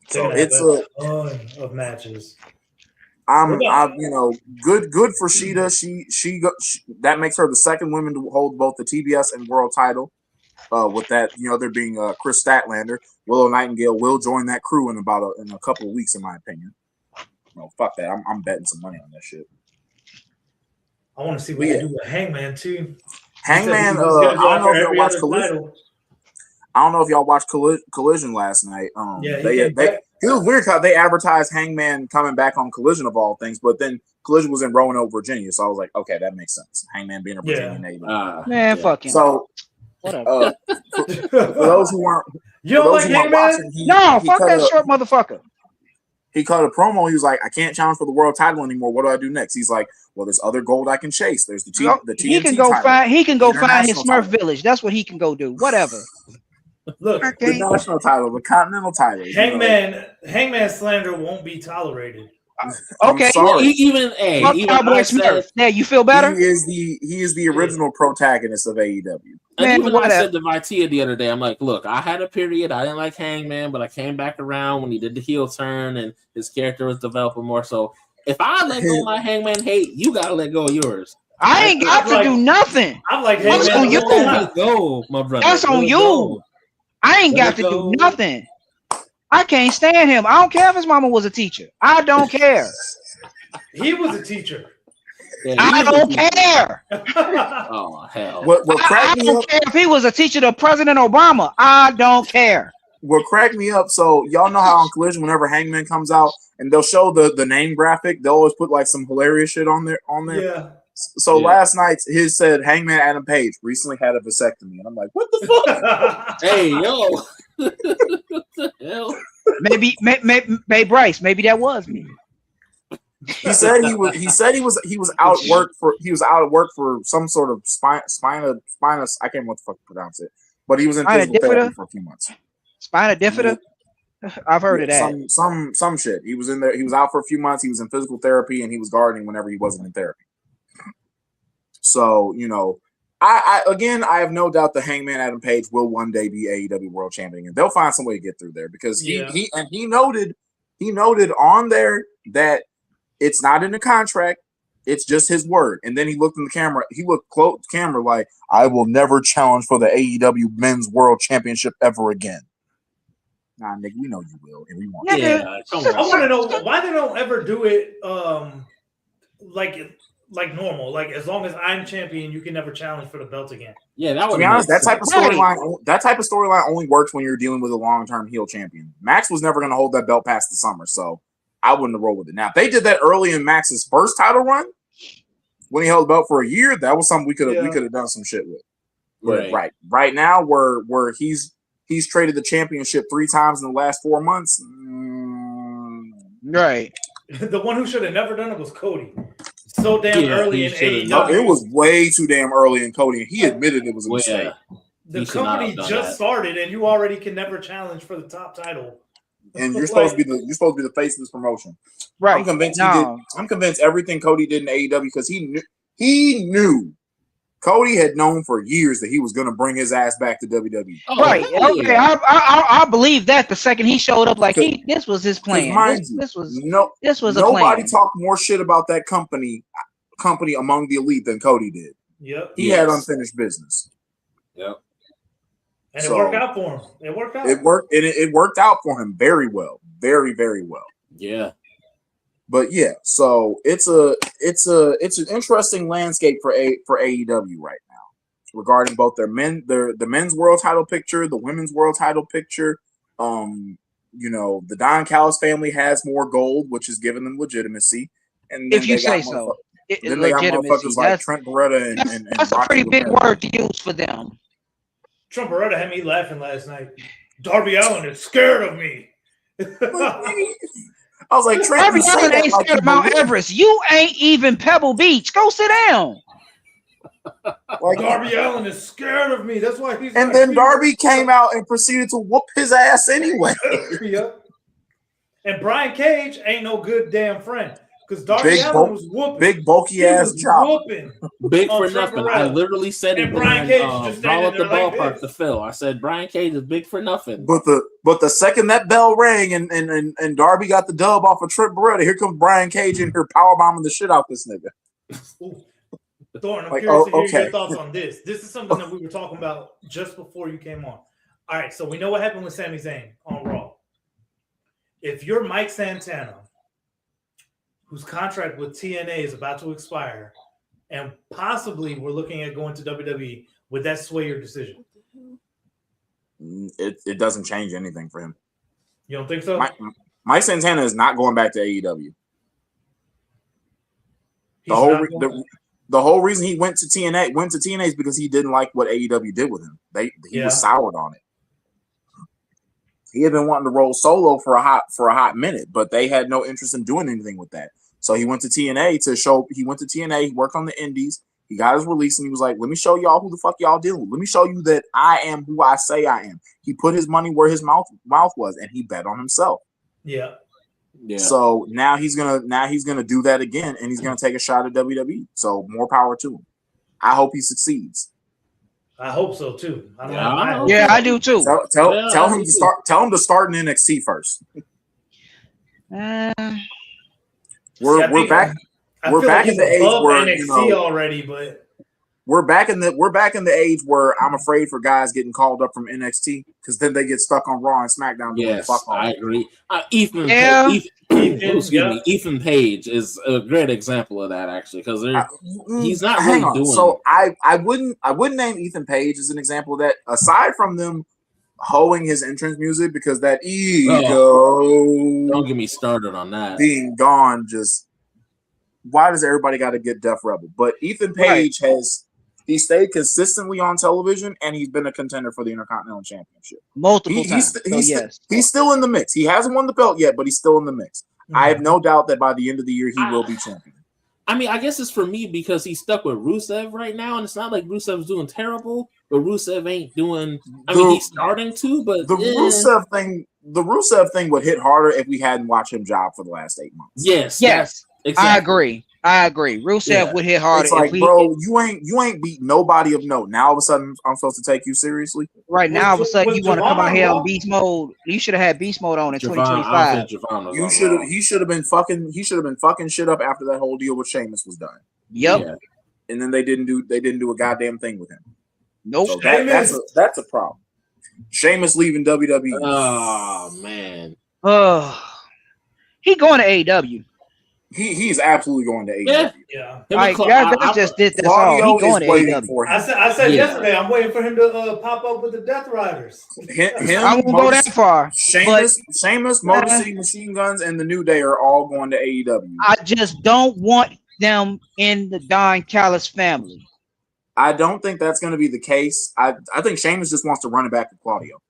So it's a ton of matches. What about- I'm, good for Sheeta. She that makes her the second woman to hold both the TBS and world title. With that, there being Chris Statlander, Willow Nightingale will join that crew in a couple of weeks, in my opinion. No, fuck that. I'm betting some money on that shit. I want to see what they do with Hangman too. Hangman, I don't know if y'all watched Collision last night. It was weird how they advertised Hangman coming back on Collision of all things, but then Collision was in Roanoke, Virginia, so I was like, okay, that makes sense. Hangman being a Virginia native. Man, fuck him. So, whatever. For those who weren't, Hangman? No, fuck that short motherfucker. He cut a promo. He was like, I can't challenge for the world title anymore. What do I do next? He's like, well, there's other gold I can chase. There's the TNT he can go title, find his Smurf title. village. That's what he can go do. Whatever. Look, the national title, the continental title. Hangman slander won't be tolerated. Okay. Even Cowboy Smurf. Yeah, you feel better? He is the original protagonist of AEW. And even I said to Vitia the other day, I'm like, look, I had a period. I didn't like Hangman, but I came back around when he did the heel turn and his character was developing more. So if I let go of my Hangman hate, you gotta let go of yours. I ain't got to do nothing. I'm like, that's on you. Go, my brother. That's on you. I ain't got to do nothing. I can't stand him. I don't care if his mama was a teacher. I don't care. He was a teacher. Yeah, I don't care. Oh hell! I don't care if he was a teacher to President Obama. I don't care. What cracked me up? So y'all know how on Collision, whenever Hangman comes out and they'll show the name graphic, they'll always put like some hilarious shit on there. Yeah. So last night his said Hangman Adam Page recently had a vasectomy, and I'm like, what the fuck? Hey yo. What the hell? Maybe Bryce. Maybe that was me. He said he was out at work for some sort of spinous. I can't remember what the fuck to pronounce it, but he was in physical therapy for a few months. Spina bifida. I've heard of that. Some shit. He was in there. He was out for a few months. He was in physical therapy, and he was gardening whenever he wasn't in therapy. So I have no doubt the Hangman Adam Page will one day be AEW World Champion, and they'll find some way to get through there because he noted on there that it's not in the contract, it's just his word. And then he looked in the camera. He looked close to the camera like, I will never challenge for the AEW Men's World Championship ever again. Nah, nigga, we know you will, and we want. Yeah, I want to know why they don't ever do it like normal. Like as long as I'm champion, you can never challenge for the belt again. Yeah, that would be honest. That type of storyline only works when you're dealing with a long-term heel champion. Max was never going to hold that belt past the summer, so I wouldn't have rolled with it. Now, if they did that early in Max's first title run, when he held the belt for a year, that was something we could have done some shit with. But right now, where he's traded the championship 3 times in the last 4 months. Right. The one who should have never done it was Cody. So damn early in AEW. No, it was way too damn early in Cody, and he admitted it was a mistake. The company just started, and you already can never challenge for the top title. And you're supposed to be the face of this promotion, right? I'm convinced I'm convinced everything Cody did in AEW because he knew. Cody had known for years that he was going to bring his ass back to WWE. Oh, right? Okay, I believe that the second he showed up, like this was his plan. This was nobody talked more shit about that company among the elite than Cody did. Yep, he had unfinished business. Yep. And it worked out for him. It worked out. It worked out for him very well, very very well. Yeah. But yeah, so it's an interesting landscape for AEW right now regarding both the men's world title picture, the women's world title picture. The Don Callis family has more gold, which has given them legitimacy. And if you say so, then they got motherfuckers like Trent Beretta and that's a pretty big word to use for them. Trent Beretta had me laughing last night. Darby Allin is scared of me. I was like, Trent, Darby Allin ain't scared of Mount Everest. You ain't even Pebble Beach. Go sit down. Like Darby Allin is scared of me. That's why he's. And then Darby came out and proceeded to whoop his ass anyway. Yep. And Brian Cage ain't no good damn friend. Because Darby Allin was whooping. Big bulky ass job. Big for nothing. I literally said it Brian Cage just Brawl at the like Ballpark this. to Phil. I said Brian Cage is big for nothing. But the second that bell rang and Darby got the dub off of Trent Beretta, here comes Brian Cage in here powerbombing the shit out this nigga. Thorne, I'm curious to hear your thoughts on this. This is something that we were talking about just before you came on. All right, so we know what happened with Sami Zayn on Raw. If you're Mike Santana, whose contract with TNA is about to expire, and possibly we're looking at going to WWE, would that sway your decision? It doesn't change anything for him. You don't think so? Mike Santana is not going back to AEW. The whole reason he went to TNA is because he didn't like what AEW did with him. He was soured on it. He had been wanting to roll solo for a hot minute, but they had no interest in doing anything with that. So he went to TNA He went to TNA. He worked on the indies. He got his release, and he was like, "Let me show y'all who the fuck y'all dealing with. Let me show you that I am who I say I am." He put his money where his mouth was, and he bet on himself. Yeah. So now he's gonna do that again, and he's gonna take a shot at WWE. So more power to him. I hope he succeeds. I hope so too. I do too. Tell him to start in NXT first. We're back. We're back in the age where NXT already, but we're back in the age where I'm afraid for guys getting called up from NXT because then they get stuck on Raw and SmackDown. Yes, I agree. Ethan Page is a great example of that, actually, because he's not really doing. So I wouldn't name Ethan Page as an example of that. Aside from them hoeing his entrance music, because that ego. Don't get me started on that. Being gone, just why does everybody got to get Def Rebel? But Ethan Page he stayed consistently on television, and he's been a contender for the Intercontinental Championship multiple times. He's still in the mix. He hasn't won the belt yet, but he's still in the mix. Mm-hmm. I have no doubt that by the end of the year, he will be champion. I mean, I guess it's for me because he's stuck with Rusev right now, and it's not like Rusev's doing terrible, but Rusev ain't doing. He's starting to, but the Rusev thing would hit harder if we hadn't watched him job for the last 8 months. Yes, exactly. I agree. Rusev would hit harder. It's like, bro, you ain't beat nobody of note. Now all of a sudden, I'm supposed to take you seriously. Right now, all of a sudden, you want to come out here on beast mode. You should have had beast mode on in 2025. He should have been fucking shit up after that whole deal with Sheamus was done. Yep. Yeah. And then they didn't do a goddamn thing with him. Nope. So that's a problem. Sheamus leaving WWE. Oh man. He going to AEW. He's absolutely going to AEW. Yeah. I just did this all. He going to AEW. I said yesterday, I'm waiting for him to pop up with the Death Riders. I won't go that far. Sheamus, Motor City Machine Guns, and the New Day are all going to AEW. I just don't want them in the Don Callis family. I don't think that's going to be the case. I think Sheamus just wants to run it back to Claudio.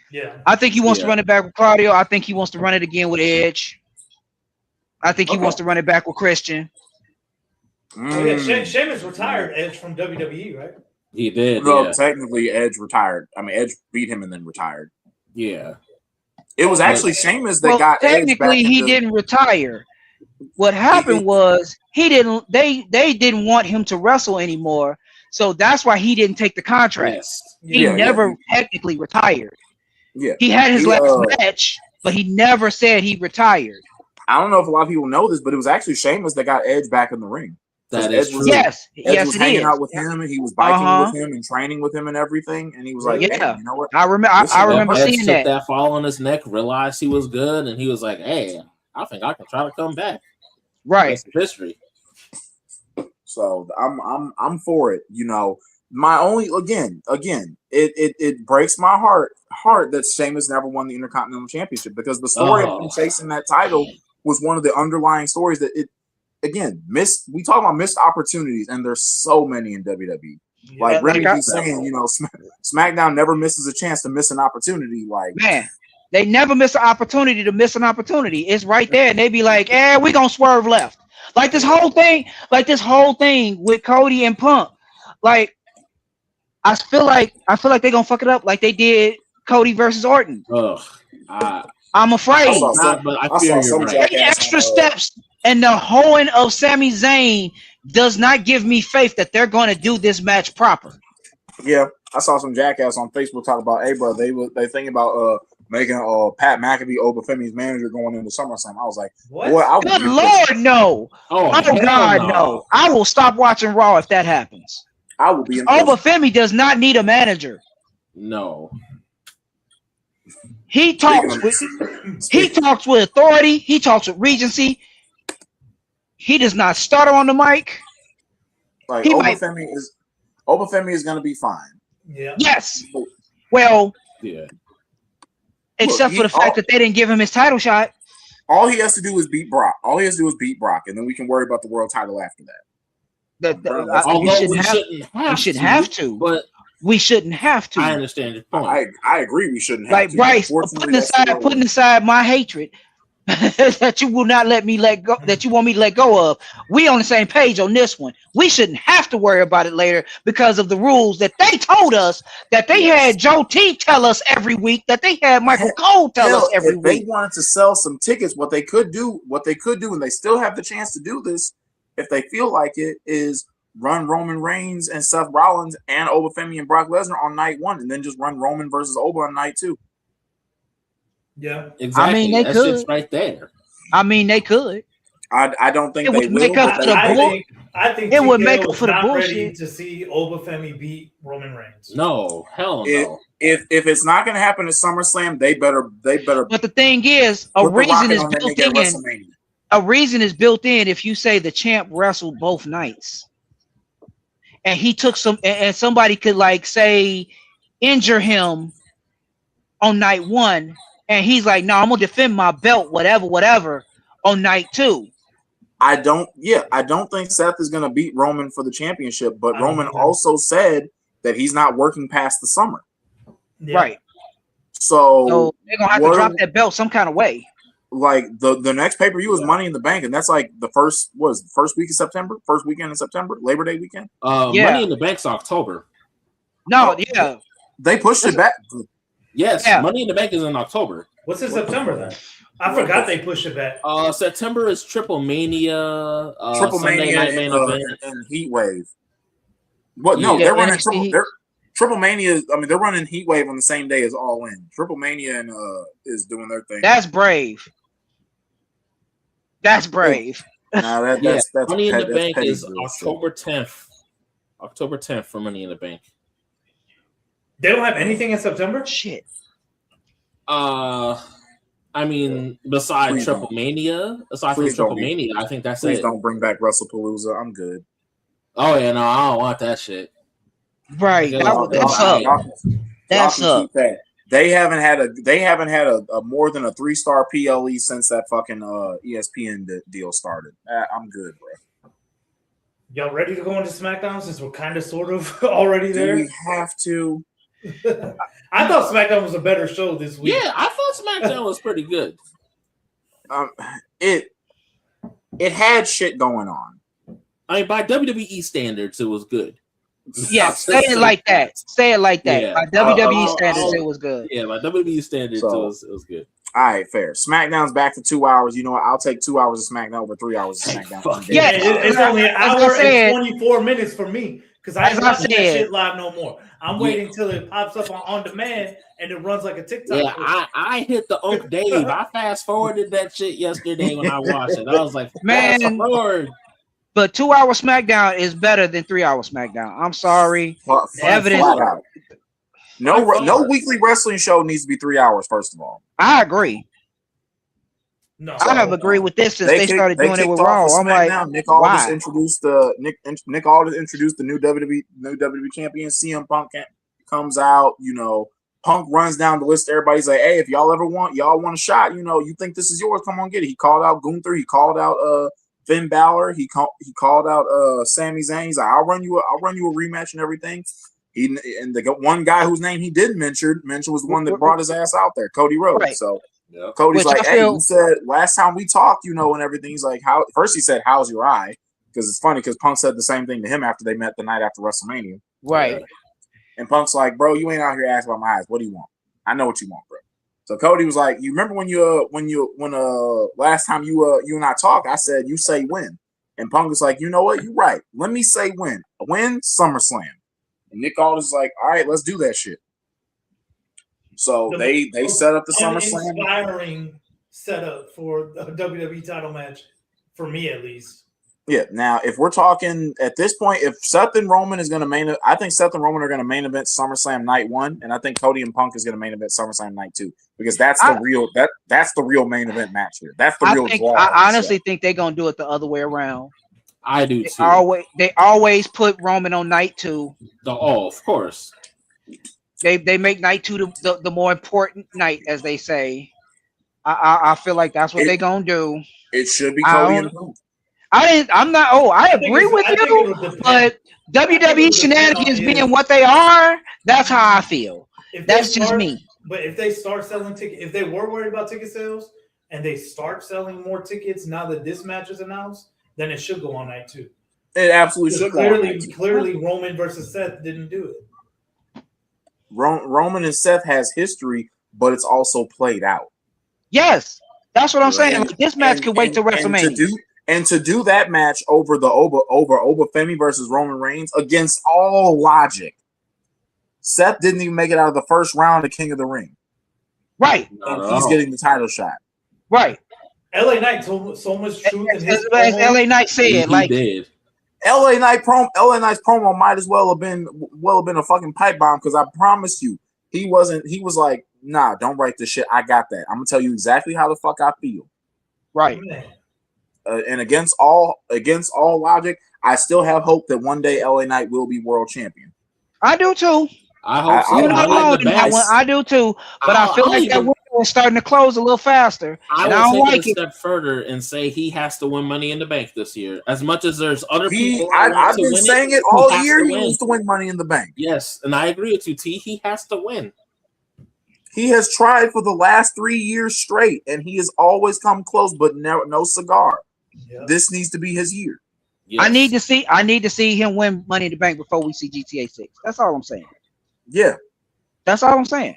Yeah. I think he wants to run it back with Claudio. I think he wants to run it again with Edge. I think he wants to run it back with Christian. Sheamus retired Edge from WWE, right? He did. No, technically Edge retired. I mean, Edge beat him and then retired. Yeah. It was actually Sheamus that got technically Edge back he didn't retire. What happened was they didn't want him to wrestle anymore. So that's why he didn't take the contract. Yes. He never technically retired. Yeah. He had his last match, but he never said he retired. I don't know if a lot of people know this, but it was actually Sheamus that got Edge back in the ring. That is true. Edge was hanging out with him, and he was biking with him and training with him and everything. And he was like, "Hey, you know what? I remember seeing that. That fall on his neck, realized he was good, and he was like, "Hey, I think I can try to come back." Right. That's history. So I'm for it. You know, my only again, it breaks my heart that Sheamus never won the Intercontinental Championship because the story of him chasing that title was one of the underlying stories that missed. We talk about missed opportunities, and there's so many in WWE. Like Remy keeps saying, you know, SmackDown never misses a chance to miss an opportunity. Like, man, they never miss an opportunity to miss an opportunity. It's right there, and they be like, we gonna swerve left. Like this whole thing with Cody and Punk. Like, I feel like they're gonna fuck it up like they did Cody versus Orton. I'm afraid. But I feel you're right. 8 extra steps and the hoeing of Sami Zayn does not give me faith that they're going to do this match proper. Yeah, I saw some jackass on Facebook talk about, hey, bro, they thinking about making Pat McAfee Obafemi's manager going into SummerSlam. I was like, What? Boy, Good Lord, no. Oh God, no. I will stop watching Raw if that happens. I will be. Obafemi does not need a manager. No. He talks with authority. He talks with Regency. He does not stutter on the mic. Like Obafemi is going to be fine. Yeah. Yes. Well. Yeah. Except for the fact that they didn't give him his title shot. All he has to do is beat Brock. And then we can worry about the world title after that. We shouldn't have to. But we shouldn't have to. I understand your point. I agree. We shouldn't have like to. Bryce, putting aside my hatred that you will not let me let go, that you want me to let go of. We on the same page on this one. We shouldn't have to worry about it later because of the rules that they told us, that they had Joe T tell us every week, that they had Michael Cole tell us every week. They wanted to sell some tickets. What they could do, and they still have the chance to do this if they feel like it, is run Roman Reigns and Seth Rollins and Obafemi and Brock Lesnar on night 1, and then just run Roman versus Oba on night 2. Yeah, exactly. I mean, they could. Just right there. I mean, they could. I don't think they will. I think it would make up for the bullshit. Ready to see Obafemi beat Roman Reigns. No, hell no. If it's not going to happen at SummerSlam, they better. But the thing is, a reason is built in. A reason is built in if you say the champ wrestled both nights, and he took and somebody could like say injure him on night 1. And he's like, no, I'm gonna defend my belt, whatever, on night 2. I don't think Seth is gonna beat Roman for the championship, but Roman also said that he's not working past the summer. Yeah. Right. So they're gonna have to drop that belt some kind of way. Like the next pay-per-view is Money in the Bank, and that's like the first week of September, first weekend in September, Labor Day weekend. Money in the Bank's October. No, they pushed it back. Yes, Money in the Bank is in October. What's in September then? I forgot they pushed it back. September is Triple Mania, Sunday Night Main Event, and Heat Wave. What? No, they're running Triple Mania. I mean, they're running Heat Wave on the same day as All In. Triple Mania and is doing their thing. That's brave. That's brave. No, that's Money in the Bank is October 10th. October 10th for Money in the Bank. They don't have anything in September? Shit. I mean, besides Triple Mania, I think that's it. Please don't bring back WrestlePalooza. I'm good. Oh yeah, no, I don't want that shit. Right. That's up. They haven't had a more than a 3-star PLE since that fucking ESPN deal started. I'm good, bro. Y'all ready to go into SmackDown since we're kind of sort of already there? Do we have to? I thought SmackDown was a better show this week. Yeah, I thought SmackDown was pretty good. It had shit going on. I mean, by WWE standards, it was good. Yeah, say it like that. Yeah. By WWE standards, it was good. Yeah, by WWE standards, it was good. All right, fair. SmackDown's back to 2 hours. You know what? I'll take 2 hours of SmackDown over 3 hours of SmackDown. Yeah, it's only an hour and 24 minutes for me because I ain't watching that shit live no more. I'm waiting till it pops up on demand and it runs like a TikTok. Yeah, I hit the Unc Dave. I fast forwarded that shit yesterday when I watched it. I was like, man, Lord. But 2 hour SmackDown is better than 3 hour SmackDown. I'm sorry. Evidence. No weekly wrestling show needs to be 3 hours. First of all, I agree. No, I have agreed with this since they started doing it with Raw. I'm like, Nick Aldis introduced the new WWE champion. CM Punk comes out. You know, Punk runs down the list. Everybody's like, "Hey, if y'all want a shot, you think this is yours? Come on, get it." He called out Gunther. He called out Finn Balor. He called out Sami Zayn. He's like, I'll run you a rematch and everything. And the one guy whose name he didn't mention was the one that brought his ass out there, Cody Rhodes. Right. So Cody's like, hey, you said last time we talked, and everything. He's like, first he said, how's your eye? Because it's funny because Punk said the same thing to him after they met the night after WrestleMania. Right. And Punk's like, bro, you ain't out here asking about my eyes. What do you want? I know what you want, bro. So Cody was like, "You remember when last time you and I talked, I said you say win." And Punk was like, "You know what? You're right. Let me say win. Win SummerSlam." And Nick Aldis is like, "All right, let's do that shit." So they set up the SummerSlam. Inspiring setup for a WWE title match, for me at least. Yeah. Now, if we're talking at this point, if Seth and Roman is going to I think Seth and Roman are going to main event SummerSlam night 1, and I think Cody and Punk is going to main event SummerSlam night 2, because that's the real main event match here. That's the real draw. I honestly think they're going to do it the other way around. I do too. They always put Roman on night 2. Of course. They make night 2 the more important night, as they say. I feel like that's what they're going to do. It should be Cody and Punk. I agree with you, but WWE shenanigans being what they are, that's how I feel. That's just me. But if they start selling tickets, if they were worried about ticket sales and they start selling more tickets now that this match is announced, then it should go on night 2. It absolutely should go on night 2. Clearly, Roman versus Seth didn't do it. Roman and Seth has history, but it's also played out. Yes, that's what I'm saying. Like, this match could wait till WrestleMania. And to do that match over Obafemi versus Roman Reigns against all logic, Seth didn't even make it out of the first round of King of the Ring. Right. And he's getting the title shot. Right. LA Knight told so much truth in his as LA Knight said. He did. LA Knight's promo might as well have been a fucking pipe bomb, because I promise you, he was like, nah, don't write this shit. I got that. I'm gonna tell you exactly how the fuck I feel. Right. And against all logic, I still have hope that one day LA Knight will be world champion. I do too. I hope so. I do too. But I feel like that window is starting to close a little faster. I will take it a step further and say he has to win Money in the Bank this year. As much as there's other people, I've been saying it all year. He needs to win Money in the Bank. Yes, and I agree with you, T. He has to win. He has tried for the last 3 years straight, and he has always come close, but no cigar. Yep. This needs to be his year. Yes. I need to see him win Money in the Bank before we see GTA 6. That's all I'm saying. Yeah. That's all I'm saying.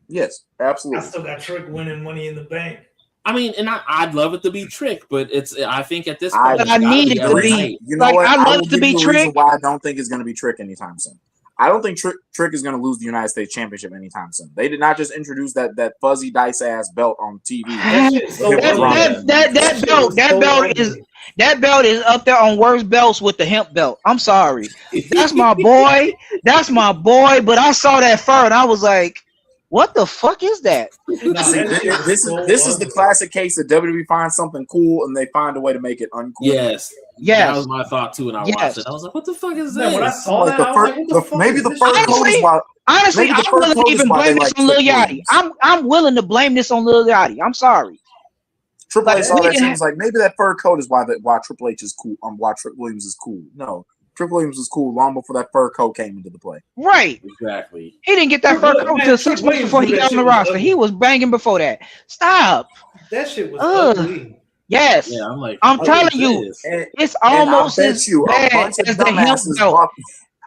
Yes, absolutely. I still got Trick winning Money in the Bank. I mean, and I'd love it to be Trick, but I think at this point, I need it to be. You know what? I love it to be Trick. Why I don't think it's going to be Trick anytime soon. I don't think Trick is going to lose the United States Championship anytime soon. They did not just introduce that fuzzy dice ass belt on TV. That belt is up there on worst belts with the hemp belt. I'm sorry. That's my boy. But I saw that fur and I was like, what the fuck is that? This is the classic case that WWE finds something cool and they find a way to make it uncool. Yes. That was my thought too when I watched it. I was like, what the fuck is this? When I saw that, I was like, what the fuck maybe is the this? first coat is why. Honestly, I'm willing to even blame this on Lil Yachty. I'm willing to blame this on Lil Yachty. I'm sorry. Triple H saw that shit and was like, maybe that fur coat is why Triple H is cool. Why Trick Williams is cool. No. Triple Williams was cool long before that fur coat came into the play. Right. Exactly. He didn't get that fur coat until 6 months before he got on the roster. He was banging before that. Stop. That shit was ugly. Yes. Yeah, I'm telling you, it's almost as bad as the hemp belt.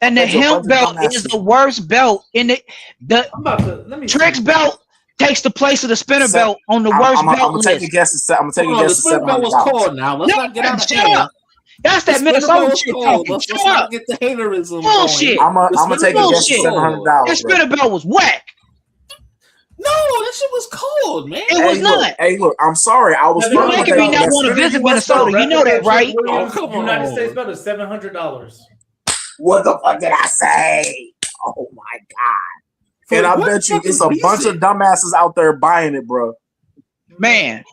And the hemp belt is the worst belt in the Trick's belt takes the place of the spinner belt on the worst belt list. I'm gonna take a guess. I'm gonna take a guess. The spinner belt was cold now. Let's not get out of hand. That's that Minnesota shit. Let's not get the haterism. Bullshit. I'm gonna take a guess at $700. That spinner belt was whack. No, that shit was cold, man. It was not. Hey, look, I'm sorry. I was making me not want to visit Minnesota. You know that, right? Oh, come on. United States belt is $700. What the fuck did I say? Oh my god! And I bet you it's a bunch of dumbasses out there buying it, bro. Man,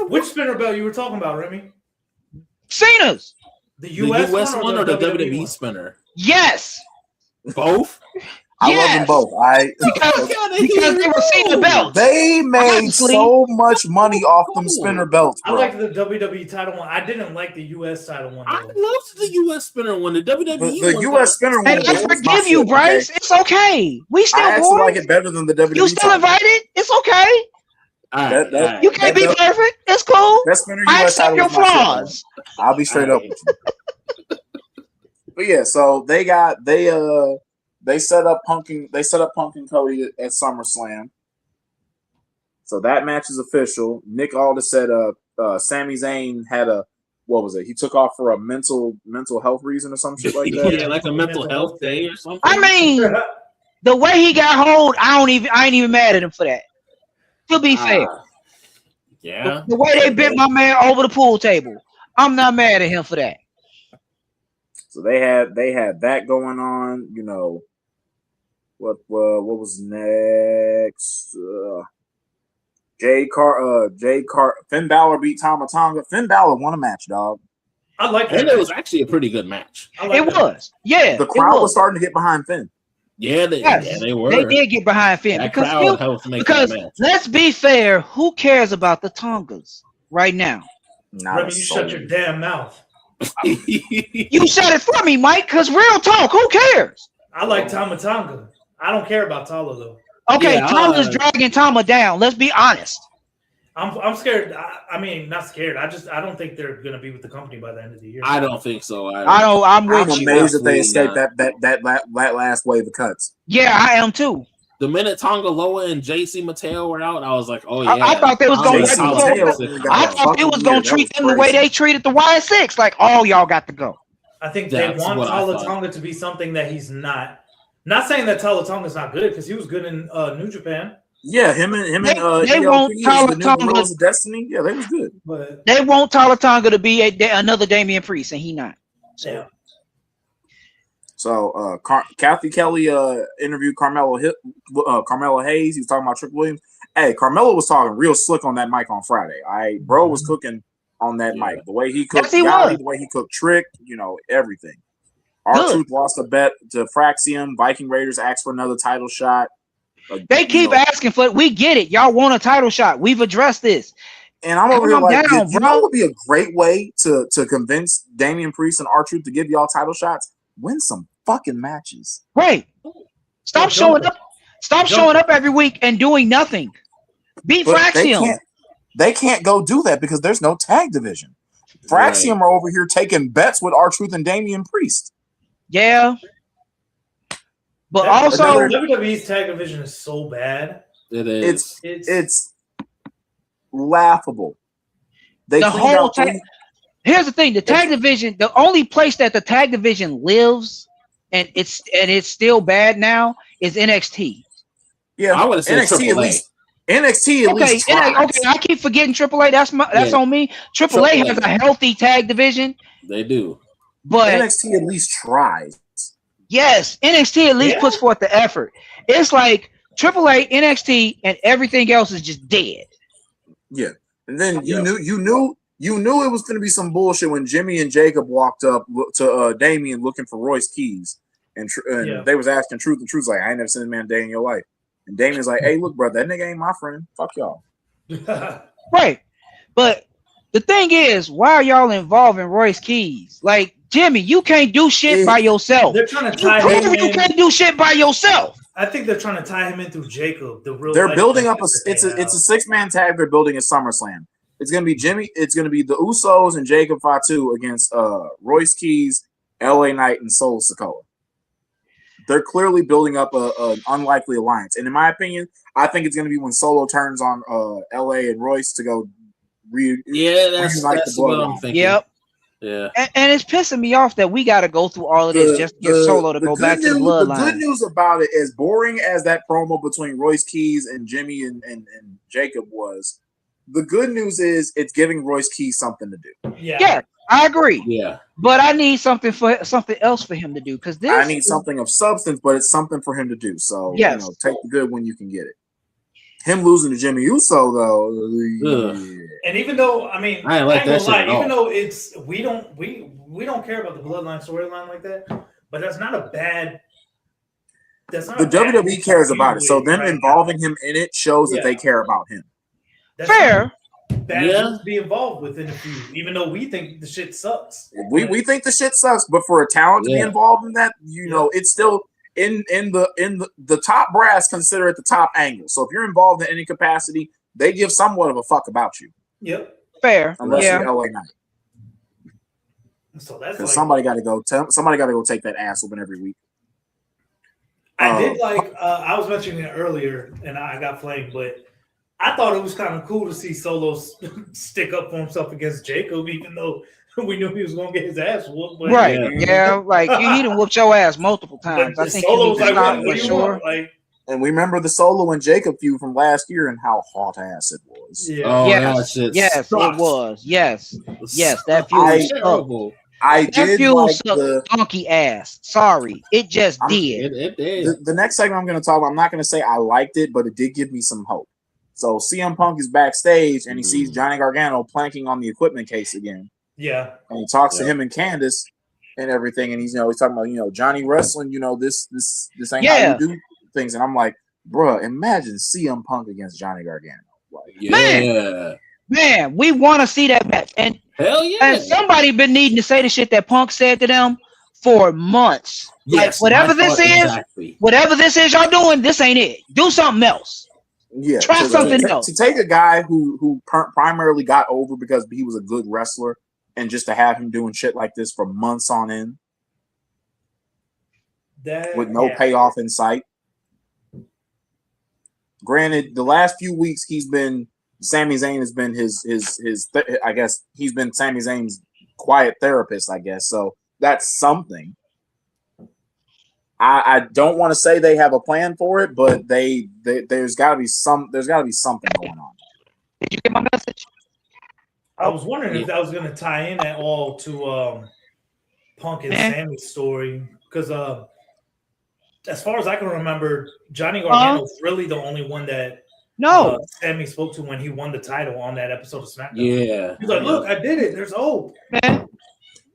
which spinner belt you were talking about, Remy? Cena's. The US one or the WWE spinner? Yes. Both? I love them both. Because they were Cena belts. They made so much money off them spinner belts, bro. I like the WWE title one. I didn't like the US title one. I loved the US spinner one. The WWE the US spinner one. And I forgive you, Bryce. Okay? It's okay. We still I actually like it better than the WWE. You still invited? It's okay. You can't be perfect. It's cool. I accept your flaws. I'll be straight up with you. But yeah, so they set up Punk and Cody at SummerSlam. So that match is official. Nick Aldis said Sami Zayn had a what was it? He took off for a mental health reason or some shit like that. Yeah, like a mental health day or something. I mean, the way he got hold, I ain't even mad at him for that. To be fair. Yeah. The way they bent my man over the pool table, I'm not mad at him for that. So they had that going on. You know, what was next? Finn Balor beat Tama Tonga. Finn Balor won a match, dog. I like that. And it was actually a pretty good match. It was. Yeah. The crowd was starting to get behind Finn. Yeah, they were. They did get behind Finn. That crowd helped make that match. Let's be fair, who cares about the Tongas right now? Remy, you shut your damn mouth. You said it for me, Mike, because real talk, who cares? I like Tama Tonga. I don't care about Tala, though. Okay, yeah, Tama's dragging Tama down. Let's be honest. I'm scared. I mean, not scared. I don't think they're gonna be with the company by the end of the year. I don't think so. I'm amazed that they escaped that last wave of cuts. Yeah, I am too. The minute Tonga Loa and JC Mateo were out, I was like, "Oh yeah." I thought they was going. I thought they was going to treat them the way they treated the Y6. Like, all y'all got to go. I think they want Tala Tonga to be something that he's not. Not saying that Tala Tonga's not good because he was good in New Japan. Yeah, him and they want Tala Tonga. Destiny. Yeah, they was good. But they want Tala Tonga to be another Damian Priest, and he not. So. Yeah. So Kathy Kelly interviewed Carmelo Hayes. He was talking about Trick Williams. Hey, Carmelo was talking real slick on that mic on Friday. Bro was cooking on that mic. The way he cooked Gotti, the way he cooked Trick, everything. R-Truth lost a bet to Fraxium. Viking Raiders asked for another title shot. They keep asking for it. We get it. Y'all want a title shot. We've addressed this. And I'm over here like, you know what would be a great way to convince Damian Priest and R-Truth to give y'all title shots? Win some fucking matches. Right. Stop showing up. Stop showing up every week and doing nothing. Beat Fraxium. They can't go do that because there's no tag division. Fraxium are over here taking bets with R-Truth and Damian Priest. Yeah. But also WWE's tag division is so bad. It is. It's laughable. The whole tag. Here's the thing: the tag division, the only place that the tag division lives, and it's still bad now, is NXT. Yeah, I would have said NXT at least. NXT at least. Okay, I keep forgetting AAA. That's on me. AAA has a healthy tag division. They do, but NXT at least tries. Yes, NXT at least puts forth the effort. It's like AAA, NXT, and everything else is just dead. Yeah, and then you knew it was going to be some bullshit when Jimmy and Jacob walked up to Damien looking for Royce Keys, and they was asking Truth, and Truth's like, I ain't never seen a man a day in your life. And Damien's like, hey, look, bro, that nigga ain't my friend. Fuck y'all. Right. But the thing is, why are y'all involving Royce Keys? Like, Jimmy, you can't do shit by yourself. They're trying to tie him in. You can't do shit by yourself. I think they're trying to tie him in through Jacob. They're building up it's a 6-man tag they're building at SummerSlam. It's gonna be Jimmy. It's gonna be the Usos and Jacob Fatu against Royce Keys, LA Knight, and Solo Sikoa. They're clearly building up an unlikely alliance, and in my opinion, I think it's gonna be when Solo turns on LA and Royce to go that's what I'm thinking. Yep. Yeah. And it's pissing me off that we got to go through all of this just to get Solo to go back to the bloodline. The good news about it, as boring as that promo between Royce Keys and Jimmy and Jacob was, the good news is it's giving Royce Keys something to do. Yeah, I agree. Yeah. But I need something else for him to do because I need something of substance, but it's something for him to do. So take the good when you can get it. Him losing to Jimmy Uso though, and even though I ain't like that shit. Even though it's we don't care about the bloodline storyline like that, but that's not a bad. That's not the WWE cares about it, so them involving him in it shows that they care about him. That's fair. Bad to be involved with in a feud, even though we think the shit sucks. We think the shit sucks, but for a talent to be involved in that, it's still. In the top brass consider it the top angle. So if you're involved in any capacity, they give somewhat of a fuck about you. Yep. Fair. Unless you're LA Knight. So that's somebody got to go take that ass whooping every week. I did I was mentioning it earlier and I got flamed, but I thought it was kind of cool to see Solo stick up for himself against Jacob, even though we knew he was going to get his ass whooped. But Right? Yeah, like he done whooped your ass multiple times. I think you need Solo's to like, stop what for do you sure. want? Like, And we remember the Solo and Jacob feud from last year and how hot ass it was. yeah. Oh, Yes, that shit yes, it sucked. was. Yes, that feud I- was terrible. I That did feud like sucked the donkey ass. Sorry, it just did. It did. the next segment I'm going to talk about. I'm not going to say I liked it, but it did give me some hope. So CM Punk is backstage and he sees Johnny Gargano planking on the equipment case again. Yeah. And he talks to him and Candace and everything, and he's he's talking about Johnny wrestling. This ain't how you do things. And I'm like, bruh, imagine CM Punk against Johnny Gargano. Like, Man, we want to see that match. And hell yeah. and somebody been needing to say the shit that Punk said to them for months. Yes, like whatever this is y'all doing, this ain't it. Do something else. Yeah, try something else. To take a guy who primarily got over because he was a good wrestler, and just to have him doing shit like this for months on end, with no payoff in sight. Granted, the last few weeks Sami Zayn has been his I guess he's been Sami Zayn's quiet therapist, I guess. So that's something. I don't want to say they have a plan for it, but there's got to be something going on. Did you get my message? I was wondering if that was going to tie in at all to Punk and Sammy's story, because as far as I can remember, Johnny Gargano was really the only one that Sammy spoke to when he won the title on that episode of SmackDown. Yeah, he's like, "Look, I did it. There's hope."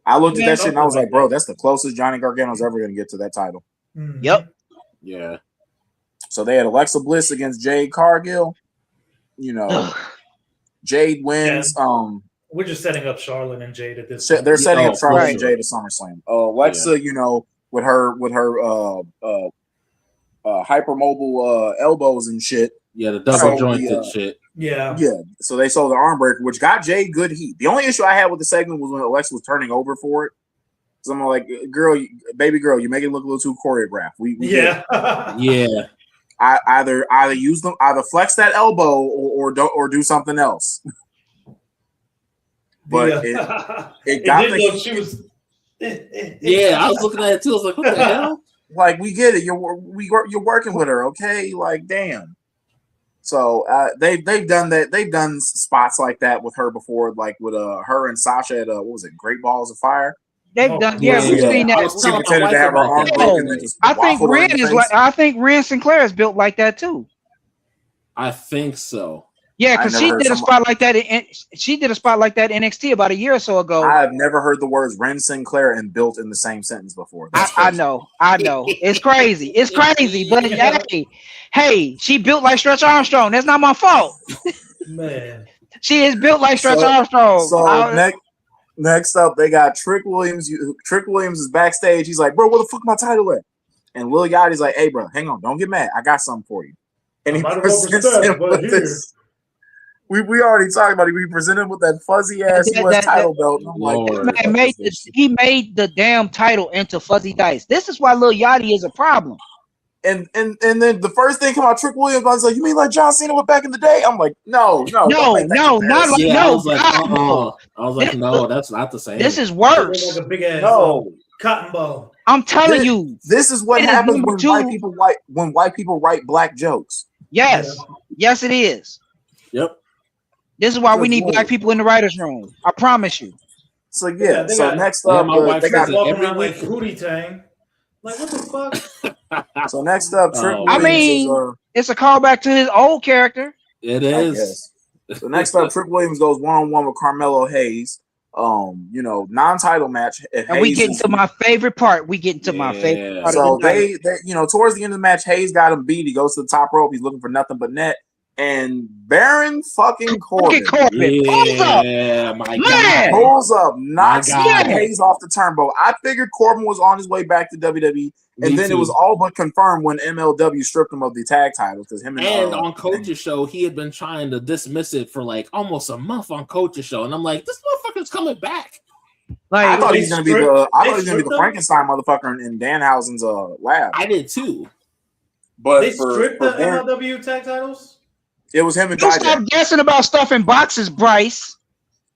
I looked at that shit and I was like, "Bro, that's the closest Johnny Gargano's ever going to get to that title." Mm-hmm. Yep. Yeah. So they had Alexa Bliss against Jade Cargill. Jade wins. Yeah. We're just setting up Charlotte and Jade at this point. They're setting up Charlotte and Jade at SummerSlam. Alexa, with her hypermobile elbows and shit. Yeah, the double jointed shit. Yeah. So they sold the arm breaker, which got Jade good heat. The only issue I had with the segment was when Alexa was turning over for it. So I'm like, baby girl, you make it look a little too choreographed. Yeah. Yeah. Either use them, either flex that elbow or do something else. But it got the. She was. Yeah, I was looking at it too. I was like, what the hell? Like, we get it. You're working with her, okay? Like, damn. So they've done that. They've done spots like that with her before, like with her and Sasha at what was it, Great Balls of Fire. They've done, we've seen that. She pretended to have her arm broken and just I think Ren is like. I think Ren Sinclair is built like that too. I think so. Yeah, because she did a spot like that. She did a spot like that in NXT about a year or so ago. I have never heard the words Ren Sinclair and built in the same sentence before. I know. It's crazy. It's crazy, but hey, she built like Stretch Armstrong. That's not my fault. Man, she is built like Stretch Armstrong. So next up, they got Trick Williams. Trick Williams is backstage. He's like, "Bro, where the fuck my title at?" And Lil Yachty's like, "Hey, bro, hang on, don't get mad. I got something for you." And he presents him with this. We already talked about it. We presented him with that fuzzy ass US title belt. And I'm like, he made the damn title into fuzzy dice. This is why Lil Yachty is a problem. And then the first thing came out, Trick Williams, I was like, "You mean like John Cena went back in the day?" I'm like, no, not like I was like, no, that's not the same. This is worse. Like a big ass cotton ball. I'm telling you, this is what happens when white people write black jokes. Yes, yes, it is. Yep. This is why we need black people in the writers' room. I promise you. So next up, they got walking around like Hootie Tang. Like, what the fuck? So next up, Trick Williams. I mean, it's a callback to his old character. It is. So next up, Trick Williams goes one-on-one with Carmelo Hayes. Non-title match. And we get into my favorite part. My favorite part. So they towards the end of the match, Hayes got him beat. He goes to the top rope. He's looking for nothing but net. And Baron fucking Corbin pulls up, knocks Hayes off the turnbuckle. I figured Corbin was on his way back to WWE, and then it was all but confirmed when MLW stripped him of the tag titles because him and on Coach's show he had been trying to dismiss it for like almost a month on Coach's show, and I'm like, this motherfucker's coming back. Like, I thought he was gonna be the Frankenstein motherfucker in Danhausen's lab. I did too. But they stripped the MLW tag titles. It was him and You stop Dijak. guessing about stuff in boxes, Bryce.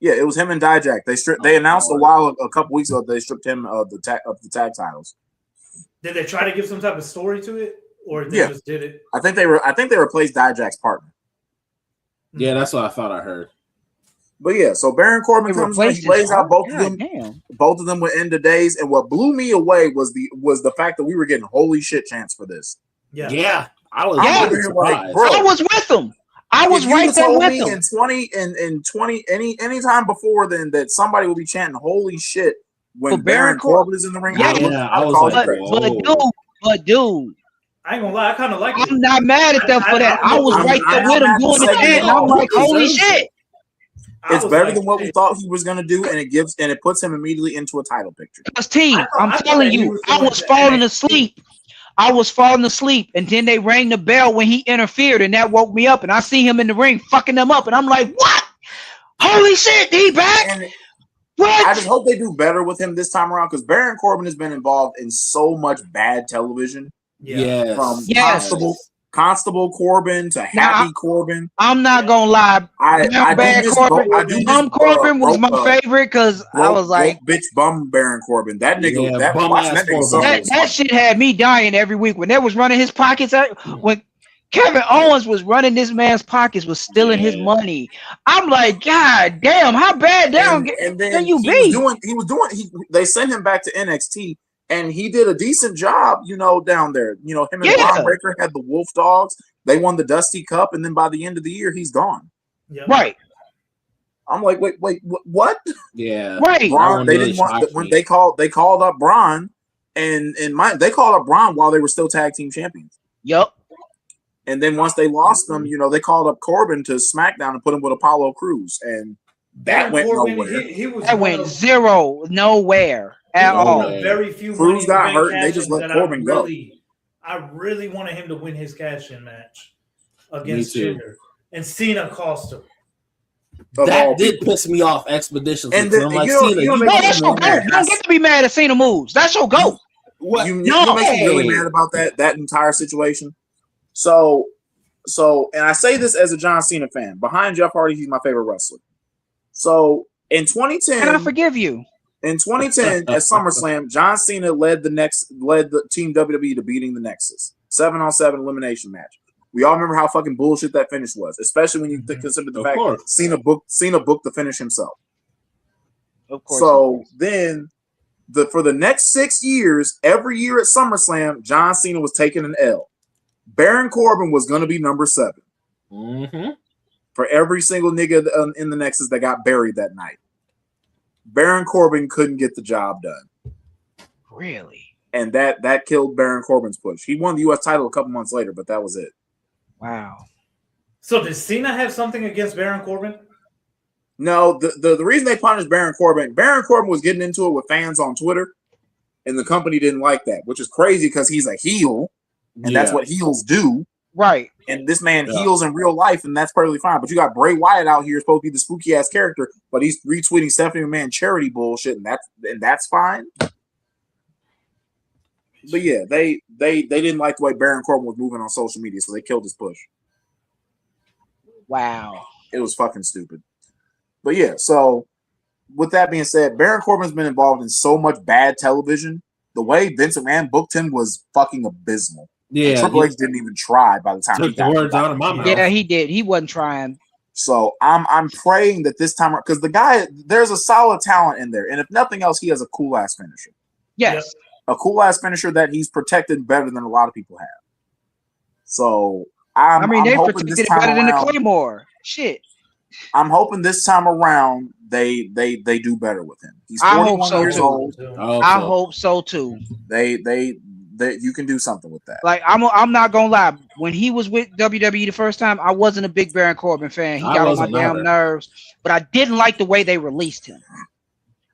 Yeah, it was him and Dijak. They announced a couple weeks ago they stripped him of the tag titles. Did they try to give some type of story to it, or they just did it? I think they replaced Dijak's partner. Yeah, that's what I thought I heard. But yeah, so Baron Corbin comes in, he lays out both of them. Damn. Both of them would end the days, and what blew me away was the fact that we were getting holy shit chants for this. Yeah, I was really surprised. Bro, I was with them. I was right there with them. In 20 any time before then that somebody will be chanting holy shit when Baron Corbin is in the ring. I was like, but dude, I ain't gonna lie, I kind of like it. I'm not mad at them for that. I was right there with him doing the chant, and I'm like, holy shit. It's better than what we thought he was going to do, and it puts him immediately into a title picture. Because I'm telling you, I was falling asleep. I was falling asleep, and then they rang the bell when he interfered, and that woke me up, and I see him in the ring fucking them up, and I'm like, what? Holy shit, he back? And what? I just hope they do better with him this time around, because Baron Corbin has been involved in so much bad television. Yeah. From Constable Corbin to Happy Corbin. I'm not gonna lie. Bum Corbin was my favorite because I was like, bitch, bum Baron Corbin. That nigga, that shit had me dying every week when they was running his pockets. When Kevin Owens was running this man's pockets, was stealing his money. I'm like, God damn, how bad down can you be? They sent him back to NXT. And he did a decent job, down there. Him and Braun Breaker had the Wolf Dogs. They won the Dusty Cup, and then by the end of the year, he's gone. Yep. Right. I'm like, wait, what? Yeah. Right. Braun, they didn't want when they called up Braun, and they called up Braun while they were still tag team champions. Yep. And then once they lost them, they called up Corbin to SmackDown and put him with Apollo Crews, and that went nowhere. Went nowhere. At all. Very few Crews got hurt, and they just let Corbin go. I really wanted him to win his cash-in match against Jinder, and Cena cost him. That did piss me off expeditionally. And I'm like, Cena, you don't get to be mad at Cena moves. That's your go. What? You make me really mad about that entire situation. So, and I say this as a John Cena fan. Behind Jeff Hardy, he's my favorite wrestler. So in 2010, and I forgive you. In 2010, at SummerSlam, John Cena led the Team WWE to beating the Nexus 7-on-7 elimination match. We all remember how fucking bullshit that finish was, especially when you consider the fact that Cena booked the finish himself. Of course. So then, for the next 6 years, every year at SummerSlam, John Cena was taking an L. Baron Corbin was going to be number 7 for every single nigga in the Nexus that got buried that night. Baron Corbin couldn't get the job done. Really? And that killed Baron Corbin's push. He won the U.S. title a couple months later, but that was it. Wow. So does Cena have something against Baron Corbin? No, the reason they punished Baron Corbin was getting into it with fans on Twitter, and the company didn't like that, which is crazy because he's a heel, and that's what heels do. Right. And this man heals in real life, and that's perfectly fine. But you got Bray Wyatt out here supposed to be the spooky ass character, but he's retweeting Stephanie McMahon charity bullshit, and that's fine. But yeah, they didn't like the way Baron Corbin was moving on social media, so they killed his push. Wow. It was fucking stupid. But yeah, so with that being said, Baron Corbin's been involved in so much bad television. The way Vince McMahon booked him was fucking abysmal. Yeah, and Triple H didn't even try by the time took the words out of my mouth. Yeah, he did. He wasn't trying. So I'm praying that this time, because the guy, there's a solid talent in there, and if nothing else, he has a cool ass finisher. Yes, a cool ass finisher that he's protected better than a lot of people have. So I'm they hoping protected it better than the Claymore. Shit. I'm hoping this time around they do better with him. He's 41 years old. I hope so too. That you can do something with that. Like I'm not gonna lie. When he was with WWE the first time, I wasn't a big Baron Corbin fan. He got on my damn nerves. But I didn't like the way they released him.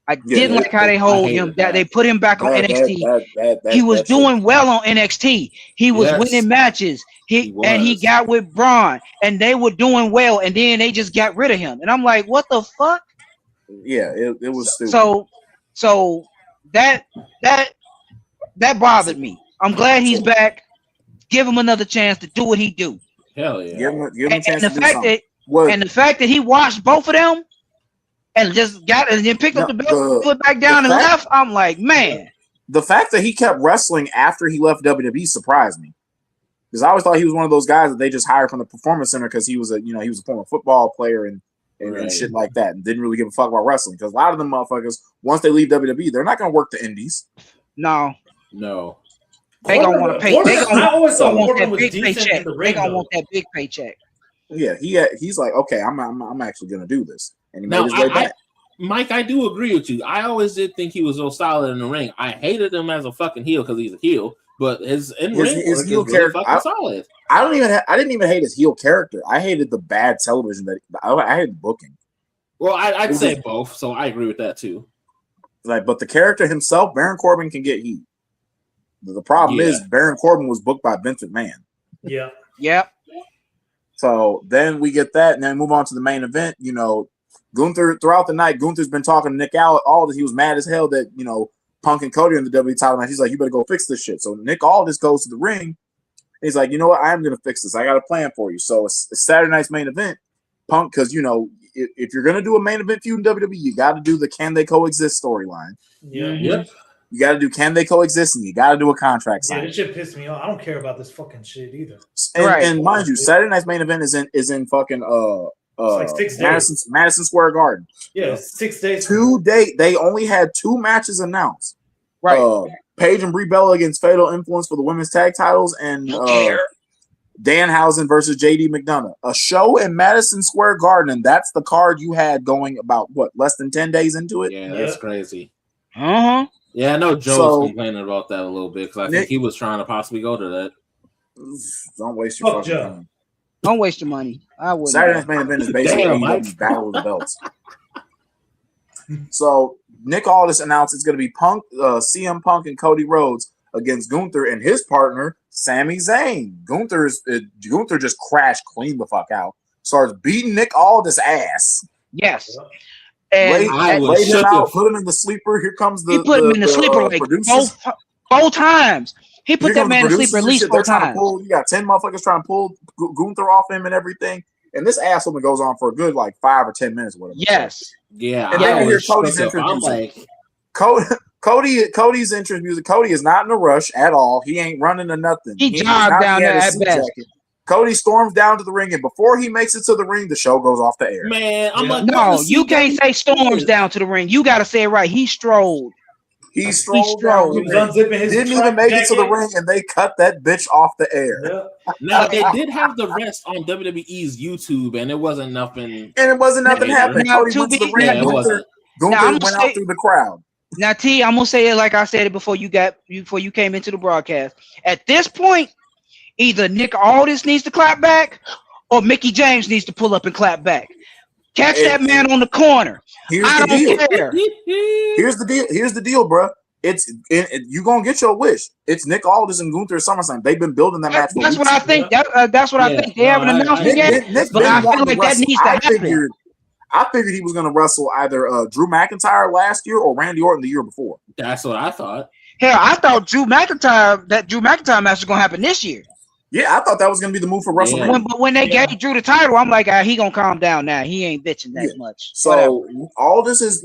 I didn't like how they hold him. That they put him back on NXT. He was doing well on NXT. He was winning matches. He got with Braun, and they were doing well. And then they just got rid of him. And I'm like, what the fuck? Yeah, it was stupid. So that bothered me. I'm glad he's back. Give him another chance to do what he do. Hell yeah. Give him a chance And to do something. the fact that he watched both of them and just got and then picked up the belt, put it back down and left. I'm like, man. The fact that he kept wrestling after he left WWE surprised me. Because I always thought he was one of those guys that they just hired from the Performance Center because he was a former football player and shit like that, and didn't really give a fuck about wrestling. Because a lot of them motherfuckers, once they leave WWE, they're not going to work the indies. No. They gonna want to pay. They gonna want that big paycheck. They gonna want that big paycheck. Yeah, he's like, okay, I'm actually going to do this, and he made his way back. Mike, I do agree with you. I always did think he was so solid in the ring. I hated him as a fucking heel because he's a heel. But his heel character, really solid. I didn't even hate his heel character. I hated the bad television I hated booking. Well, I'd say both, so I agree with that too. But the character himself, Baron Corbin can get heat. The problem is Baron Corbin was booked by Vince McMahon. Yeah. So then we get that, and then move on to the main event. Gunther throughout the night, Gunther's been talking to Nick Aldis. He was mad as hell that Punk and Cody in the WWE title match. He's like, you better go fix this shit. So Nick Aldis goes to the ring. And he's like, you know what? I am going to fix this. I got a plan for you. So it's Saturday night's main event. Punk, because, if you're going to do a main event feud in WWE, you got to do the can they coexist storyline. Yeah. Yep. You got to do can they coexist, and you got to do a contract sign. Yeah, this shit pissed me off. I don't care about this fucking shit either. And mind you, Saturday night's main event is in fucking like 6 days. Madison Square Garden. Yeah, 6 days. They only had 2 matches announced. Right. Paige and Brie Bella against Fatal Influence for the women's tag titles, and Danhausen versus JD McDonough. A show in Madison Square Garden, and that's the card you had going about less than 10 days into it. Yeah, that's crazy. Uh-huh. Yeah, I know Joe's complaining about that a little bit because I think he was trying to possibly go to that. Don't waste your fucking time. Don't waste your money. I wouldn't. Saturday night's main event is basically AEW Battle of the Belts. So Nick Aldis announced it's going to be CM Punk and Cody Rhodes against Gunther and his partner Sami Zayn. Gunther just crashed clean the fuck out. Starts beating Nick Aldis' ass. Yes. And laid him out, put him in the sleeper. Here comes he put him in the sleeper like both times. He put that man in the sleeper at least 4 times. You got 10 motherfuckers trying to pull Gunther off him and everything. And this asshole goes on for a good 5 or 10 minutes or whatever. Yes. Yeah. And then you hear Cody's entrance music. Cody's entrance music. Cody is not in a rush at all. He ain't running to nothing. He jogged down there at best. Cody storms down to the ring, and before he makes it to the ring, the show goes off the air. Man, no, you can't say storms down to the ring. You got to say it right. He strolled. He strolled. He was unzipping his didn't even make it to the ring, and they cut that bitch off the air. Yeah. Now they did have the rest on WWE's YouTube, and it wasn't nothing. And it wasn't nothing happening. Cody went to the ring. Gunther went out through the crowd. Now, T, I'm gonna say it like I said it before you came into the broadcast. At this point, either Nick Aldis needs to clap back, or Mickey James needs to pull up and clap back. Catch that man on the corner. Here's the deal, bro. You gonna get your wish. It's Nick Aldis and Gunther at SummerSlam. They've been building that match. That's what I think. That's what I think. They haven't announced it yet, but I feel like that needs to happen. I figured he was going to wrestle either Drew McIntyre last year or Randy Orton the year before. That's what I thought. Hell, I thought Drew McIntyre match was going to happen this year. Yeah, I thought that was going to be the move for WrestleMania. But when they gave Drew the title, I'm like, he going to calm down now. He ain't bitching that much. So all this is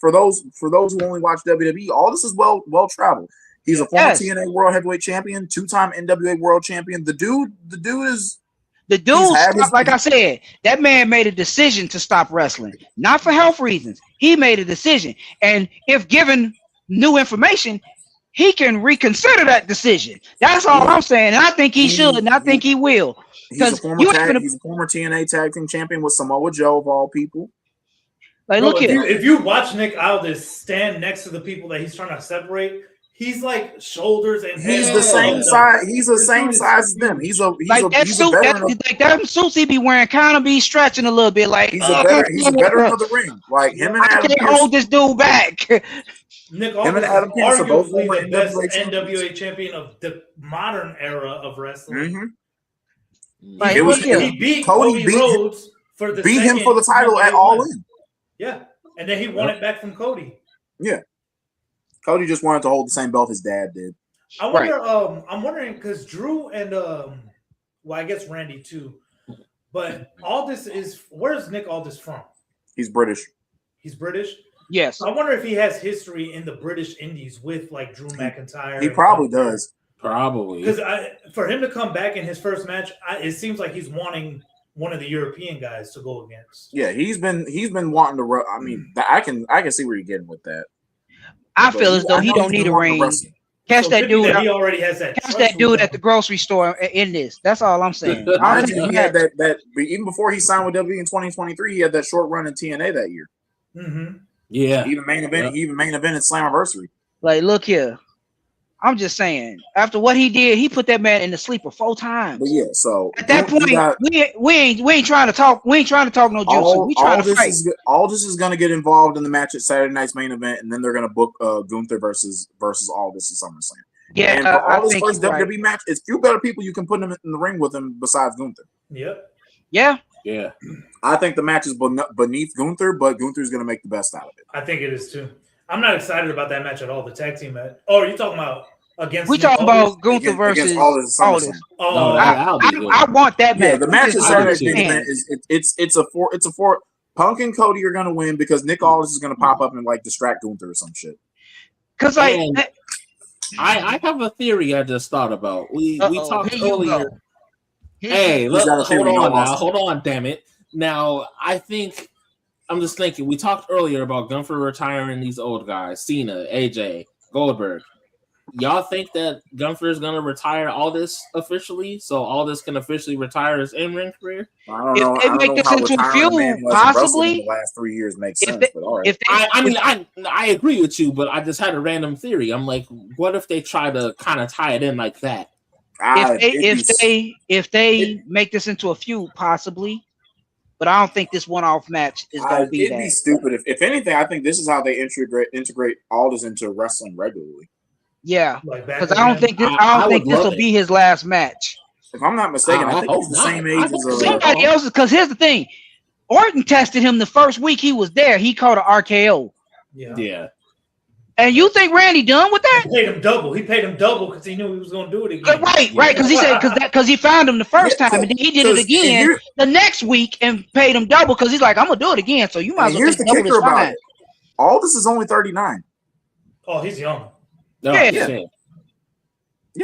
for those who only watch WWE, all this is well traveled. He's a former TNA World Heavyweight Champion, 2-time NWA World Champion. The dude is. The dude, like I said, that man made a decision to stop wrestling, not for health reasons. He made a decision, and if given new information, he can reconsider that decision. That's all I'm saying, and I think he should, and I think he will. He's a former TNA Tag Team Champion with Samoa Joe of all people. Like, look here. If you watch Nick Aldis stand next to the people that he's trying to separate. He's like shoulders and he's the same size. He's the same size as them. He's a veteran. Like that suits he be wearing kind of be stretching a little bit. Like he's a veteran of the ring. Like him and Adam Pearce. Hold this dude back. Nick Aldis is arguably the best NWA champion of the modern era of wrestling. Mm-hmm. He beat Cody Rhodes for the him for the title at All In. Yeah, and then he won it back from Cody. Yeah. Cody just wanted to hold the same belt his dad did. I wonder. I'm wondering because Drew and Well, I guess Randy too. But Aldis is where's Nick Aldis from? He's British. He's British. Yes. I wonder if he has history in the British Indies with like Drew McIntyre. He probably does. Probably. Because for him to come back in his first match, it seems like he's wanting one of the European guys to go against. Yeah, he's been wanting to. I mean, I can see where you're getting with that. I feel as though he don't need a ring. Catch that dude. He already has that. Catch that dude at the grocery store in this. That's all I'm saying. He had that even before he signed with WWE in 2023. He had that short run in TNA that year. Mm-hmm. Yeah. Even main event. He even main event at Slammiversary. Like, look here. I'm just saying. After what he did, he put that man in the sleeper 4 times. But yeah, so at that point, we ain't trying to talk. We ain't trying to talk no juice. We trying to fight. Aldis is going to get involved in the match at Saturday night's main event, and then they're going to book Gunther versus Aldis at SummerSlam. Yeah, and for Aldis' first WWE match, it's few better people you can put him in the ring with him besides Gunther. Yep. Yeah. Yeah. I think the match is beneath Gunther, but Gunther's going to make the best out of it. I think it is too. I'm not excited about that match at all. The tag team match. Oh, are you talking about against? We talking about Gunther versus Aldis. Oh, I want that match. Yeah, the match is Saturday. It's a four. Punk and Cody are going to win because Nick Aldis is going to pop up and like distract Gunther or some shit. Because like. I have a theory I just thought about. We talked earlier. Hey, hold on, damn it. Now, I think I'm just thinking we talked earlier about Gunther retiring these old guys, Cena, AJ, Goldberg. Y'all think that Gunther is gonna retire Aldis officially, so Aldis can officially retire his in-ring career? I don't know. If they make this into a feud, possibly the last 3 years makes sense. But all right. I agree with you, but I just had a random theory. I'm like, what if they try to kind of tie it in like that? If they make this into a feud, possibly, but I don't think this one-off match is going to be that. It'd be stupid. If anything, I think this is how they integrate Aldis into wrestling regularly. Yeah, because I don't think this will be his last match. If I'm not mistaken, I think he's the same age as somebody else. Because here's the thing, Orton tested him the first week he was there. He caught an RKO. Yeah. And you think Randy done with that? He paid him double. He paid him double because he knew he was going to do it again. Right. Because he said because he found him the first time and then he did it again the next week and paid him double because he's like, I'm gonna do it again. So you might as well. Here's the kicker about it. Aldis is only 39. Oh, he's young. No, yeah,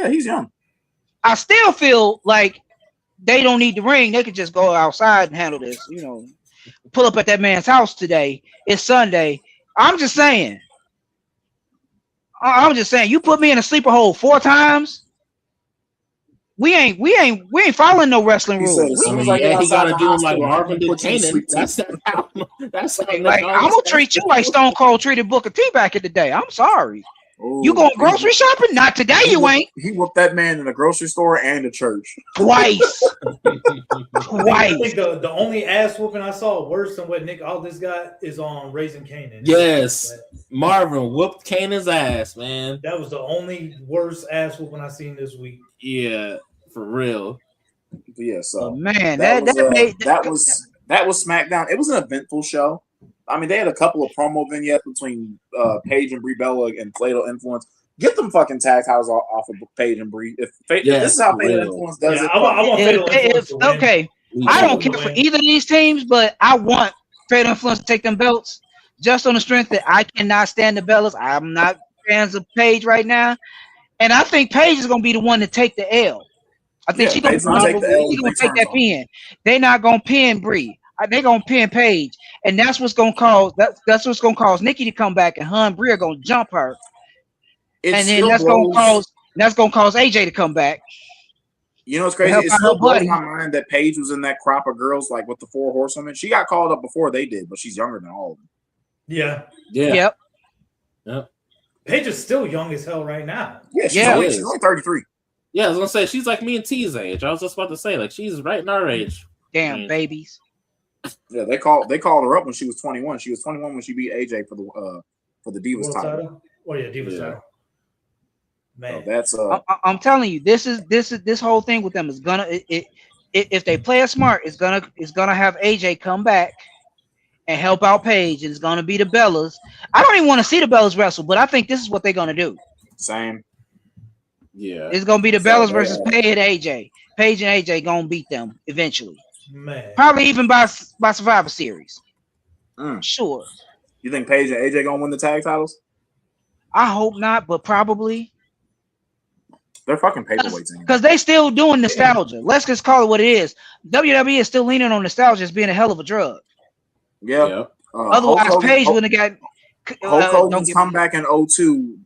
he's young. I still feel like they don't need the ring. They could just go outside and handle this. You know, pull up at that man's house today. It's Sunday. I'm just saying. You put me in a sleeper hole 4 times. We ain't following no wrestling rules. He gotta do like Marvin did Kanan. That's like I'm gonna treat you like Stone Cold treated Booker T back in the day. I'm sorry. Ooh, you going grocery shopping? Not today, you ain't. He whooped that man in a grocery store and a church. Twice. I think the only ass whooping I saw worse than what Nick Aldis got is on Raising Kanan. Yes. Marvin whooped Kanan's ass, man. That was the only worst ass whooping I seen this week. Yeah, for real. Yeah, so man, that was SmackDown. It was an eventful show. I mean, they had a couple of promo vignettes between Paige and Brie Bella and Fatal Influence. Get them fucking tag titles off of Paige and Brie. If this is how Fatal Influence does it. I want Fatal Influence to win. Okay, I don't care for either of these teams, but I want Fatal Influence to take them belts just on the strength that I cannot stand the Bellas. I'm not fans of Paige right now, and I think Paige is going to be the one to take the L. I think she's going to take that pin. They're not going to pin Brie. They're gonna pin Paige, and that's what's gonna cause Nikki to come back, and her and Brie are gonna jump her, and then that's gonna cause AJ to come back. You know what's crazy? It still blows my mind that Paige was in that crop of girls, like with the 4 horsewomen. She got called up before they did, but she's younger than all of them. Yeah. Yep. Paige is still young as hell right now. Yeah, she's only 33. Yeah, I was gonna say she's like me and T's age. I was just about to say, like, she's right in our age. Damn, babies. Yeah, they called her up when she was 21. She was 21 when she beat AJ for the Divas title. Oh yeah, Divas title. Man, so that's I'm telling you, this whole thing with them is gonna if they play it smart, it's gonna have AJ come back and help out Paige, and it's gonna be the Bellas. I don't even want to see the Bellas wrestle, but I think this is what they're gonna do. Same. Yeah. It's gonna be the Bellas versus Paige and AJ. Paige and AJ gonna beat them eventually. Man. Probably even by Survivor Series. Sure. You think Paige and AJ gonna win the tag titles? I hope not, but probably. They're fucking paperweights anyway. Because they still doing nostalgia. Let's just call it what it is. WWE is still leaning on nostalgia as being a hell of a drug. Yeah. Otherwise, Paige wouldn't have got. Hulk Hogan's comeback in 02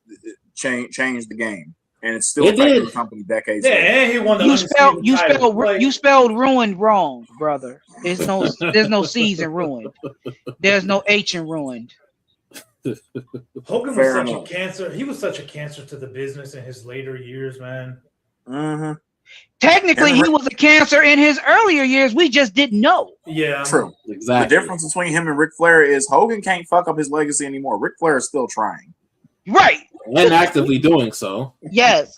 changed the game, and it's still affecting the company decades later. And he won the you spelled ruined wrong, brother. There's no C's in ruined. There's no H in ruined. Hogan was such a cancer. He was such a cancer to the business in his later years, man. Mm-hmm. Technically, he was a cancer in his earlier years. We just didn't know. Yeah, true. Exactly. The difference between him and Ric Flair is Hogan can't fuck up his legacy anymore. Ric Flair is still trying, right, and actively doing so. Yes.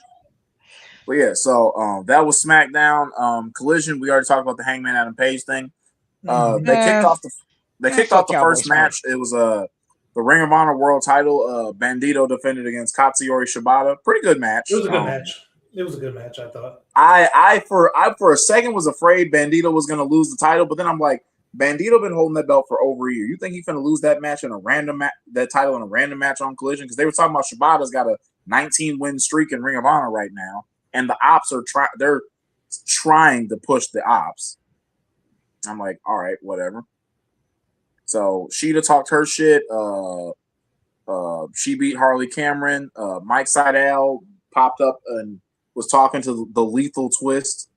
But yeah, so that was SmackDown. Collision. We already talked about the Hangman Adam Page thing. They kicked off the first match. It was the Ring of Honor World Title. Bandito defended against Katsuyori Shibata. Pretty good match. It was a good match. It was a good match, I thought. I for a second was afraid Bandito was going to lose the title, but then I'm like, Bandito been holding that belt for over a year. You think he's going to lose that match in a random that title in a random match on Collision? Because they were talking about Shibata's got a 19-win streak in Ring of Honor right now, and the Ops are they're trying to push the Ops. I'm like, all right, whatever. So Sheeta talked her shit. She beat Harley Cameron. Mike Sydal popped up and was talking to the Lethal Twist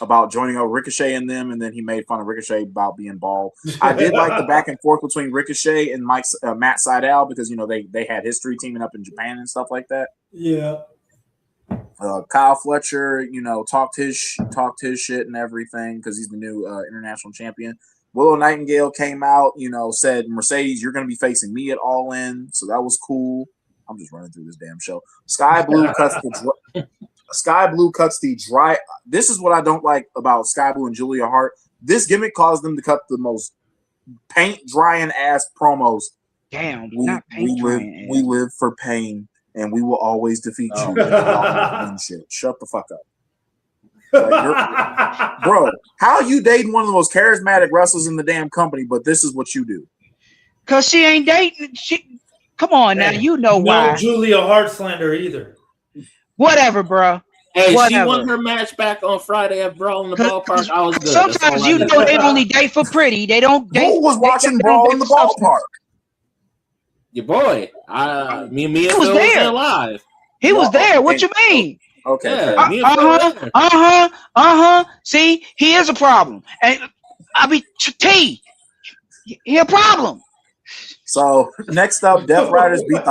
about joining up Ricochet and them, and then he made fun of Ricochet about being bald. I did like the back and forth between Ricochet and Matt Sydal because they had history teaming up in Japan and stuff like that. Yeah. Kyle Fletcher, talked his shit and everything because he's the new international champion. Willow Nightingale came out, said, Mercedes, you're going to be facing me at All In, so that was cool. I'm just running through this damn show. Sky Blue cuts the dry. This is what I don't like about Sky Blue and Julia Hart. This gimmick caused them to cut the most paint drying ass promos. Damn, we live for pain, and we will always defeat you. Shit. Shut the fuck up. Like, bro, how you dating one of the most charismatic wrestlers in the damn company, but this is what you do? Because she ain't dating. Come on now, why. No Julia Hart slander either. Whatever, bro. Hey, she won her match back on Friday at Brawl in the Ballpark. I was good. Sometimes they only date for pretty. They don't date. Who was watching Brawl in the Ballpark? Your boy. Me and Phil was there live. He was there. What you mean? Okay. See, he is a problem. And I be T. He a problem. So next up, Death Riders beat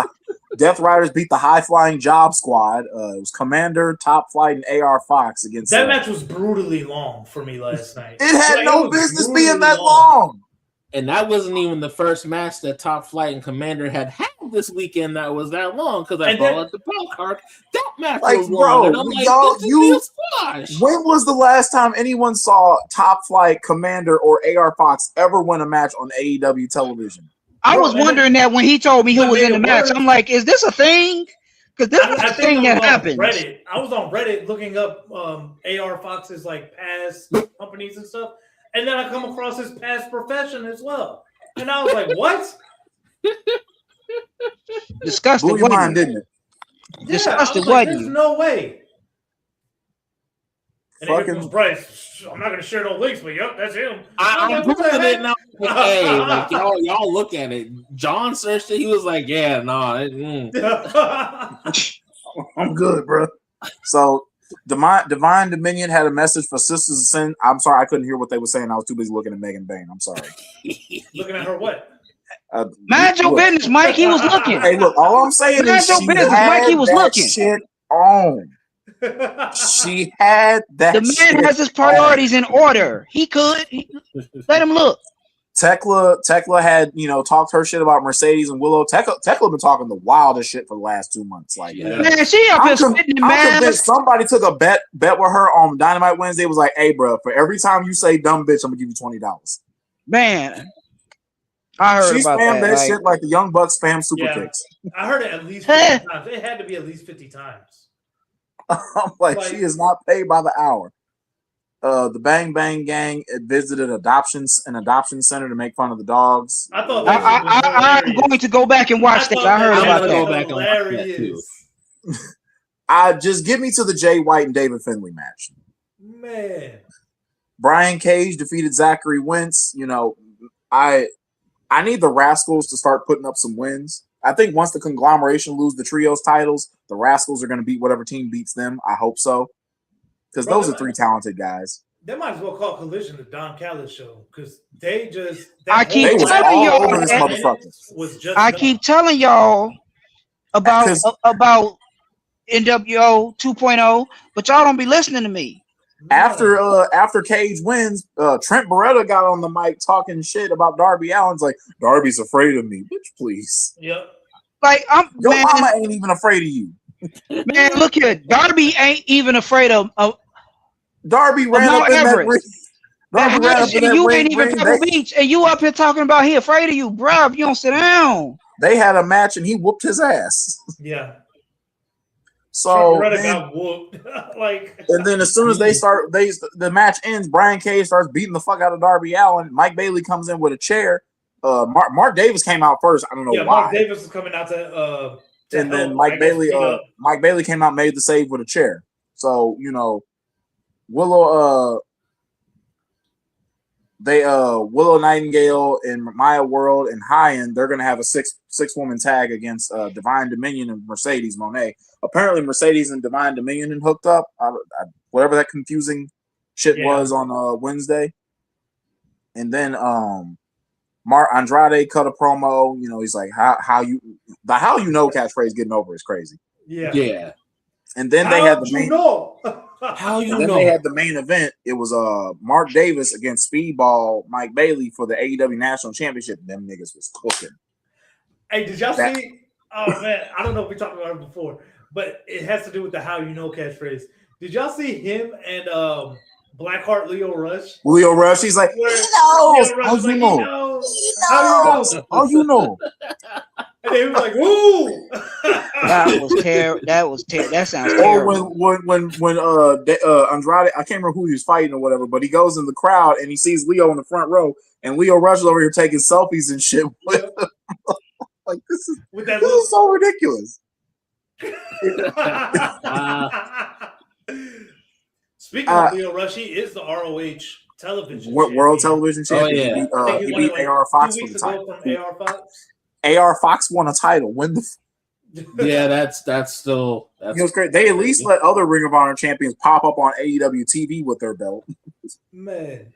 the High Flying Job Squad. It was Commander, Top Flight, and AR Fox against. That match was brutally long for me last night. It had no business being that long. And that wasn't even the first match that Top Flight and Commander had this weekend that was that long because I brought at the Ballpark. That match was long. And I'm like, when was the last time anyone saw Top Flight, Commander, or AR Fox ever win a match on AEW television? I was wondering that when he told me who was in the match. I'm like, is this a thing? Because this is a thing that happens. I was on Reddit looking up AR Fox's past companies and stuff. And then I come across his past profession as well. And I was like, what? Disgusting. Blew your mind, didn't it? Disgusting, wasn't you? There's no way. And fucking here Bryce. I'm not going to share no links, but yep, that's him. I'm Googling it now. Hey, y'all look at it. John searched it. He was like, yeah, no. I'm good, bro. So, Divine Dominion had a message for Sisters of Sin. I'm sorry, I couldn't hear what they were saying. I was too busy looking at Megan Bain. I'm sorry. Looking at her what? Mind your business, Mike. He was looking. Hey, look, all I'm saying is she had he was looking. Shit on. She had that. The man has his priorities in order. He could let him look. Tekla had, talked her shit about Mercedes and Willow. Tekla been talking the wildest shit for the last 2 months. Like, man, she up here spitting the mask. Somebody took a bet with her on Dynamite Wednesday. Was like, hey, bro, for every time you say dumb bitch, I'm gonna give you $20. Man, I heard she about spammed that like, shit like the Young Bucks spam super kicks. I heard it at least 50 times. It had to be at least 50 times. I'm like, she is not paid by the hour. The Bang Bang Gang visited an adoption center to make fun of the dogs. I thought that shit was I'm going to go back and watch that. I heard about that. Go back and watch that too. Just get me to the Jay White and David Finlay match. Man. Brian Cage defeated Zachary Wentz. You know, I need the Rascals to start putting up some wins. I think once the conglomeration lose the trios titles, the Rascals are going to beat whatever team beats them. I hope so. Because those are three talented guys. They might as well call Collision the Don Callis show. Because they just... I keep telling y'all. I keep telling y'all about NWO 2.0, but y'all don't be listening to me. After Cage wins, Trent Beretta got on the mic talking shit about Darby Allin's like, Darby's afraid of me. Bitch, please. Yep. Like your mama ain't even afraid of you. Man, look here. Darby ain't even afraid of Darby ran up in that ring. Darby ran up in that you ain't even Pebble Beach, and you up here talking about he afraid of you, bro. If you don't sit down. They had a match and he whooped his ass. Yeah. So got whooped. And then as soon as the match ends, Brian Cage starts beating the fuck out of Darby Allin. Mike Bailey comes in with a chair. Mark Davis came out first. I don't know why. Mark Davis was coming out to and then Mike Bailey came out, made the save with a chair. So Willow Nightingale and Maya World and Hyen, they're gonna have a six woman tag against Divine Dominion and Mercedes Moné. Apparently Mercedes and Divine Dominion hooked up. Whatever that confusing shit was on Wednesday. And then Mark Andrade cut a promo. He's like, how you know catchphrase getting over is crazy. Yeah. And then they had the main. They had the main event. It was Mark Davis against Speedball Mike Bailey for the AEW National Championship. Them niggas was cooking. Hey, did y'all see? Oh man, I don't know if we talked about it before, but it has to do with the "how you know" catchphrase. Did y'all see him and Blackheart Leo Rush? He's like, he knows. How you know? How you know? And they were like, "Ooh!" That was terrible. That sounds terrible. Or when Andrade, I can't remember who he was fighting or whatever, but he goes in the crowd and he sees Leo in the front row, and Leo Rush is over here taking selfies and shit. Like this is so ridiculous. Speaking of Leo Rush, he is the ROH television world television champion. Oh, yeah. He beat AR Fox for the title. AR Fox won a title. When the yeah, that's still it was great. They at least let other Ring of Honor champions pop up on AEW TV with their belt. Man.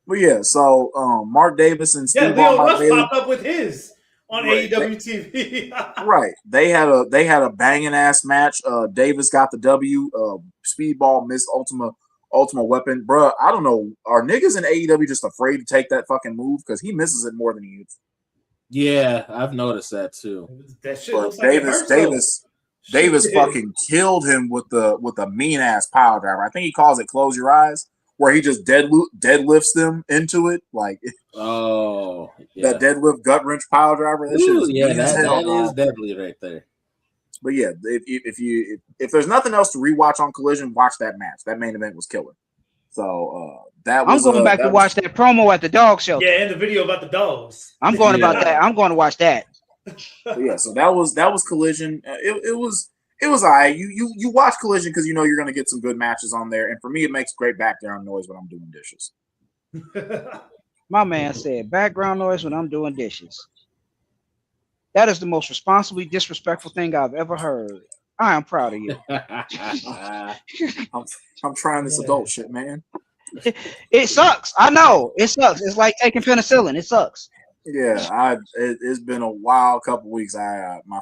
But yeah, so Mark Davis and Steve Leo Rush popped up with his on AEW TV. Right. They had a banging ass match. Davis got the W. Speedball missed Ultimate Weapon. Bruh, I don't know. Are niggas in AEW just afraid to take that fucking move? Because he misses it more than he hits. Yeah, I've noticed that too. That shit looks like Davis fucking killed him with the mean ass power driver. I think he calls it "close your eyes," where he just deadlifts them into it. Like that deadlift gut wrench power driver. That is deadly right there. But yeah, if there's nothing else to rewatch on Collision, watch that match. That main event was killer. So I'm going back to watch that promo at the dog show. Yeah, and the video about the dogs. I'm going about that. I'm going to watch that. Yeah, so that was Collision. It was all right. You watch Collision because you're going to get some good matches on there, and for me, it makes great background noise when I'm doing dishes. My man said background noise when I'm doing dishes. That is the most responsibly disrespectful thing I've ever heard. I am proud of you. I'm trying this adult shit, man. It sucks. I know it sucks. It's like taking penicillin. It sucks. Yeah, it's been a wild couple weeks. My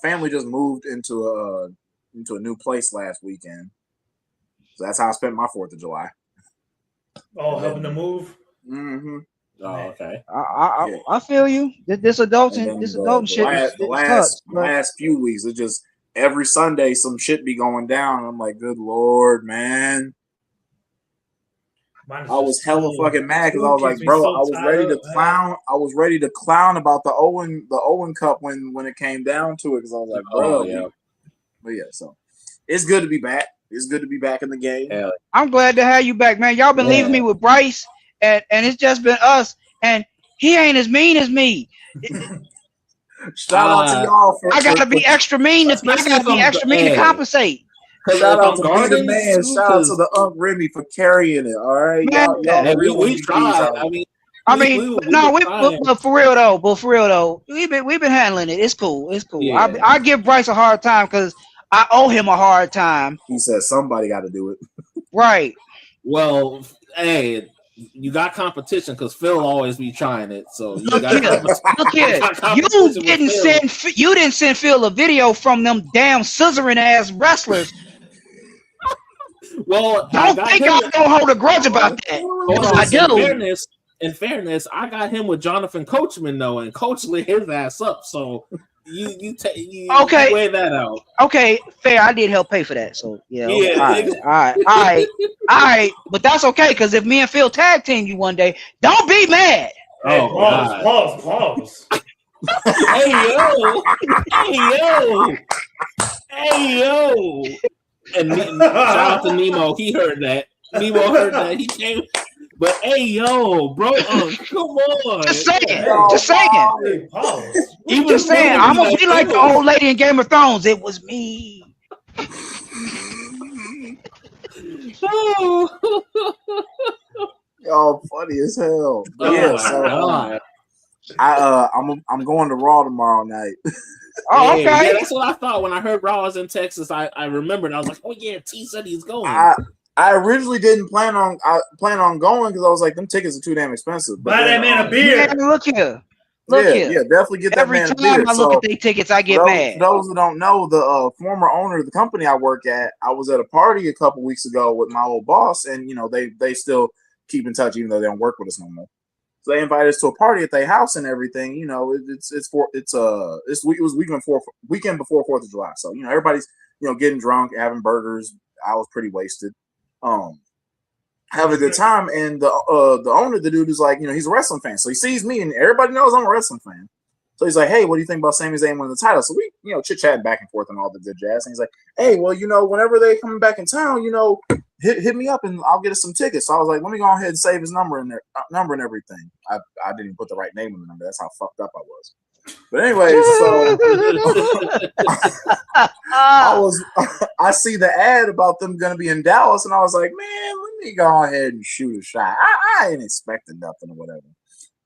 family just moved into a new place last weekend, so that's how I spent my 4th of July. Oh, helping to move. Mm-hmm. Oh, okay. I feel you. This adult shit. The last few weeks, it's just every Sunday some shit be going down. I'm like, good Lord, man. I was hella fucking mad because I was like, bro, I was ready to clown. I was ready to clown about the Owen Cup when it came down to it because I was like, bro, yeah. But yeah, so it's good to be back. It's good to be back in the game. Yeah. I'm glad to have you back, man. Y'all been leaving me with Bryce, and it's just been us. And he ain't as mean as me. Shout out to y'all. I gotta be extra mean. I gotta be extra mean to compensate. Shout out to the man. Shout out to the Unc Remy for carrying it. All right, y'all we tried. But for real though, we've been handling it. It's cool. Yeah. I give Bryce a hard time because I owe him a hard time. He said somebody got to do it. Right. Well, hey, you got competition because Phil always be trying it. So you look here. You didn't send Phil a video from them damn scissoring ass wrestlers. Well, don't think I don't hold a grudge about that. I do. In fairness, I got him with Jonathan Coachman though, and Coach lit his ass up. So you weigh that out. Okay, fair. I did help pay for that. So yeah. All right. But that's okay because if me and Phil tag team you one day, don't be mad. Pause. Hey yo. And shout out to Nemo. He heard that. Nemo heard that. He came. But hey, yo, bro, come on. Just saying. I'm gonna be like the old lady in Game of Thrones. It was me. Y'all funny as hell. I'm going to Raw tomorrow night. Oh, okay. Yeah, that's what I thought when I heard Raw was in Texas. I remembered. I was like, oh yeah, T said he's going. I originally didn't plan on going because I was like, them tickets are too damn expensive. Buy that man a beer. Yeah, look here. Yeah, definitely get that man a beer. Every time I look at their tickets, I get mad. For those who don't know, the former owner of the company I work at, I was at a party a couple weeks ago with my old boss, and they still keep in touch even though they don't work with us no more. So they invited us to a party at their house and everything. It was weekend before 4th of July. So everybody's getting drunk, having burgers. I was pretty wasted. Having a good time, and the owner, the dude, is like, he's a wrestling fan, so he sees me, and everybody knows I'm a wrestling fan. So he's like, hey, what do you think about Sami Zayn winning the title? So we, chit chatting back and forth and all the good jazz. And he's like, hey, well, whenever they coming back in town, hit me up and I'll get us some tickets. So I was like, let me go ahead and save his number and everything. I didn't even put the right name in the number. That's how fucked up I was. But anyway, so I see the ad about them going to be in Dallas, and I was like, man, let me go ahead and shoot a shot. I ain't expecting nothing or whatever.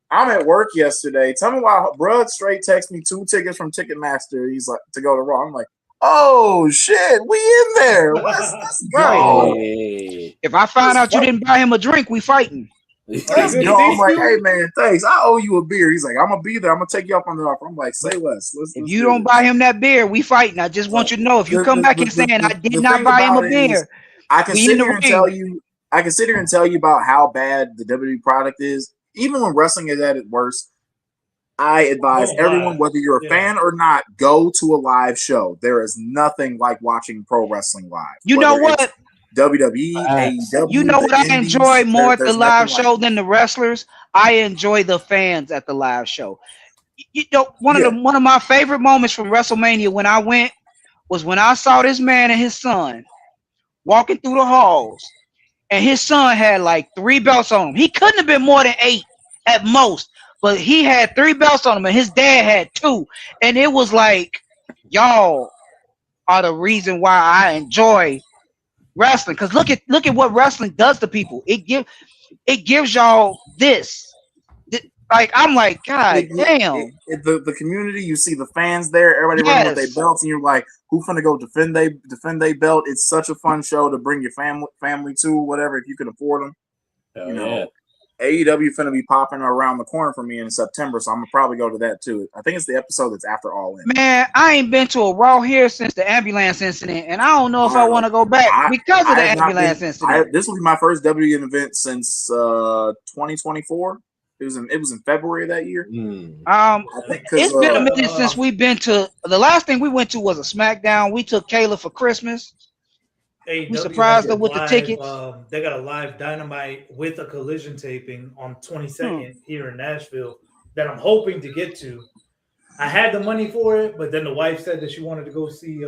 I'm at work yesterday. Tell me why Brud straight texted me 2 tickets from Ticketmaster. He's like, to go to Raw. I'm like, oh shit, we in there. Let's go. Hey. If I find out you didn't buy him a drink, we fighting. I'm like, hey man, thanks. I owe you a beer. He's like, I'm gonna be there. I'm gonna take you up on the offer. I'm like, say less. If you don't buy him that beer, we fighting. I just want you to know if you come back and saying I did not buy him a beer, I can sit here and tell you. I can sit here and tell you about how bad the WWE product is. Even when wrestling is at its worst, I advise everyone, whether you're a fan or not, go to a live show. There is nothing like watching pro wrestling live. You know what? WWE, AEW. You know what I enjoy more at the live show than the wrestlers? I enjoy the fans at the live show. One of my favorite moments from WrestleMania when I went was when I saw this man and his son walking through the halls, and his son had like 3 belts on him. He couldn't have been more than 8 at most, but he had 3 belts on him, and his dad had 2. And it was like, y'all are the reason why I enjoy wrestling, because look at what wrestling does to people. It gives y'all this. Like, I'm like, God damn. The community, you see the fans there, everybody running with their belts, and you're like, who finna go defend they belt? It's such a fun show to bring your family to, whatever, if you can afford them. AEW finna be popping around the corner for me in September, so I'm gonna probably go to that too. I think it's the episode that's after All In. Man, I ain't been to a Raw here since the ambulance incident, and I don't know if I want to go back because of the ambulance incident. This will be my first WWE event since 2024. It was in February of that year. I think it's been a minute since we've been to. The last thing we went to was a SmackDown. We took Kayla for Christmas. We surprised her with the tickets. They got a live Dynamite with a collision taping on 22nd here in Nashville that I'm hoping to get to. I had the money for it, but then the wife said that she wanted to go see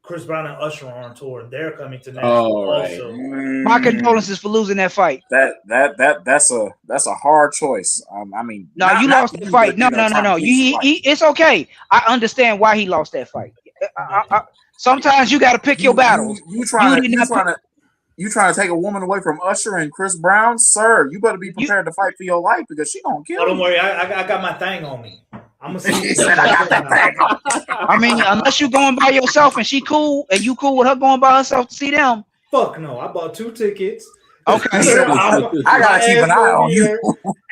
Chris Brown and Usher are on tour, and they're coming to Nashville also. My condolences for losing that fight. That's a hard choice. I mean, No, you lost the fight. No. It's okay. I understand why he lost that fight. Sometimes you got to pick your battles. You trying to take a woman away from Usher and Chris Brown, sir? You better be prepared to fight for your life because she gonna kill you. Don't worry, I got my thing on me. I'm gonna see. He said, I got that thing on. I mean, unless you going by yourself and she cool and you cool with her going by herself to see them. Fuck no, I bought 2 tickets. Okay. I gotta keep an eye on you.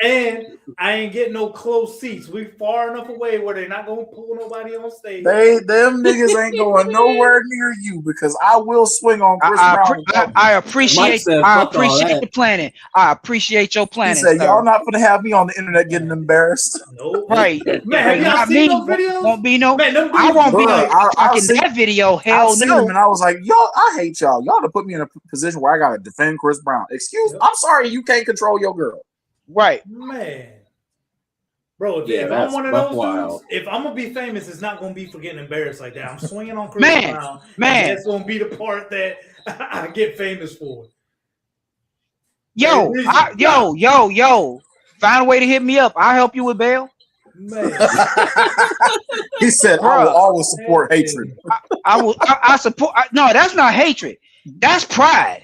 And I ain't getting no close seats. We far enough away where they're not gonna pull nobody on stage. Them niggas ain't going nowhere near you because I will swing on Chris Brown. I appreciate the planning. I appreciate your planning. He said, y'all not gonna have me on the internet getting embarrassed. Nope. Right. Man, have y'all seen those videos? Won't be no. Man, I won't be talking that video. Hell no. And I was like, y'all, I hate y'all. Y'all to put me in a position where I gotta defend Chris Brown. Excuse me. I'm sorry, you can't control your girl. Right. Man. Bro, if I'm one of those dudes, if I'm gonna be famous, it's not gonna be for getting embarrassed like that. I'm swinging on Chris Brown. Man, that's gonna be the part that I get famous for. Yo. Find a way to hit me up. I'll help you with bail. Man. He said, I will always support hatred. I support. No, that's not hatred. That's pride.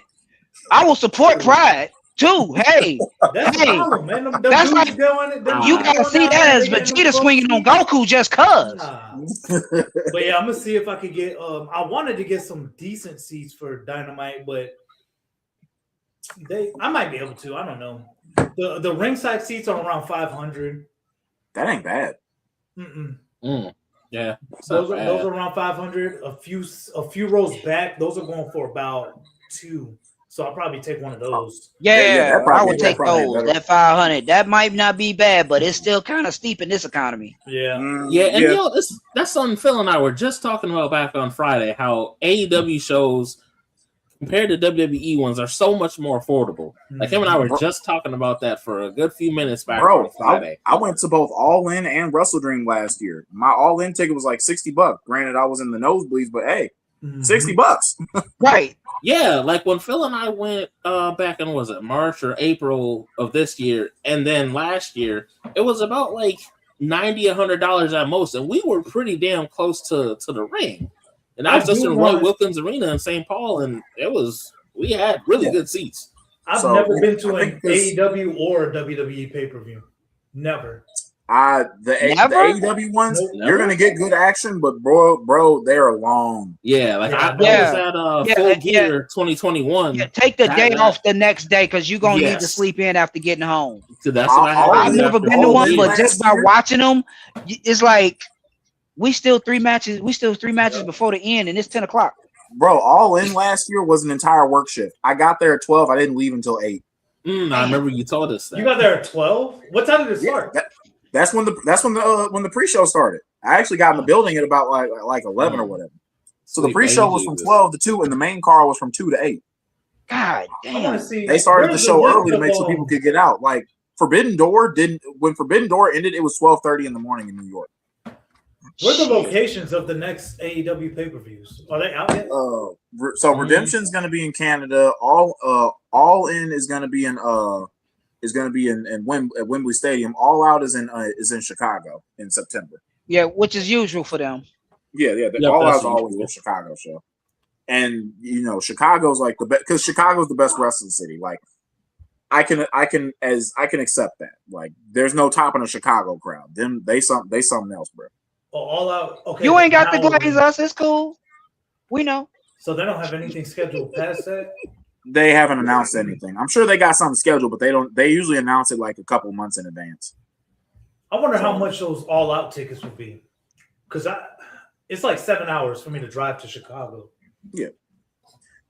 I will support pride too. Hey, that's problem, man. That's like you gotta see that as Vegeta swinging on Goku just cause. But yeah, I'm gonna see if I could get. I wanted to get some decent seats for Dynamite, but I might be able to. I don't know. The ringside seats are around 500. That ain't bad. Yeah, those are around 500. A few rows back, those are going for about 2. So I'll probably take one of those. Yeah, I would take those. That 500. That might not be bad, but it's still kind of steep in this economy. Yeah. And you know, that's something Phil and I were just talking about back on Friday, how AEW shows compared to WWE ones are so much more affordable. Like him and I were just talking about that for a good few minutes back on Friday. I went to both All In and Wrestle Dream last year. My All In ticket was like $60. Granted, I was in the nosebleeds, but hey, $60. Right. Yeah, like when Phil and I went back in, was it March or April of this year, and then last year, it was about like $90, $100 at most, and we were pretty damn close to the ring. And I was just in Roy Wilkins Arena in St. Paul, and we had really good seats. I've never been to an AEW or WWE pay-per-view. Never. The AEW ones, you're gonna get good action, but bro, they're long. Yeah, like I was at Full Gear 2021. Yeah, take the day off the next day because you're gonna need to sleep in after getting home. So that's what I've never been to one, but just by watching them, it's like we still 3 matches before the end, and it's 10 o'clock. Bro, All In last year was an entire work shift. I got there at 12. I didn't leave until 8. I remember you told us that. You got there at 12? What time did it start? That's when the pre-show started. I actually got in the building at about like 11 or whatever. So the pre-show was from 12 to 2, and the main car was from 2 to 8. God damn! They started the show early to make sure people could get out. Like Forbidden Door when Forbidden Door ended, it was 12:30 in the morning in New York. What are the locations of the next AEW pay-per-views? Are they out yet? So Redemption's going to be in Canada. All In is going to be in at Wembley Stadium. All Out is in Chicago in September. Yeah, which is usual for them. Yeah. All Out is always a Chicago show, and you know Chicago's like the best because Chicago's the best wrestling city. Like I can accept that. Like there's no topping a Chicago crowd. They something else, bro. All Out. Okay, you ain't got the Glazers. It's cool. We know. So they don't have anything scheduled past that. They haven't announced anything. I'm sure they got something scheduled, but they don't. They usually announce it like a couple months in advance. I wonder how much those All Out tickets would be, because it's like 7 hours for me to drive to Chicago. Yeah,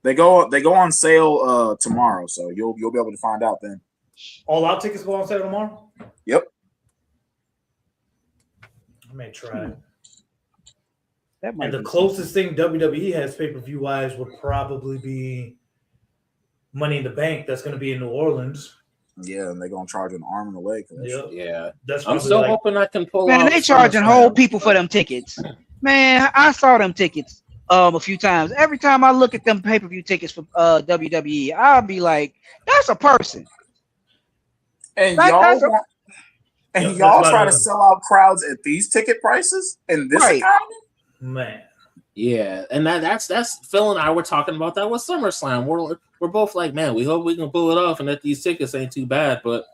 they go on sale tomorrow, so you'll be able to find out then. All Out tickets go on sale tomorrow. Yep. I may try. And the closest thing WWE has pay-per-view wise would probably be Money in the Bank. That's going to be in New Orleans. Yeah, and they're going to charge an arm and a leg. Yeah. I'm still hoping I can pull Man, off they charging SummerSlam. whole people for them tickets. Man, I saw them tickets. a few times. Every time I look at them pay-per-view tickets for WWE, I'll be like, that's a person. And Like, y'all that's a- want, and Yep, y'all that's try why to the- sell out crowds at these ticket prices in this Right. economy? Man. Yeah, and that's Phil and I were talking about that with SummerSlam. We're both like, man, we hope we can pull it off and that these tickets ain't too bad, but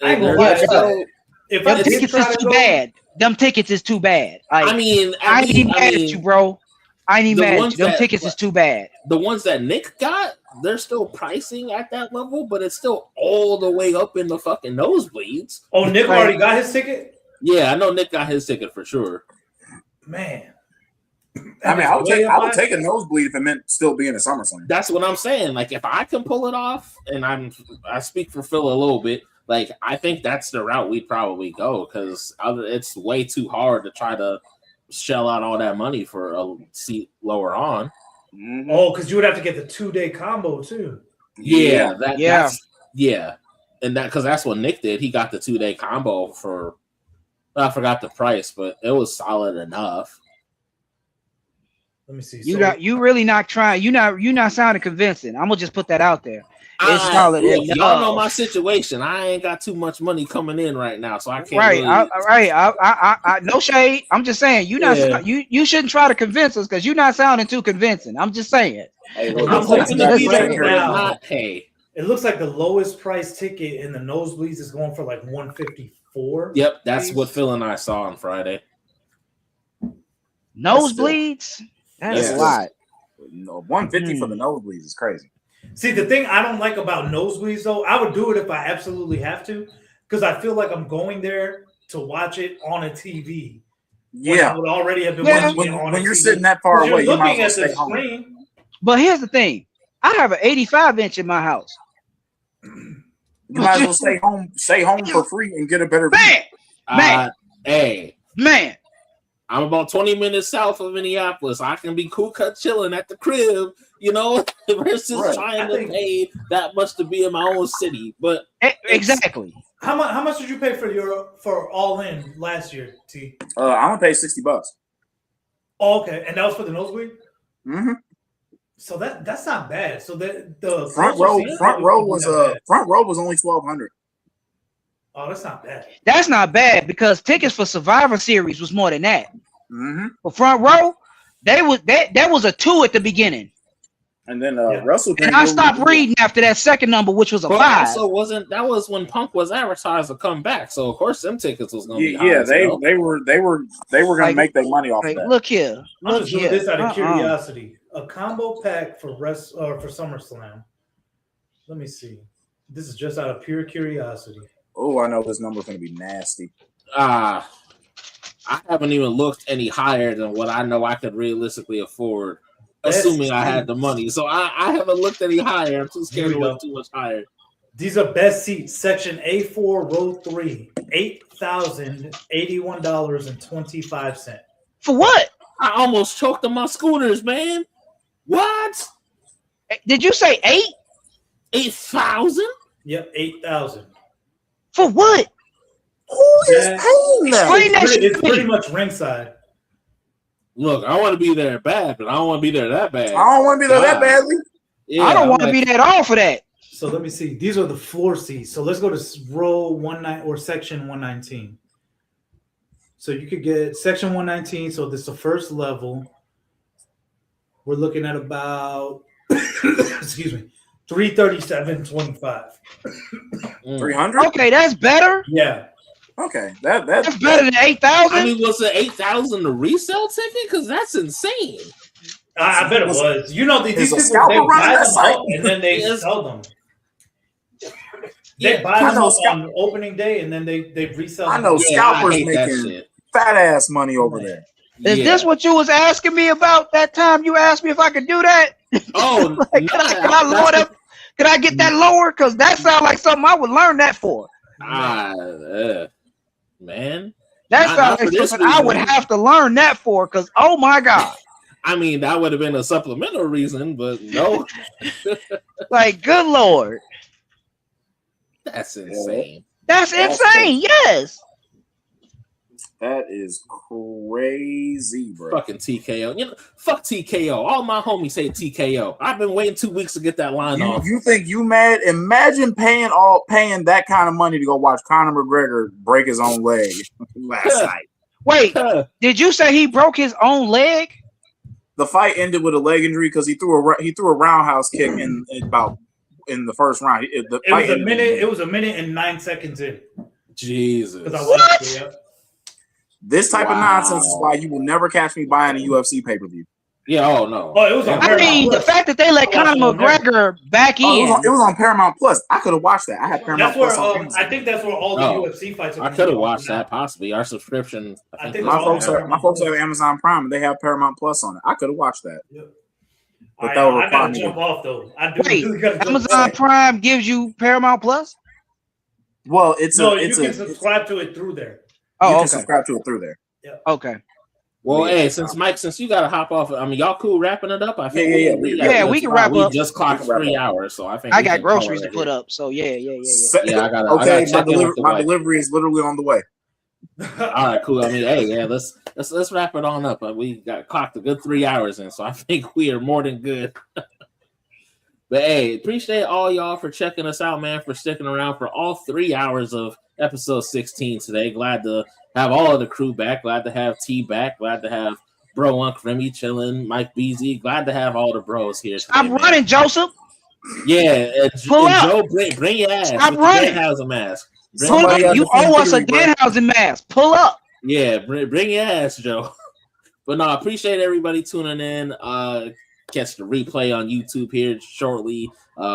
I ain't gonna they're lie, still- if them I did tickets try is to too go, bad. Them tickets is too bad. Like, I mean, I ain't even mad at you, bro. I ain't even the mad at ones you. Them that- tickets is too bad. the ones that Nick got, they're still pricing at that level, but it's still all the way up in the fucking nosebleeds. oh, Nick Right. already got his ticket? Yeah, I know Nick got his ticket for sure. Man. I mean, I would Way take up high. a nosebleed if it meant still being a SummerSlam. That's what I'm saying. Like, if I can pull it off, and I speak for Phil a little bit, like, I think that's the route we'd probably go, because it's way too hard to try to shell out all that money for a seat lower on. Mhm. Oh, because you would have to get the 2-day combo too. Yeah, Yeah. yeah, and because that's what Nick did. He got the 2-day combo for, I forgot the price, but it was solid enough. Let me see. You really not trying. You not sounding convincing. I'm gonna just put that out there. It's solid Look, enough. y'all know my situation. I ain't got too much money coming in right now, so I can't. Right, Really... I no shade. I'm just saying Yeah. you shouldn't try to convince us because you're not sounding too convincing. I'm just saying. Hey, look, I'm hoping to be there, Right but now. not pay. It looks like the lowest price ticket in the nosebleeds is going for like 154. Yep, that's what Phil and I saw on Friday. Nosebleeds. That's Yeah. a lot. No, 150 for the nosebleeds is crazy. See, the thing I don't like about nosebleeds, though, I would do it if I absolutely have to, because I feel like I'm going there to watch it on a TV. when I Yeah, would already have been Yeah. watching it on when a you're TV. sitting that far 'Cause away, you're you might looking as well at the stay home. screen. But here's the thing. I have an 85-inch in my house. You might as well stay home for free and get a better view. Man, Hey, man. I'm about 20 minutes south of Minneapolis. I can be cool cut chilling at the crib, you know, versus Right. trying I to think- pay that much to be in my own city. But Exactly. How much did you pay for all in last year, T? I'm gonna pay $60. Oh, okay, and that was for the nosebleed. Mm-hmm. So that's not bad. So the Front closer row, seats front probably row wouldn't was be that bad. front row was only $1,200. Oh, that's not bad. That's not bad because tickets for Survivor Series was more than that. Mm-hmm. For front row, that was a 2 at the beginning. And then Yeah. Russell. And I stopped reading after that second number, which was a but 5. also that was when Punk was advertised to come back. So of course them tickets was gonna be high. Yeah, as hell. they were gonna Like- make their money off Like, of that. look here. I'm Look just doing here. this out of curiosity. A combo pack for for SummerSlam. Let me see. This is just out of pure curiosity. Oh, I know this number's gonna be nasty. I haven't even looked any higher than what I know I could realistically afford, Best assuming I had the seats. money. So I haven't looked any higher. I'm too scared Here to we look go. too much higher. These are best seats. Section A4, row 3, $8,081.25. For what? I almost choked on my scooters, man. What? Did you say 8? 8,000? Yep, 8,000. For what? Who is Yeah. paying that? Explain that shit It's to me. pretty much ringside. Look, I want to be there bad, but I don't want to be there that bad. I don't want to be there that badly. Yeah, I don't I'm want to like, be that all for that. So let me see. These are the floor seats. So let's go to row 19 or section 119. So you could get section 119. So this is the first level. We're looking at about excuse me, 337.25. 300. Okay, that's better. Yeah. Okay, That's better than 8,000. I mean, was it 8,000 the resale ticket? Because that's insane. I bet it was. You know, these Is a people, scalper they running buy that them site? up and then they Yes. sell them. Yeah, They buy I them know up scalp- on opening day and then they resell them. I know Yeah, I scalpers hate that making shit. fat ass money over there. Is this what you was asking me about that time you asked me if I could do that? Oh, Like, can I lower that? Can I get that lower? Because that sounds like something I would learn that for. Man. That Not sounds for like this something I would reason. have to learn that for. Because oh my god, I mean, that would have been a supplemental reason, but no, like good lord, that's insane. that's That's insane. Yes, That is crazy, bro. Fucking TKO. You know, fuck TKO. All my homies say TKO. I've been waiting 2 weeks to get that line off. You think you mad? Imagine paying that kind of money to go watch Conor McGregor break his own leg last night. Wait, did you say he broke his own leg? The fight ended with a leg injury because he threw a roundhouse kick in the first round. It was a minute and 9 seconds in. Jesus. What? This type of nonsense is why you will never catch me buying a UFC pay-per-view. Yeah, oh no. Oh, it was on Paramount the fact that they let Conor McGregor back in. It was on Paramount Plus. I could have watched that. I had Paramount Plus. I think that's where all the UFC fights are. I could have watched that possibly. Our subscription. My folks have Amazon Prime and they have Paramount Plus on it. I could have watched that. Yep. But I gotta jump off though. Wait, Amazon Prime gives you Paramount Plus? Well, you can subscribe to it through there. Oh, you can subscribe to it through there. Yeah. Okay. Well, hey, since you got to hop off, I mean, y'all cool wrapping it up? I think we can wrap up. We just clocked 3 hours, so I think I got groceries to put up. So yeah. My delivery is literally on the way. All right, cool. I mean, hey, yeah, let's wrap it on up. We got clocked a good 3 hours in, so I think we are more than good. But hey, appreciate all y'all for checking us out, man, for sticking around for all 3 hours of episode 16 today. Glad to have all of the crew back. Glad to have T back. Glad to have Bro Unc Remy chilling. Mike Beasley. Glad to have all the bros here today, I'm running, Joseph. Yeah, Joe, bring your ass. I'm running. Danhausen mask. Pull up. You owe us a Danhausen mask. Pull up. Yeah, bring your ass, Joe. But no, I appreciate everybody tuning in. Catch the replay on YouTube here shortly.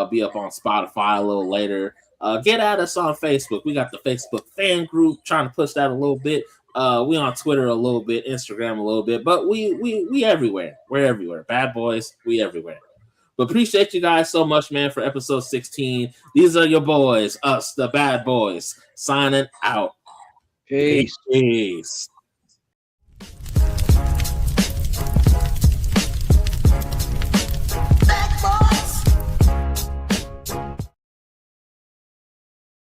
Be up on Spotify a little later. Get at us on Facebook. We got the Facebook fan group, trying to push that a little bit. We on Twitter a little bit, Instagram a little bit, but we everywhere. We're everywhere. Bad boys, we everywhere. But appreciate you guys so much, man, for episode 16. These are your boys, us, the bad boys, signing out. Peace. Peace.